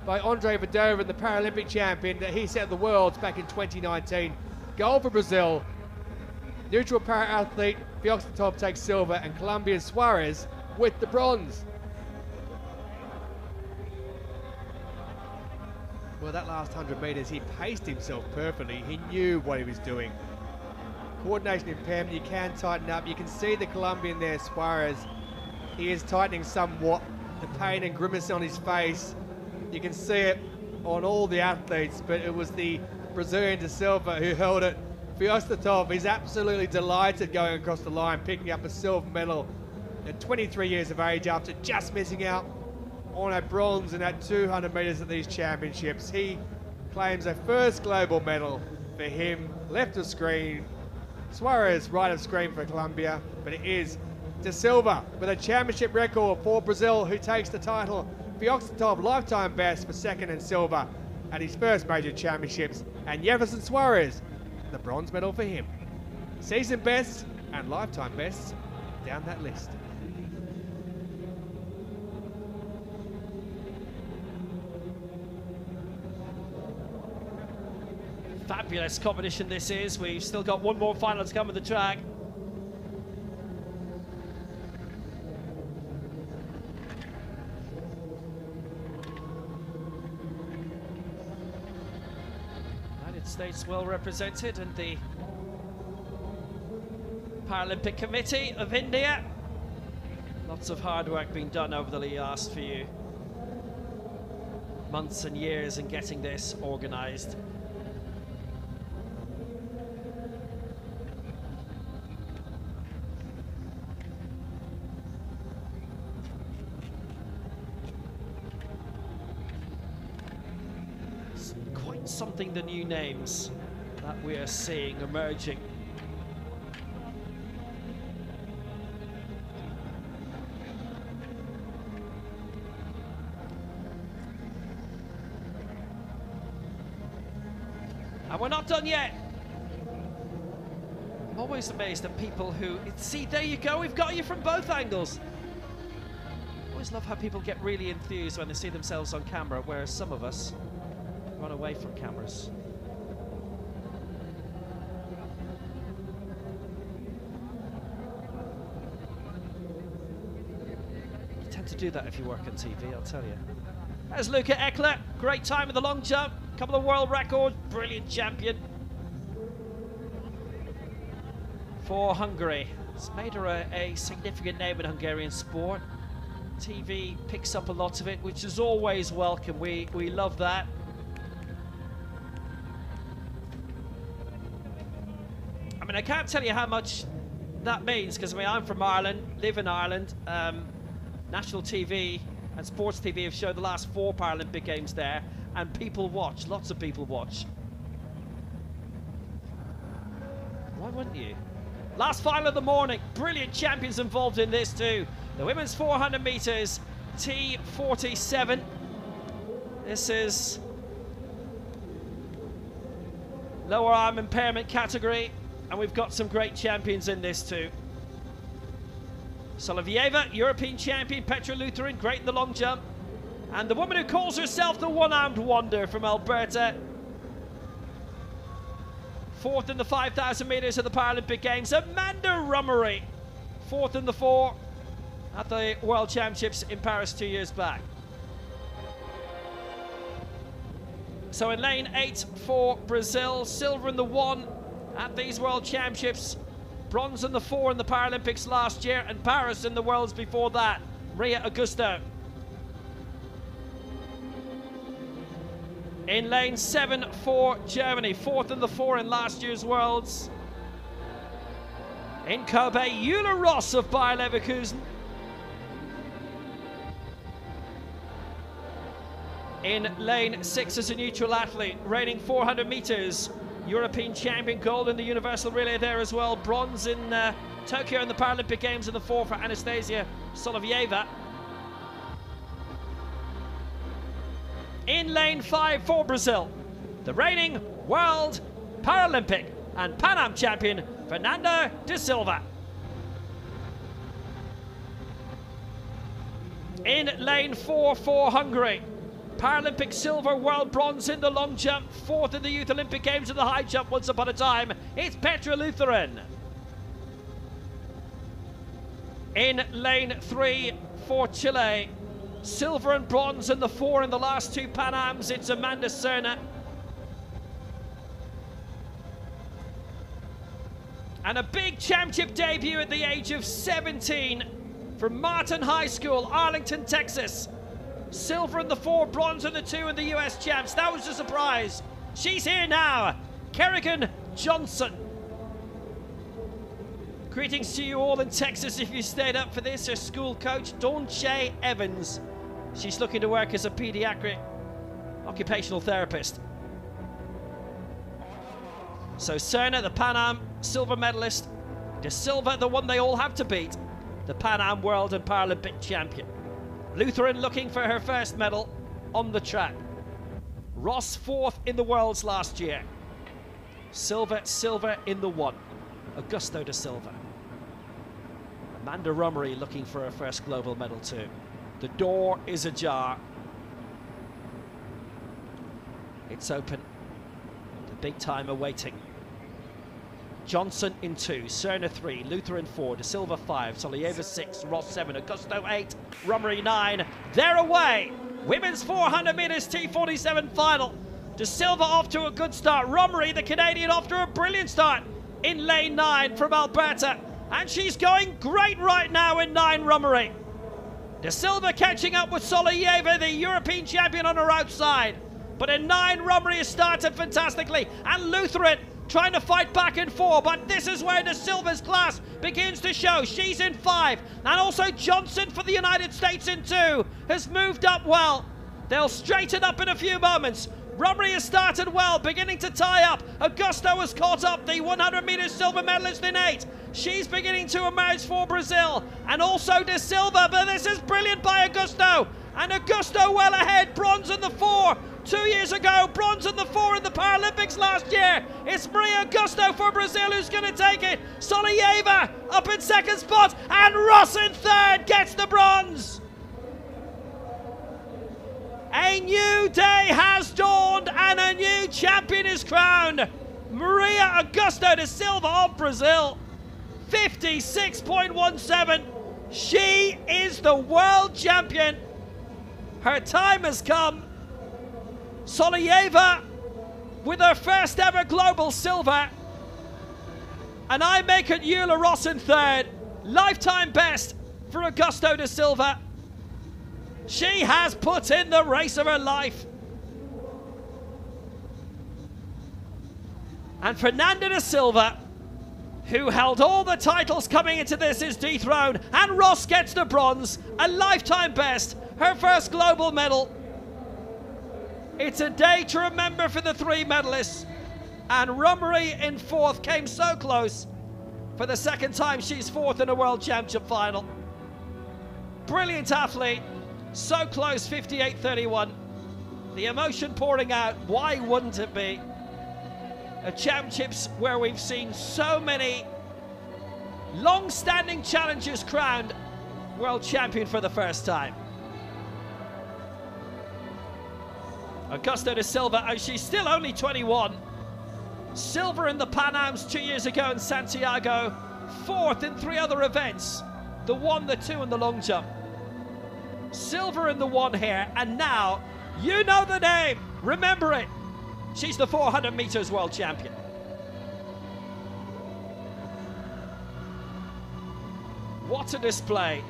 by Andre Verdova, the Paralympic champion that he set the worlds back in 2019. Gold for Brazil. Neutral para-athlete Feoktistov takes silver, and Colombian Suarez with the bronze. Well, that last 100 meters, he paced himself perfectly. He knew what he was doing. Coordination impairment, you can tighten up. You can see the Colombian there, Suarez. He is tightening somewhat. The pain and grimace on his face. You can see it on all the athletes, but it was the Brazilian da Silva who held it. Feoktistov is absolutely delighted going across the line, picking up a silver medal at 23 years of age after just missing out on a bronze in that 200 meters at these championships. He claims a first global medal for him. Left of screen, Suarez right of screen for Colombia, but it is da Silva with a championship record for Brazil who takes the title. Feoktistov lifetime best for second and silver at his first major championships, and Jefferson Suarez the bronze medal for him. Season best and lifetime bests down that list. Fabulous competition this is. We've still got one more final to come with the track. States well represented, and the Paralympic Committee of India. Lots of hard work being done over the last few months and years in getting this organised. Something, the new names that we are seeing emerging. And we're not done yet. I'm always amazed at people who, see, there you go, we've got you from both angles. I always love how people get really enthused when they see themselves on camera, whereas some of us run away from cameras. You tend to do that if you work on TV, I'll tell you. There's Luca Eckler, great time with the long jump, couple of world records, brilliant champion. for Hungary. It's made her a significant name in Hungarian sport. TV picks up a lot of it, which is always welcome. We love that. I mean, I can't tell you how much that means, because I mean, I'm from Ireland, live in Ireland. National TV and sports TV have showed the last 4 Paralympic Games there, and people watch, lots of people watch. Why wouldn't you? Last final of the morning, brilliant champions involved in this too. The women's 400 meters, T47. This is lower arm impairment category, and we've got some great champions in this too. Soloveyeva, European champion, Petra Lutheran, great in the long jump. And the woman who calls herself the one-armed wonder from Alberta. 4th in the 5,000 meters of the Paralympic Games, Amanda Rummery. 4th in the 4 at the World Championships in Paris 2 years back. So in lane 8 for Brazil, silver in the 1 at these World Championships, bronze in the 4 in the Paralympics last year, and Paris in the Worlds before that, Maria Augusto. In lane 7 for Germany, 4th in the 4 in last year's Worlds. In Kobe, Eula Ross of Bayer Leverkusen. In lane 6 as a neutral athlete, reigning 400 meters, European champion, gold in the universal relay there as well, bronze in Tokyo in the Paralympic Games in the 4 for Anastasia Soloveyeva. In lane 5 for Brazil, the reigning world, Paralympic and Pan Am champion, Fernanda da Silva. In lane 4 for Hungary, Paralympic silver, world bronze in the long jump, 4th in the Youth Olympic Games in the high jump once upon a time, it's Petra Lutheran. In lane 3 for Chile, silver and bronze in the 4 in the last 2 Pan Ams, it's Amanda Serna. And a big championship debut at the age of 17 from Martin High School, Arlington, Texas. Silver in the 4, bronze in the 2 in the US champs. That was a surprise. She's here now, Kerrigan Johnson. Greetings to you all in Texas if you stayed up for this. Her school coach, Dawn Shea Evans. She's looking to work as a pediatric occupational therapist. So Serna, the Pan Am silver medalist. Da Silva, the one they all have to beat, the Pan Am world and Paralympic champion. Lutheran looking for her first medal on the track. Ross 4th in the Worlds last year. Silver in the 1. Augusto da Silva. Amanda Rummery looking for her first global medal too. The door is ajar. It's open. The big time awaiting. Johnson in 2, Serna 3, Lutheran 4, Da Silva 5, Soloveyeva 6, Ross 7, Augusto 8, Rummery 9. They're away. Women's 400 meters T47 final. Da Silva off to a good start. Rummery, the Canadian, off to a brilliant start in lane 9 from Alberta. And she's going great right now in 9, Rummery. Da Silva catching up with Soloveyeva, the European champion, on her outside. But in 9, Rummery has started fantastically. And Lutheran trying to fight back in 4, but this is where Da Silva's class begins to show. She's in 5, and also Johnson for the United States in 2 has moved up well. They'll straighten up in a few moments. Rummery has started well, beginning to tie up. Augusto has caught up, the 100 meters silver medalist in 8. She's beginning to emerge for Brazil, and also Da Silva, but this is brilliant by Augusto. And Augusto well ahead, bronze in the 4. 2 years ago, bronze in the 4 in the Paralympics last year. It's Maria Augusto for Brazil who's going to take it. Soloveyeva up in 2nd spot, and Ross in 3rd gets the bronze. A new day has dawned and a new champion is crowned. Maria Augusto da Silva of Brazil, 56.17. She is the world champion. Her time has come. Soloveyeva with her first ever global silver. And I make it Eula Ross in third. Lifetime best for Augusto da Silva. She has put in the race of her life. And Fernanda da Silva, who held all the titles coming into this, is dethroned. And Ross gets the bronze, a lifetime best, her first global medal. It's a day to remember for the three medalists. And Rummery in fourth came so close. For the second time, she's fourth in a World Championship final. Brilliant athlete. So close, 58-31. The emotion pouring out. Why wouldn't it be? A championships where we've seen so many long-standing challengers crowned world champion for the first time. Augusto da Silva, and she's still only 21. Silver in the Pan Ams 2 years ago in Santiago. Fourth in 3 other events. The 1, the 2 and the long jump. Silver in the 1 here, and now, you know the name, remember it. She's the 400 meters world champion. What a display.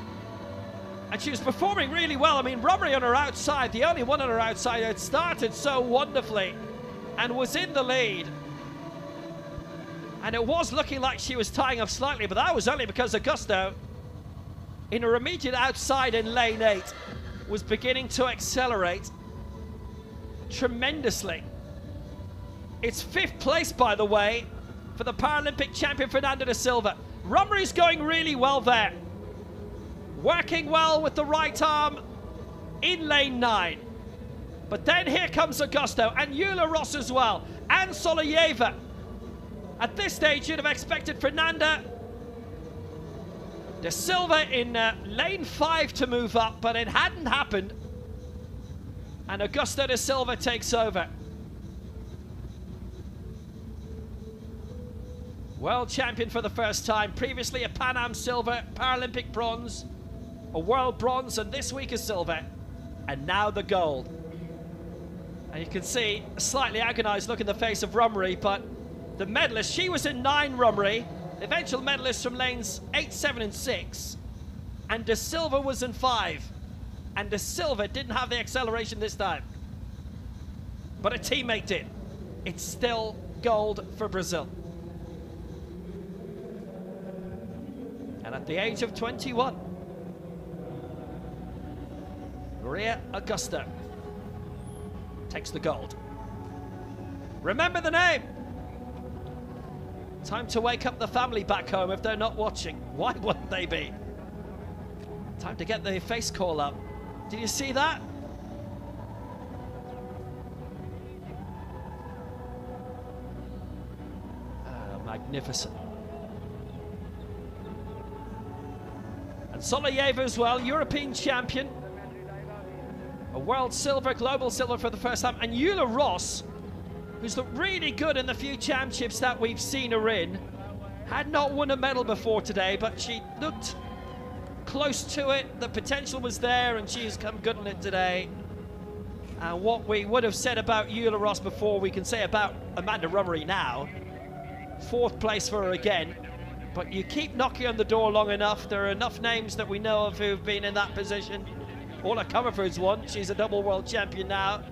And she was performing really well. I mean, Rummery on her outside, the only one on her outside, had started so wonderfully and was in the lead. And it was looking like she was tying up slightly, but that was only because Augusto, in her immediate outside in lane 8, was beginning to accelerate tremendously. It's 5th place, by the way, for the Paralympic champion Fernanda da Silva. Rummery's going really well there. Working well with the right arm in lane 9. But then here comes Augusto and Eula Ross as well, and Soloveyeva. At this stage, you'd have expected Fernanda da Silva in lane 5 to move up, but it hadn't happened. And Augusto da Silva takes over. World champion for the first time. Previously a Pan Am silver, Paralympic bronze, a world bronze, and this week a silver. And now the gold. And you can see a slightly agonized look in the face of Rummery, but the medalist, she was in 9, Rummery. The eventual medalist from lanes 8, 7, and 6. And da Silva was in 5. And da Silva didn't have the acceleration this time. But a teammate did. It's still gold for Brazil. And at the age of 21, Maria Augusto takes the gold. Remember the name. Time to wake up the family back home if they're not watching. Why wouldn't they be? Time to get the face call up. Did you see that? Oh, magnificent. And Soloveyeva as well, European champion. A world silver, global silver for the first time. And Eula Ross, who's looked really good in the few championships that we've seen her in, had not won a medal before today, but she looked close to it. The potential was there, and she has come good on it today. And what we would have said about Eula Ross before, we can say about Amanda Rummery now. 4th place for her again. But you keep knocking on the door long enough, there are enough names that we know of who've been in that position. Orla Comerford's won. She's a double world champion now.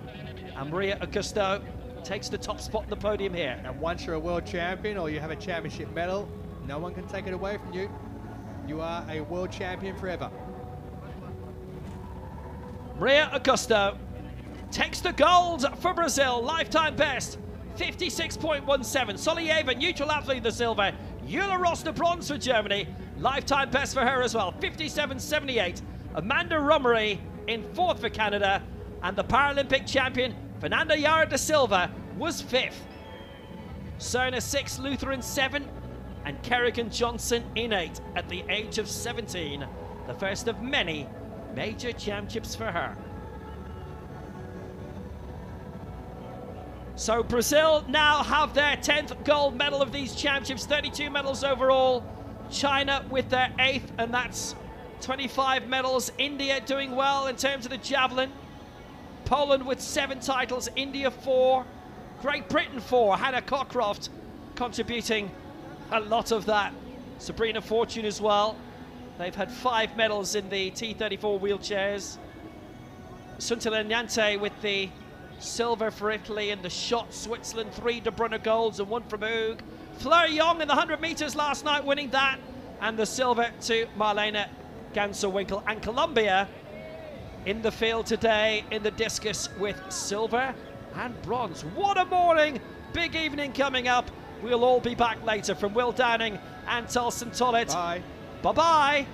And Maria Augusto takes the top spot on the podium here. And once you're a world champion or you have a championship medal, no one can take it away from you. You are a world champion forever. Maria Augusto takes the gold for Brazil. Lifetime best, 56.17. Soloveyeva, neutral athlete, the silver. Eula Ross, the bronze for Germany. Lifetime best for her as well, 57.78. Amanda Rummery in 4th for Canada. And the Paralympic champion, Fernanda Yara da Silva, was 5th. Serna 6, Luther in 7, and Kerrigan Johnson in 8 at the age of 17. The first of many major championships for her. So Brazil now have their 10th gold medal of these championships, 32 medals overall. China with their 8th, and that's 25 medals. India doing well in terms of the javelin. Poland with 7 titles, India 4, Great Britain 4, Hannah Cockcroft contributing a lot of that. Sabrina Fortune as well. They've had 5 medals in the T34 wheelchairs. Suntila Nyante with the silver for Italy in the shot. Switzerland, 3 De Bruyne golds and 1 from Oog. Fleur Young in the 100 meters last night, winning that. And the silver to Marlene Ganser-Winkel. And Colombia in the field today in the discus with silver and bronze. What a morning! Big evening coming up. We'll all be back later. From Will Downing and Tulson Tollett. Bye. Bye-bye.